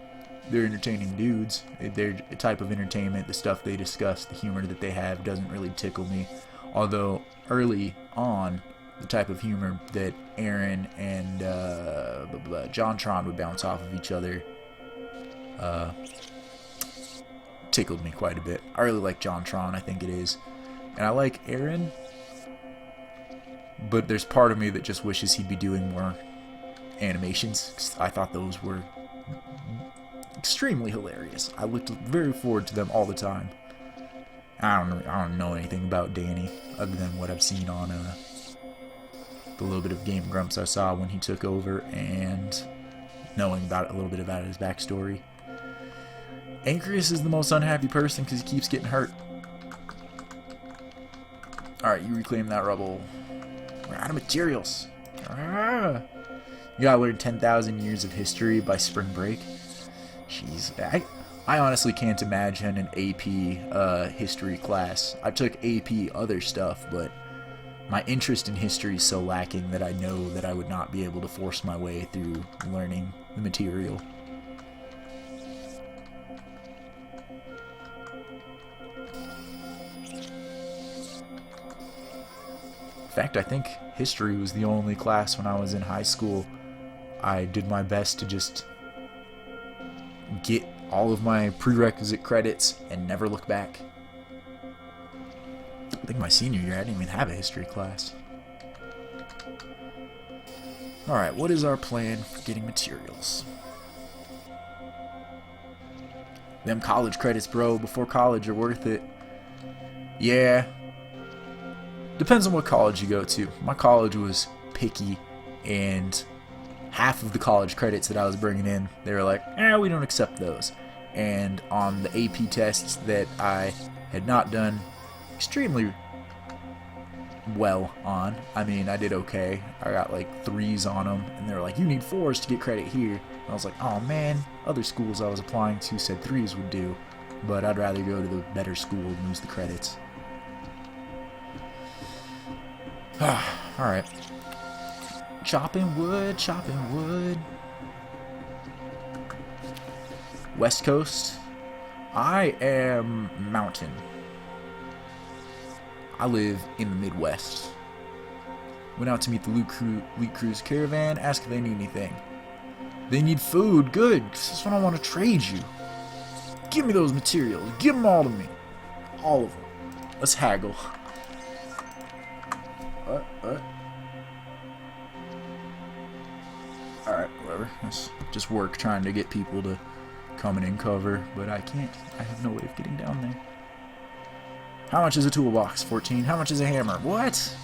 They're entertaining dudes. Their type of entertainment, the stuff they discuss, the humor that they have doesn't really tickle me. Although early on, the type of humor that Aaron and JonTron would bounce off of each other tickled me quite a bit. I really like JonTron, I think it is. And I like Aaron, but there's part of me that just wishes he'd be doing more animations, 'cause I thought those were extremely hilarious. I looked very forward to them all the time. I don't know anything about Danny other than what I've seen on the little bit of Game Grumps I saw when he took over and knowing about a little bit about his backstory. Anchorus is the most unhappy person because he keeps getting hurt. Alright, you reclaim that rubble. We're out of materials. Ah. You gotta learn 10,000 years of history by spring break. Jeez, I honestly can't imagine an AP history class. I took AP other stuff, but my interest in history is so lacking that I know that I would not be able to force my way through learning the material. In fact, I think history was the only class when I was in high school I did my best to just get all of my prerequisite credits and never look back. I think my senior year I didn't even have a history class. Alright, what is our plan for getting materials? Them college credits, bro, before college are worth it. Yeah. Depends on what college you go to. My college was picky, and half of the college credits that I was bringing in, they were like, we don't accept those. and on the AP tests that I had not done extremely well on. I mean, I did okay. I got like 3s on them, and they were like, you need 4s to get credit here. And I was like, oh man, other schools I was applying to said 3s would do, but I'd rather go to the better school and lose the credits. Alright. Chopping wood, chopping wood. West Coast. I am mountain. I live in the Midwest. Went out to meet the Loot Crew's caravan, ask if they need anything. They need food, good, 'cause that's what I want to trade you. Give me those materials, give them all to me. All of them. Let's haggle. Alright, whatever. That's just work trying to get people to come in and cover, but I can't. I have no way of getting down there. How much is a toolbox? 14. How much is a hammer? What?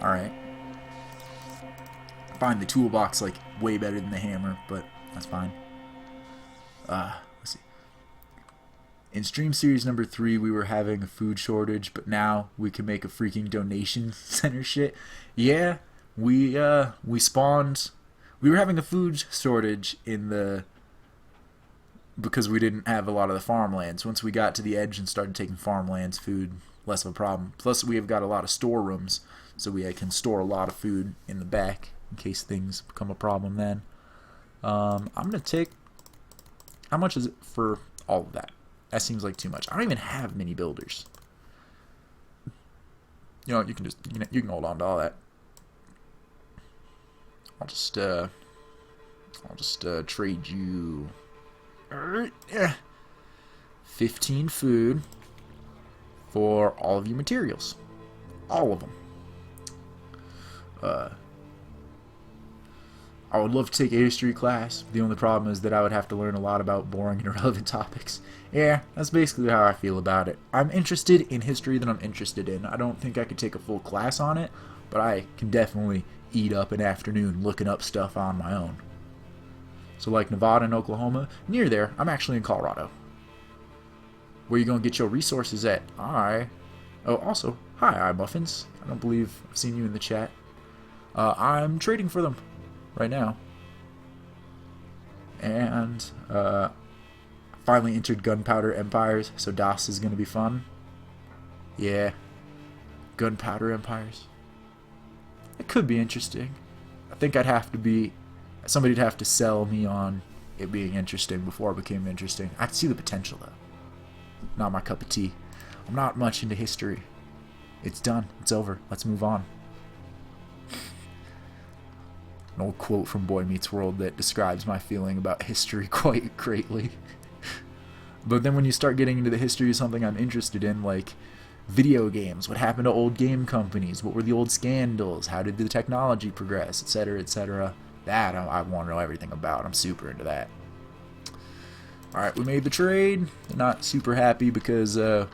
Alright. I find the toolbox like way better than the hammer, but that's fine. Let's see. In stream series number 3, we were having a food shortage, but now we can make a freaking donation center shit. Yeah, we spawned. We were having a food shortage because we didn't have a lot of the farmlands. Once we got to the edge and started taking farmlands, food, less of a problem. Plus, we have got a lot of storerooms, so we can store a lot of food in the back in case things become a problem then. I'm going to take... How much is it for all of that? That seems like too much. I don't even have many builders. You know, you can hold on to all that. I'll just trade you 15 food for all of your materials. All of them. I would love to take a history class. The only problem is that I would have to learn a lot about boring and irrelevant topics. Yeah, that's basically how I feel about it. I'm interested in history that I'm interested in. I don't think I could take a full class on it, but I can definitely eat up an afternoon looking up stuff on my own. So like Nevada and Oklahoma, near there, I'm actually in Colorado. Where you gonna get your resources at? Oh, also, hi, iMuffins. I don't believe I've seen you in the chat. I'm trading for them right now. And finally entered Gunpowder Empires, so DOS is gonna be fun. Yeah, Gunpowder Empires. It could be interesting. I think somebody'd have to sell me on it being interesting before it became interesting. I see the potential though. Not my cup of tea. I'm not much into history. It's done. It's over. Let's move on. An old quote from Boy Meets World that describes my feeling about history quite greatly. But then when you start getting into the history of something I'm interested in, like video games, what happened to old game companies, what were the old scandals, how did the technology progress, etc., etc., that I want to know everything about. I'm super into that. Alright, we made the trade. They're not super happy because they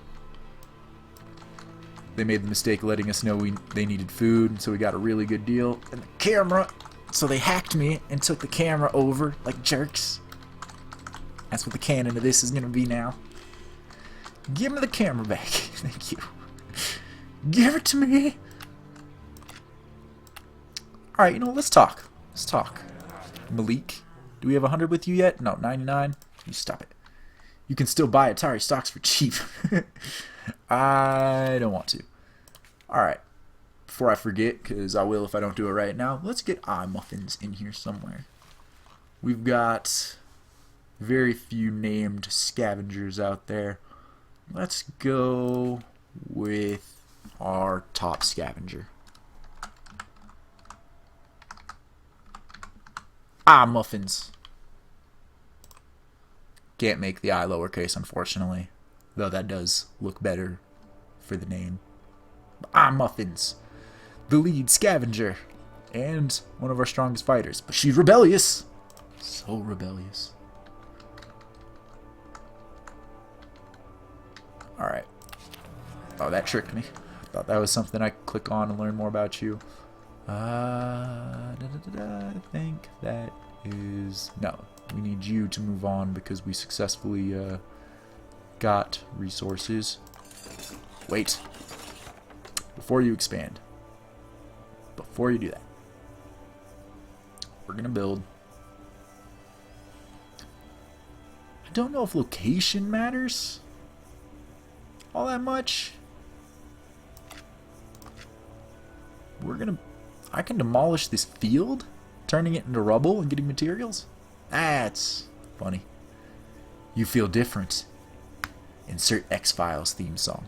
made the mistake of letting us know they needed food, so we got a really good deal. And the camera, so they hacked me and took the camera over like jerks. That's what the canon of this is going to be now. Give me the camera back. Thank you. Give it to me. Alright, you know, let's talk. Let's talk. Malik, do we have 100 with you yet? No, 99? You stop it. You can still buy Atari stocks for cheap. I don't want to. Alright. Before I forget, because I will if I don't do it right now, let's get iMuffins in here somewhere. We've got very few named scavengers out there. Let's go with our top scavenger. iMuffins. Can't make the I lowercase, unfortunately. Though that does look better for the name. iMuffins. The lead scavenger. And one of our strongest fighters. But she's rebellious. So rebellious. Alright. Oh, that tricked me. I thought that was something I could click on and learn more about you. I think that is... No, we need you to move on because we successfully got resources. Wait. Before you expand. Before you do that. We're going to build. I don't know if location matters all that much. I can demolish this field, turning it into rubble and getting materials. That's funny. You feel different. Insert X-Files theme song.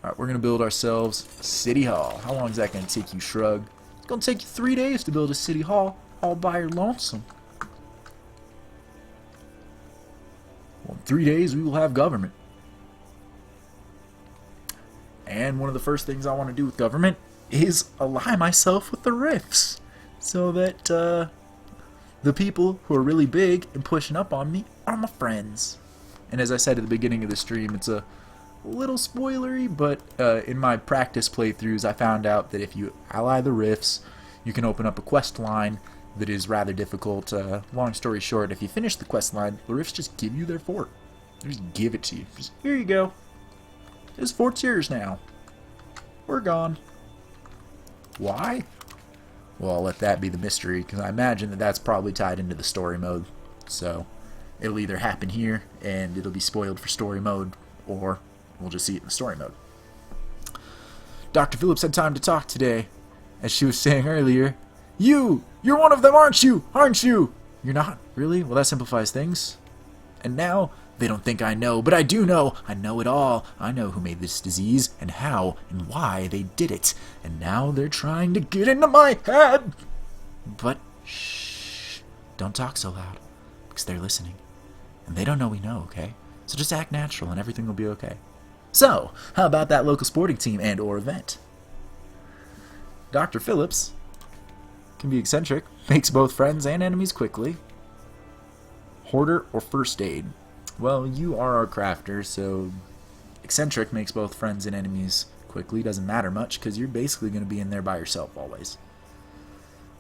Alright, we're going to build ourselves City Hall. How long is that going to take you, Shrug? It's going to take you 3 days to build a City Hall all by your lonesome. Well, in 3 days we will have government. And one of the first things I want to do with government is ally myself with the rifts. So that the people who are really big and pushing up on me are my friends. And as I said at the beginning of the stream, it's a little spoilery, but in my practice playthroughs I found out that if you ally the rifts, you can open up a quest line that is rather difficult. Long story short, if you finish the quest line, the rifts just give you their fort. They just give it to you. Just, here you go. This fort's yours now. We're gone. Why? Well, I'll let that be the mystery, because I imagine that that's probably tied into the story mode. So, it'll either happen here, and it'll be spoiled for story mode, or we'll just see it in the story mode. Dr. Phillips had time to talk today. As she was saying earlier, you're one of them, aren't you? Aren't you? You're not? Really? Well, that simplifies things. And now, they don't think I know, but I do know. I know it all. I know who made this disease, and how, and why they did it. And now they're trying to get into my head. But, shh. Don't talk so loud, because they're listening. And they don't know we know, okay? So just act natural, and everything will be okay. So, how about that local sporting team and or event? Dr. Phillips can be eccentric, makes both friends and enemies quickly. Hoarder or first aid? Well, you are our crafter, so eccentric makes both friends and enemies quickly. Doesn't matter much, because you're basically going to be in there by yourself always.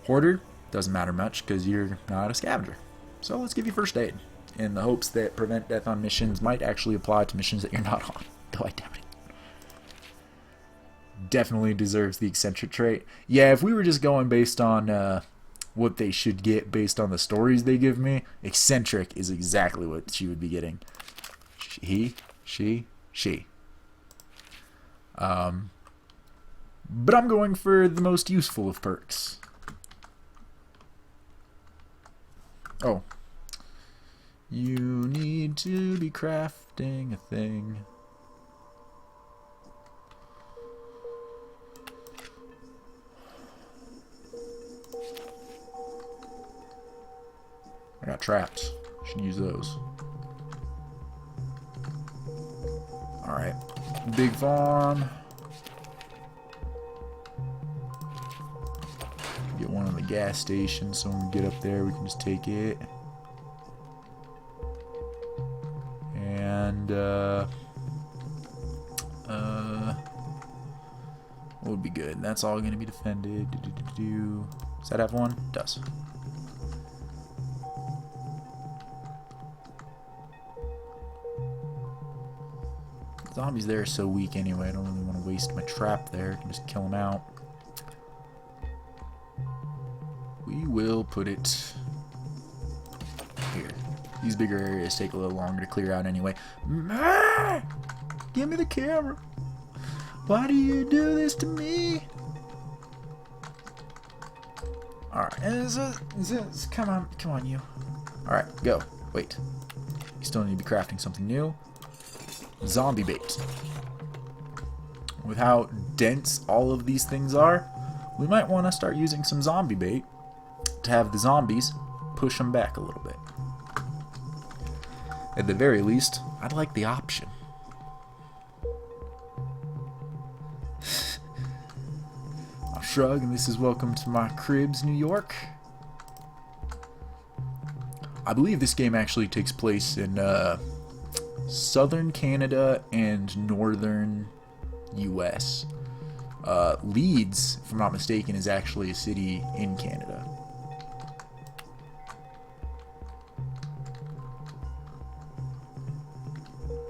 Hoarder doesn't matter much, because you're not a scavenger. So let's give you first aid, in the hopes that prevent death on missions might actually apply to missions that you're not on, though I doubt it. Definitely deserves the eccentric trait. Yeah, if we were just going based on what they should get based on the stories they give me, eccentric is exactly what she would be getting. She. But I'm going for the most useful of perks. Oh. You need to be crafting a thing. I got traps. Should use those. Alright. Big farm. Get one on the gas station so when we get up there we can just take it. And what would be good? That's all gonna be defended. Does that have one? It does. Zombies there are so weak anyway, I don't really want to waste my trap there. I can just kill them out. We will put it here. These bigger areas take a little longer to clear out anyway. Give me the camera. Why do you do this to me? Alright, come on you. Alright, go. Wait. You still need to be crafting something new. Zombie bait. With how dense all of these things are, we might want to start using some zombie bait to have the zombies push them back a little bit. At the very least, I'd like the option. I'll shrug, and this is welcome to my cribs, New York. I believe this game actually takes place in southern Canada and northern US. Leeds, if I'm not mistaken, is actually a city in Canada.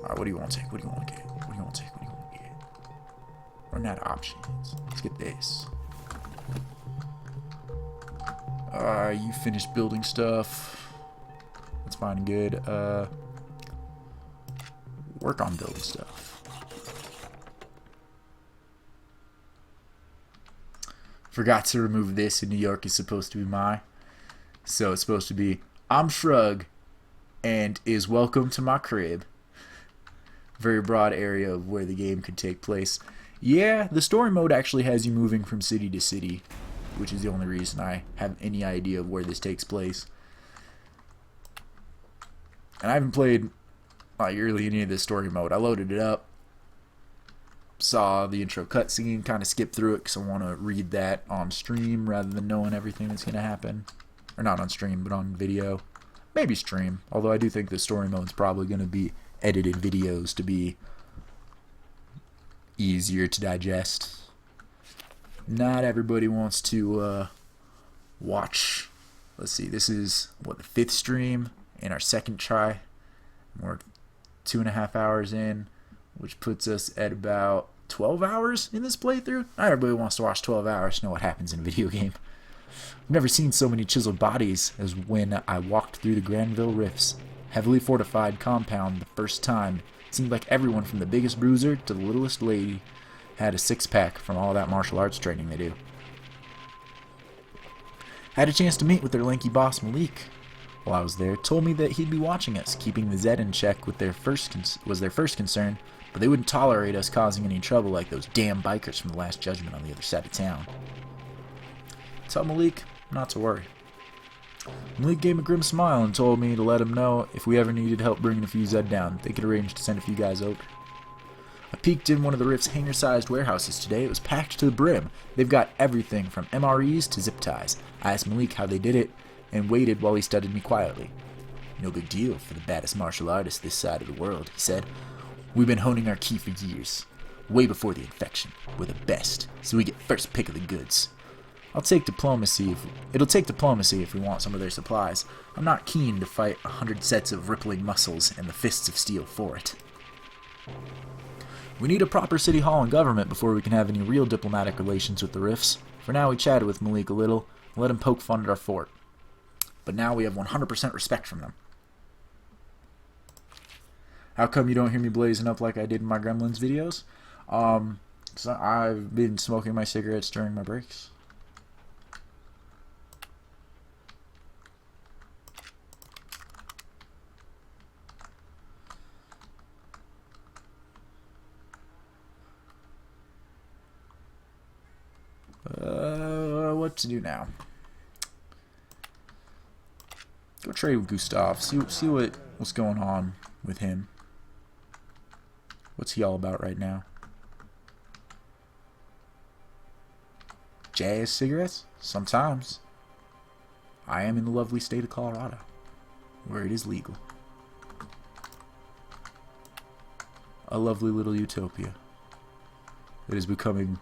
Alright, what do you want to take? What do you want to get? What do you want to take? What do you want to get? Run out of options. Let's get this. You finished building stuff. That's fine and good. Work on building stuff. Forgot to remove this, and New York is supposed to be my. So it's supposed to be, I'm Shrug, and is welcome to my crib. Very broad area of where the game could take place. Yeah, the story mode actually has you moving from city to city, which is the only reason I have any idea of where this takes place. And I haven't played really any of this story mode. I loaded it up, saw the intro cutscene, kind of skipped through it because I want to read that on stream rather than knowing everything that's going to happen. Or not on stream, but on video. Maybe stream, although I do think the story mode's probably going to be edited videos to be easier to digest. Not everybody wants to watch. Let's see, this is what, the 5th stream in our 2nd try. We're 2.5 hours in, which puts us at about 12 hours in this playthrough. Not everybody wants to watch 12 hours to know what happens in a video game. I've never seen so many chiseled bodies as when I walked through the Granville Rifts. Heavily fortified compound the first time. It seemed like everyone from the biggest bruiser to the littlest lady had a 6-pack from all that martial arts training they do. Had a chance to meet with their lanky boss Malik. While I was there, told me that he'd be watching us, keeping the Zed in check with their first concern, but they wouldn't tolerate us causing any trouble like those damn bikers from the Last Judgment on the other side of town. Tell Malik not to worry. Malik gave a grim smile and told me to let him know if we ever needed help bringing a few Zed down, they could arrange to send a few guys over. I peeked in one of the Rift's hangar-sized warehouses today. It was packed to the brim. They've got everything from MREs to zip ties. I asked Malik how they did it and waited while he studied me quietly. No big deal for the baddest martial artist this side of the world, he said. We've been honing our ki for years. Way before the infection. We're the best, so we get first pick of the goods. It'll take diplomacy if we want some of their supplies. I'm not keen to fight 100 sets of rippling muscles and the fists of steel for it. We need a proper city hall and government before we can have any real diplomatic relations with the Rifts. For now, we chatted with Malik a little and let him poke fun at our fort. But now we have 100% respect from them. How come you don't hear me blazing up like I did in my Gremlins videos? So I've been smoking my cigarettes during my breaks. What to do now? Go trade with Gustav. See what's going on with him. What's he all about right now? Jazz cigarettes? Sometimes. I am in the lovely state of Colorado, where it is legal. A lovely little utopia that is becoming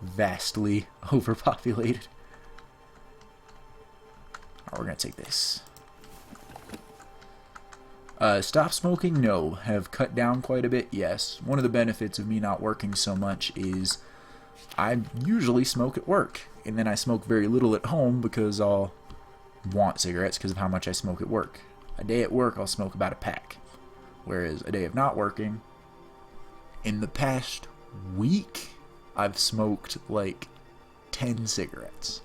vastly overpopulated. Alright, we're gonna take this. Stop smoking? No. Have cut down quite a bit? Yes. One of the benefits of me not working so much is I usually smoke at work, and then I smoke very little at home because I'll want cigarettes because of how much I smoke at work. A day at work I'll smoke about a pack, whereas a day of not working, in the past week I've smoked like 10 cigarettes.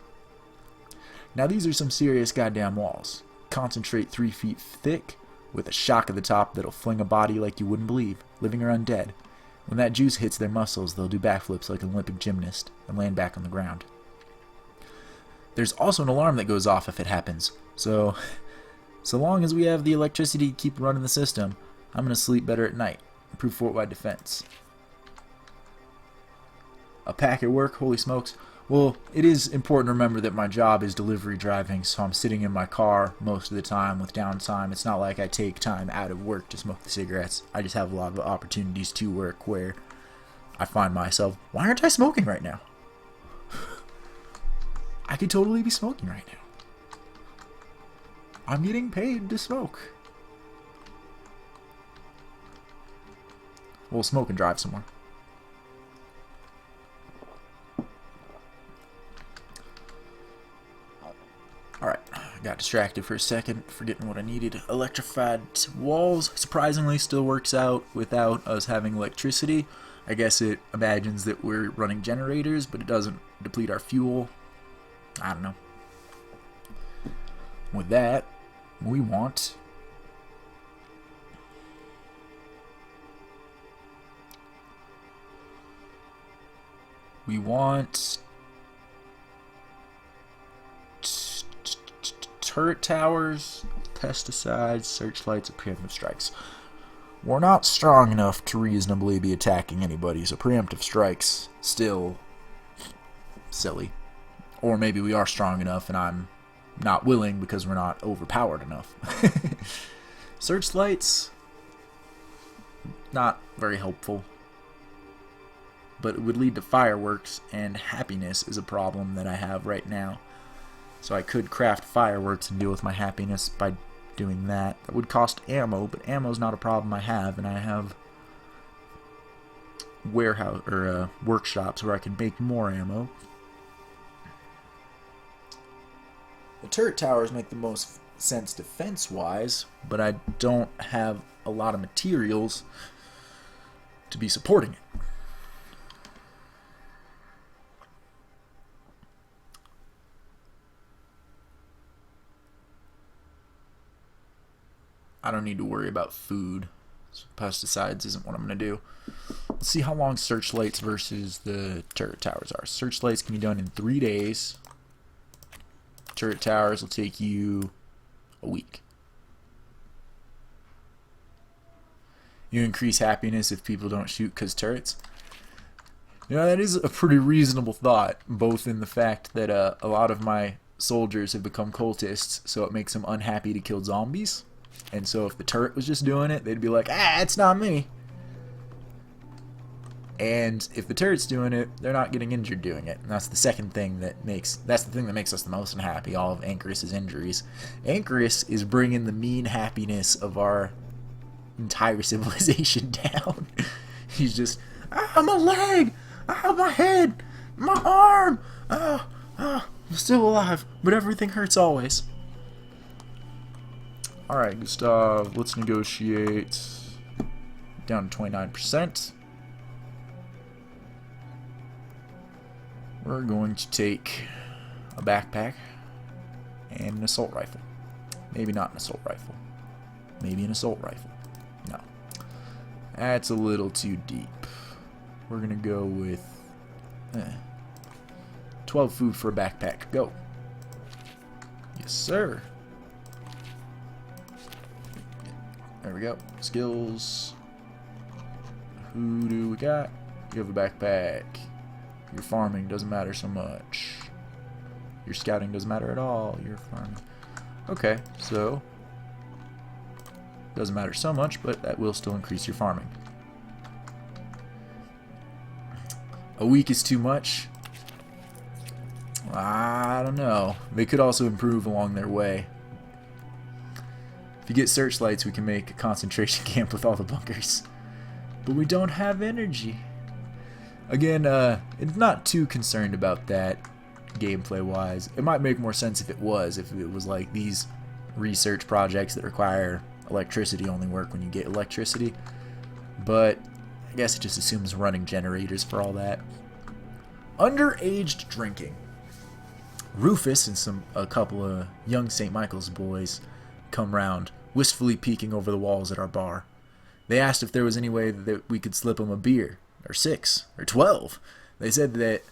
Now these are some serious goddamn walls. Concentrate 3 feet thick with a shock at the top that'll fling a body like you wouldn't believe, living or undead. When that juice hits their muscles, they'll do backflips like an Olympic gymnast and land back on the ground. There's also an alarm that goes off if it happens, so long as we have the electricity to keep running the system, I'm going to sleep better at night. Improve fort-wide defense. A pack at work? Holy smokes. Well, it is important to remember that my job is delivery driving, so I'm sitting in my car most of the time with downtime. It's not like I take time out of work to smoke the cigarettes. I just have a lot of opportunities to work where I find myself, why aren't I smoking right now? I could totally be smoking right now. I'm getting paid to smoke. We'll smoke and drive somewhere. Alright, I got distracted for a second, forgetting what I needed. Electrified walls, surprisingly, still works out without us having electricity. I guess it imagines that we're running generators, but it doesn't deplete our fuel. I don't know. With that, we want... turret towers, pesticides, searchlights, and preemptive strikes. We're not strong enough to reasonably be attacking anybody, so preemptive strikes still silly. Or maybe we are strong enough and I'm not willing because we're not overpowered enough. Searchlights, not very helpful. But it would lead to fireworks, and happiness is a problem that I have right now. So I could craft fireworks and deal with my happiness by doing that. That would cost ammo, but ammo's not a problem I have, and I have warehouse or workshops where I can make more ammo. The turret towers make the most sense defense-wise, but I don't have a lot of materials to be supporting it. I don't need to worry about food. So pesticides isn't what I'm going to do. Let's see how long searchlights versus the turret towers are. Searchlights can be done in 3 days. Turret towers will take you a week. You increase happiness if people don't shoot because turrets. You know, that is a pretty reasonable thought, both in the fact that a lot of my soldiers have become cultists, so it makes them unhappy to kill zombies. And so if the turret was just doing it, they'd be like, ah, it's not me. And if the turret's doing it, they're not getting injured doing it. And that's the second thing that makes us the most unhappy, all of Anchorus's injuries. Anchorus is bringing the mean happiness of our entire civilization down. He's just, my leg, my head, my arm, I'm still alive, but everything hurts always. Alright, Gustav, let's negotiate down to 29%. We're going to take a backpack and an assault rifle. Maybe not an assault rifle. Maybe an assault rifle. No. That's a little too deep. We're going to go with 12 food for a backpack. Go. Yes, sir. There we go. Skills. Who do we got? You have a backpack. Your farming doesn't matter so much. Your scouting doesn't matter at all. Your farming. Okay, so doesn't matter so much, but that will still increase your farming. A week is too much. I don't know. They could also improve along their way. If you get searchlights, we can make a concentration camp with all the bunkers. But we don't have energy. Again, it's not too concerned about that gameplay-wise. It might make more sense if it was like these research projects that require electricity only work when you get electricity. But I guess it just assumes running generators for all that. Underage drinking. Rufus and a couple of young St. Michael's boys come round, wistfully peeking over the walls at our bar. They asked if there was any way that we could slip them a beer, or 6, or 12. They said that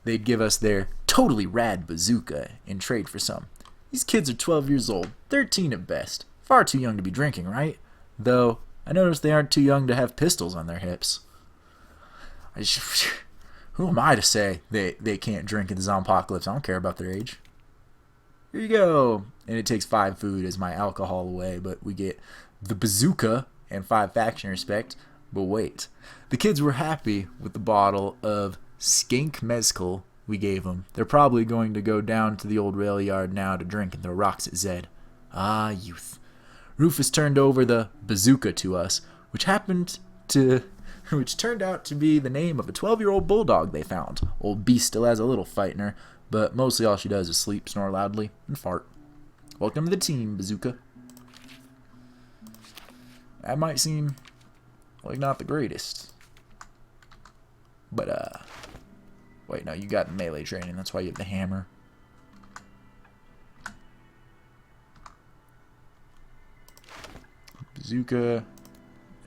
they'd give us their totally rad bazooka in trade for some. These kids are 12 years old, 13 at best. Far too young to be drinking, right? Though, I noticed they aren't too young to have pistols on their hips. Who am I to say they can't drink in the zombie-apocalypse? I don't care about their age. Here you go. And it takes 5 food as my alcohol away, but we get the bazooka and 5 faction respect. But wait. The kids were happy with the bottle of skank mezcal we gave them. They're probably going to go down to the old rail yard now to drink and throw rocks at Zed. Ah, youth. Rufus turned over the bazooka to us, which happened to which turned out to be the name of a 12-year-old bulldog they found. Old Beast still has a little fight in her, but mostly all she does is sleep, snore loudly, and fart. Welcome to the team, Bazooka. That might seem like not the greatest. But, wait, no, you got melee training. That's why you have the hammer. Bazooka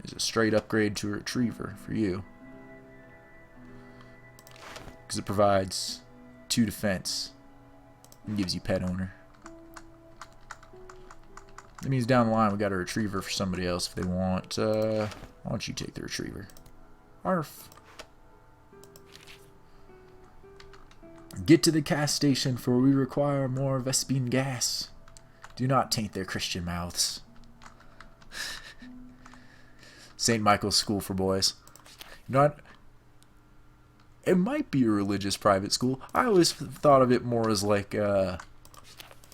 is a straight upgrade to a retriever for you. Because it provides 2 defense and gives you pet owner. That means down the line we got a retriever for somebody else if they want. Why don't you take the retriever? Arf. Get to the gas station, for we require more Vespine gas. Do not taint their Christian mouths. St. Michael's School for Boys. You know what? It might be a religious private school. I always thought of it more as like a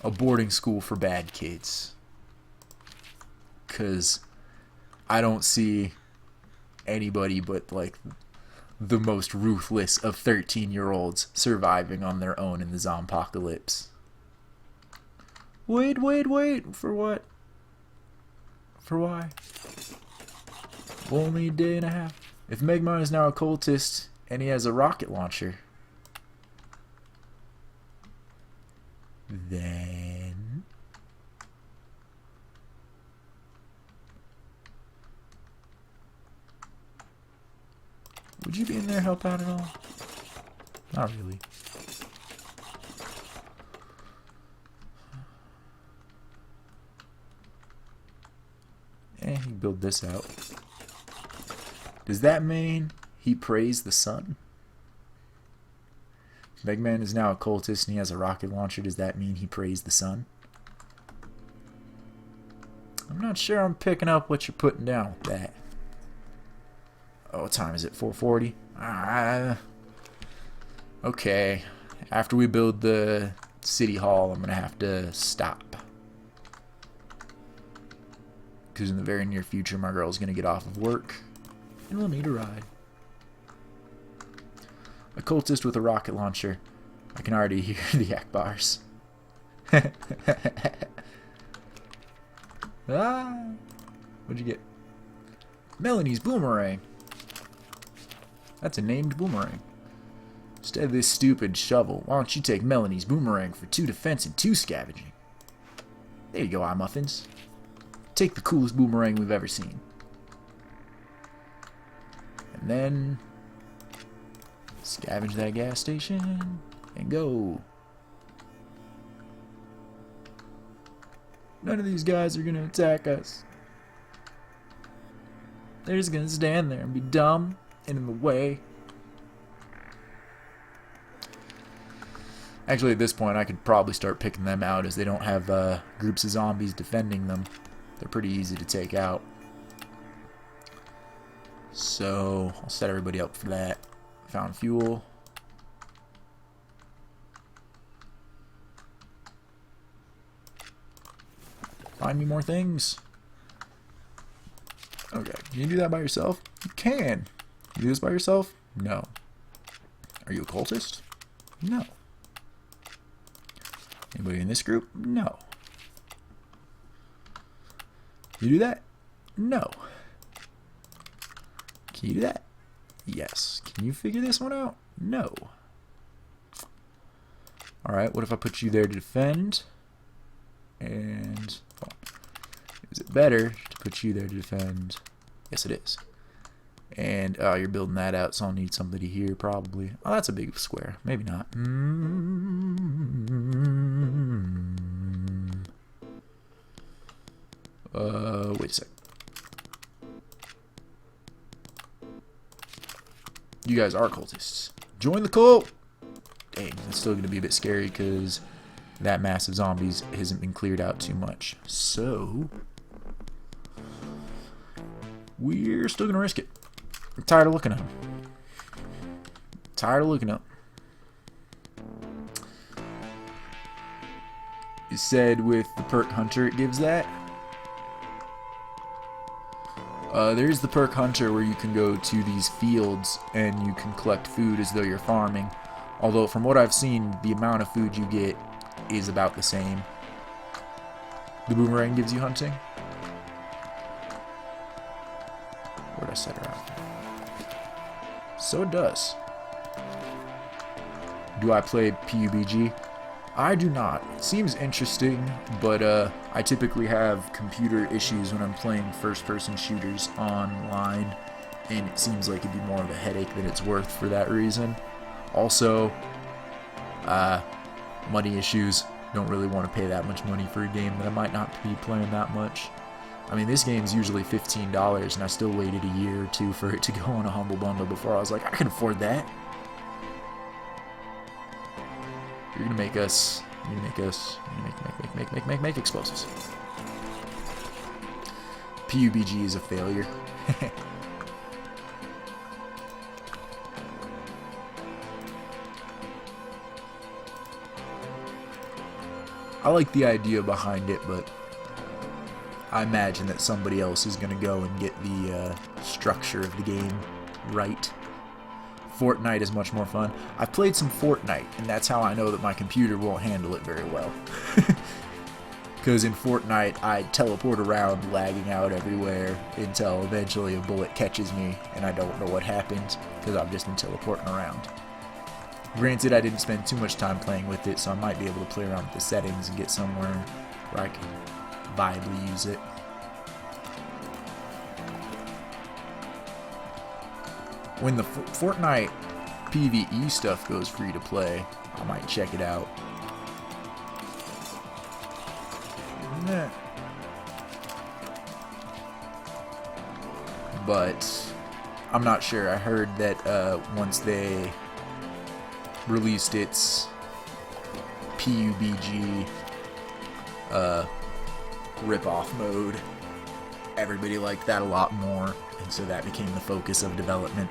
boarding school for bad kids. Because I don't see anybody but like the most ruthless of 13-year-olds surviving on their own in the zompocalypse. Wait. For what? For why? Only a day and a half. If Megmar is now a cultist and he has a rocket launcher, then would you be in there help out at all? Not really. You build this out. Does that mean he praised the sun? Megman is now a cultist and he has a rocket launcher. Does that mean he praised the sun? I'm not sure I'm picking up what you're putting down with that. Oh, what time is it? 4:40? Okay. After we build the city hall, I'm going to have to stop. Because in the very near future, my girl's going to get off of work and we'll need a ride. A cultist with a rocket launcher. I can already hear the Akbars. What'd you get? Melanie's boomerang. That's a named boomerang. Instead of this stupid shovel, why don't you take Melanie's boomerang for 2 defense and 2 scavenging? There you go, iMuffins. Take the coolest boomerang we've ever seen. And then scavenge that gas station and go. None of these guys are gonna attack us. They're just gonna stand there and be dumb and in the way. Actually, at this point, I could probably start picking them out as they don't have groups of zombies defending them. They're pretty easy to take out. So, I'll set everybody up for that. Found fuel. Find me more things. Okay, can you do that by yourself? You can. You do this by yourself? No. Are you a cultist? No. Anybody in this group? No. You do that? No. Can you do that? Yes. Can you figure this one out? No. Alright, what if I put you there to defend? And hold on. Is it better to put you there to defend? Yes, it is. And you're building that out, so I'll need somebody here probably. Oh, that's a big square. Maybe not. Wait a sec. You guys are cultists. Join the cult! Dang, it's still going to be a bit scary because that mass of zombies hasn't been cleared out too much. So, we're still going to risk it. I'm tired of looking at them. Tired of looking at them. You said with the perk hunter it gives that. There's the perk hunter where you can go to these fields and you can collect food as though you're farming. Although from what I've seen, the amount of food you get is about the same. The boomerang gives you hunting. Where'd I set her out? So it does. Do I play PUBG? I do not. It seems interesting, but I typically have computer issues when I'm playing first-person shooters online, and it seems like it'd be more of a headache than it's worth for that reason. Also, money issues. Don't really want to pay that much money for a game that I might not be playing that much. I mean, this game's usually $15, and I still waited a year or two for it to go on a Humble Bundle before I was like, I can afford that. You're gonna make us. You're gonna make explosives. PUBG is a failure. I like the idea behind it, but I imagine that somebody else is gonna go and get the structure of the game right. Fortnite is much more fun. I've played some Fortnite, and that's how I know that my computer won't handle it very well. Because in Fortnite, I teleport around, lagging out everywhere, until eventually a bullet catches me, and I don't know what happens, because I'm just teleporting around. Granted, I didn't spend too much time playing with it, so I might be able to play around with the settings and get somewhere where I can viably use it. When the Fortnite PvE stuff goes free to play, I might check it out. But I'm not sure. I heard that once they released its PUBG rip-off mode, everybody liked that a lot more, and so that became the focus of development.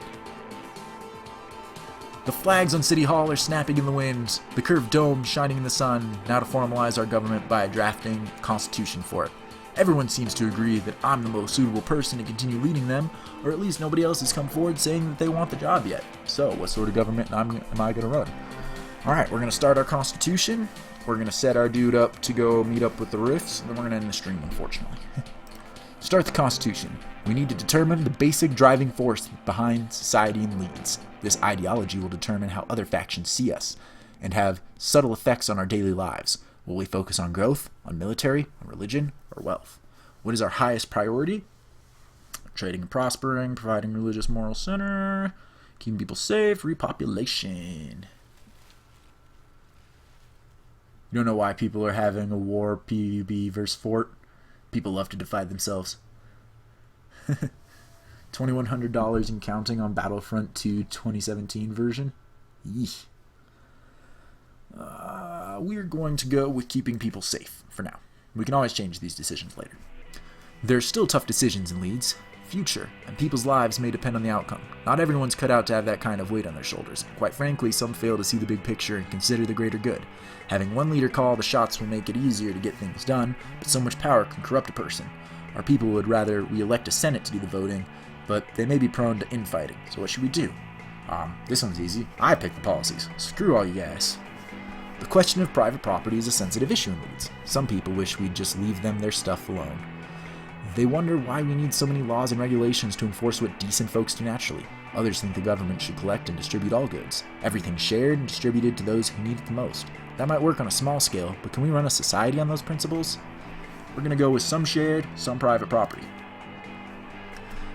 The flags on City Hall are snapping in the wind, the curved dome shining in the sun, now to formalize our government by drafting a constitution for it. Everyone seems to agree that I'm the most suitable person to continue leading them, or at least nobody else has come forward saying that they want the job yet. So, what sort of government am I going to run? Alright, we're going to start our constitution, we're going to set our dude up to go meet up with the Rifts, and then we're going to end the stream, unfortunately. Start the constitution. We need to determine the basic driving force behind society and leads. This ideology will determine how other factions see us, and have subtle effects on our daily lives. Will we focus on growth, on military, on religion, or wealth? What is our highest priority? Trading and prospering, providing religious moral center, keeping people safe, repopulation. You don't know why people are having a war, PUB versus Fort? People love to divide themselves. $2,100 and counting on Battlefront 2 2017 version. Yeesh. We're going to go with keeping people safe for now. We can always change these decisions later. There's still tough decisions in leads. Future, and people's lives may depend on the outcome. Not everyone's cut out to have that kind of weight on their shoulders. Quite frankly, some fail to see the big picture and consider the greater good. Having one leader call the shots will make it easier to get things done, but so much power can corrupt a person. Our people would rather we elect a Senate to do the voting, but they may be prone to infighting, so what should we do? This one's easy. I pick the policies. Screw all you guys. The question of private property is a sensitive issue in Leeds. Some people wish we'd just leave them their stuff alone. They wonder why we need so many laws and regulations to enforce what decent folks do naturally. Others think the government should collect and distribute all goods. Everything shared and distributed to those who need it the most. That might work on a small scale, but can we run a society on those principles? We're going to go with some shared, some private property.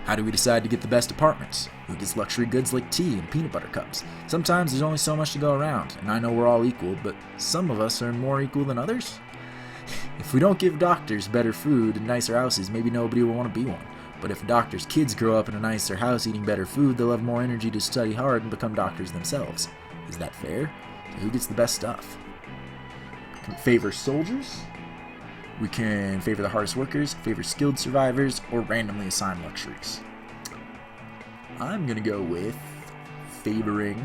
How do we decide to get the best apartments? Who gets luxury goods like tea and peanut butter cups? Sometimes there's only so much to go around, and I know we're all equal, but some of us are more equal than others? If we don't give doctors better food and nicer houses, maybe nobody will want to be one. But if a doctor's kids grow up in a nicer house eating better food, they'll have more energy to study hard and become doctors themselves. Is that fair? So who gets the best stuff? Can we favor soldiers? We can favor the hardest workers, favor skilled survivors, or randomly assign luxuries. I'm going to go with favoring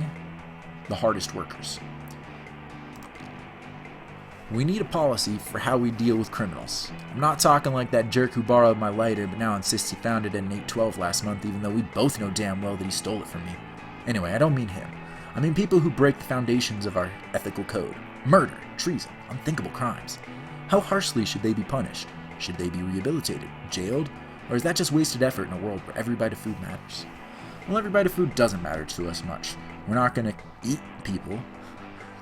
the hardest workers. We need a policy for how we deal with criminals. I'm not talking like that jerk who borrowed my lighter but now insists he found it at an 812 last month even though we both know damn well that he stole it from me. Anyway, I don't mean him. I mean people who break the foundations of our ethical code. Murder, treason, unthinkable crimes. How harshly should they be punished? Should they be rehabilitated, jailed, or is that just wasted effort in a world where every bite of food matters? Well, every bite of food doesn't matter to us much. We're not going to eat people,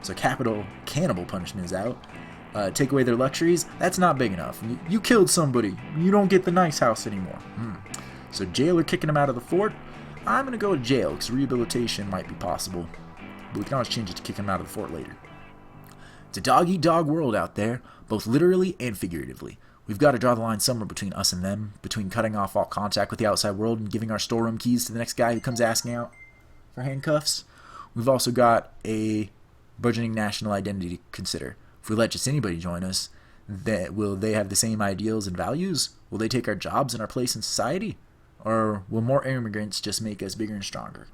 so capital cannibal punishment is out. Take away their luxuries, that's not big enough. You killed somebody, you don't get the nice house anymore. So jail or kicking them out of the fort? I'm going to go to jail because rehabilitation might be possible, but we can always change it to kicking them out of the fort later. It's a dog-eat-dog world out there, both literally and figuratively. We've got to draw the line somewhere between us and them, between cutting off all contact with the outside world and giving our storeroom keys to the next guy who comes asking out for handcuffs. We've also got a burgeoning national identity to consider. If we let just anybody join us, will they have the same ideals and values? Will they take our jobs and our place in society? Or will more immigrants just make us bigger and stronger?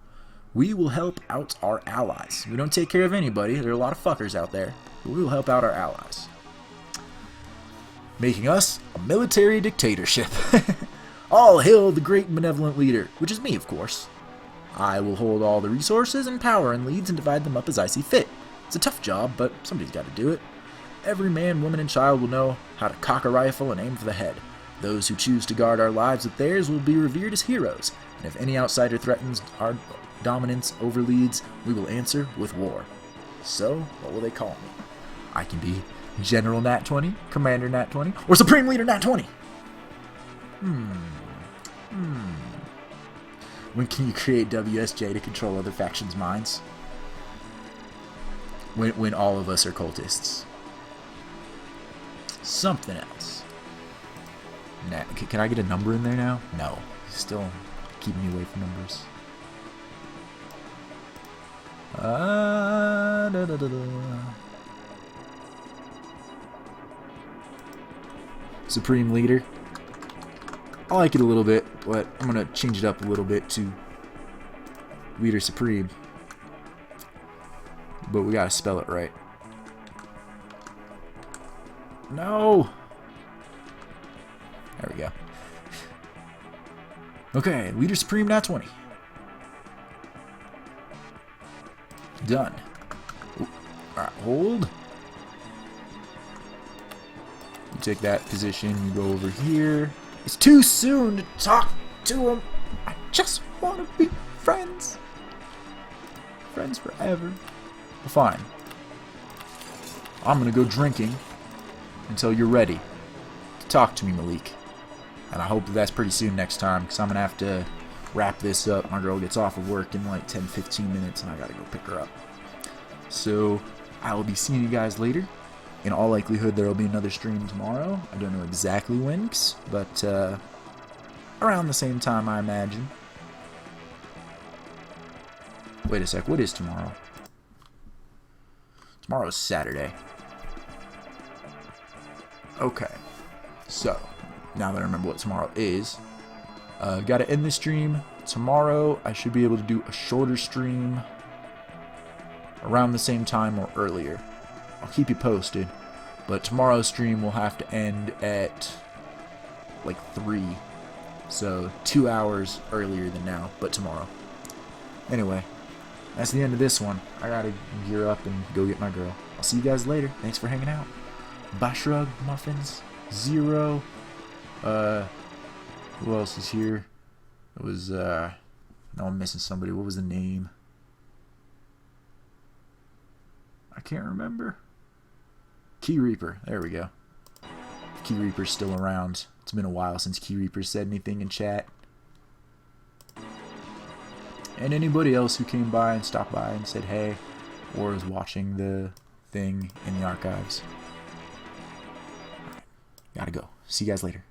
We will help out our allies. We don't take care of anybody. There are a lot of fuckers out there. But we will help out our allies. Making us a military dictatorship. All hail the great and benevolent leader, which is me, of course. I will hold all the resources and power and leads and divide them up as I see fit. It's a tough job, but somebody's got to do it. Every man, woman, and child will know how to cock a rifle and aim for the head. Those who choose to guard our lives with theirs will be revered as heroes, and if any outsider threatens our dominance over leads, we will answer with war. So, what will they call me? I can be General Nat 20, Commander Nat 20, or Supreme Leader Nat 20. When can you create WSJ to control other factions' minds? When all of us are cultists. Something else. Can I get a number in there now? No. Still keeping me away from numbers. Supreme Leader. I like it a little bit, but I'm going to change it up a little bit to Leader Supreme. But we got to spell it right. No! There we go. Okay, Leader Supreme Nat 20. Done. Alright, hold. You take that position, you go over here. It's too soon to talk to him. I just want to be friends. Friends forever. Well, fine. I'm gonna go drinking until you're ready to talk to me, Malik. And I hope that's pretty soon next time, because I'm gonna have to wrap this up. My girl gets off of work in like 10-15 minutes, and I gotta go pick her up. So I will be seeing you guys later. In all likelihood, there will be another stream tomorrow. I don't know exactly when, but around the same time, I imagine. Wait a sec, what is tomorrow? Tomorrow's Saturday. Okay, so now that I remember what tomorrow is, gotta end the stream. Tomorrow, I should be able to do a shorter stream around the same time or earlier. I'll keep you posted, but tomorrow's stream will have to end at like 3, so 2 hours earlier than now, but tomorrow. Anyway, that's the end of this one. I gotta gear up and go get my girl. I'll see you guys later. Thanks for hanging out. Bye, Shrug, Muffins, Zero. Who else is here? It was, no, I'm missing somebody. What was the name? I can't remember. Key Reaper. There we go. Key Reaper's still around. It's been a while since Key Reaper said anything in chat. And anybody else who came by and stopped by and said hey, or is watching the thing in the archives. Gotta go. See you guys later.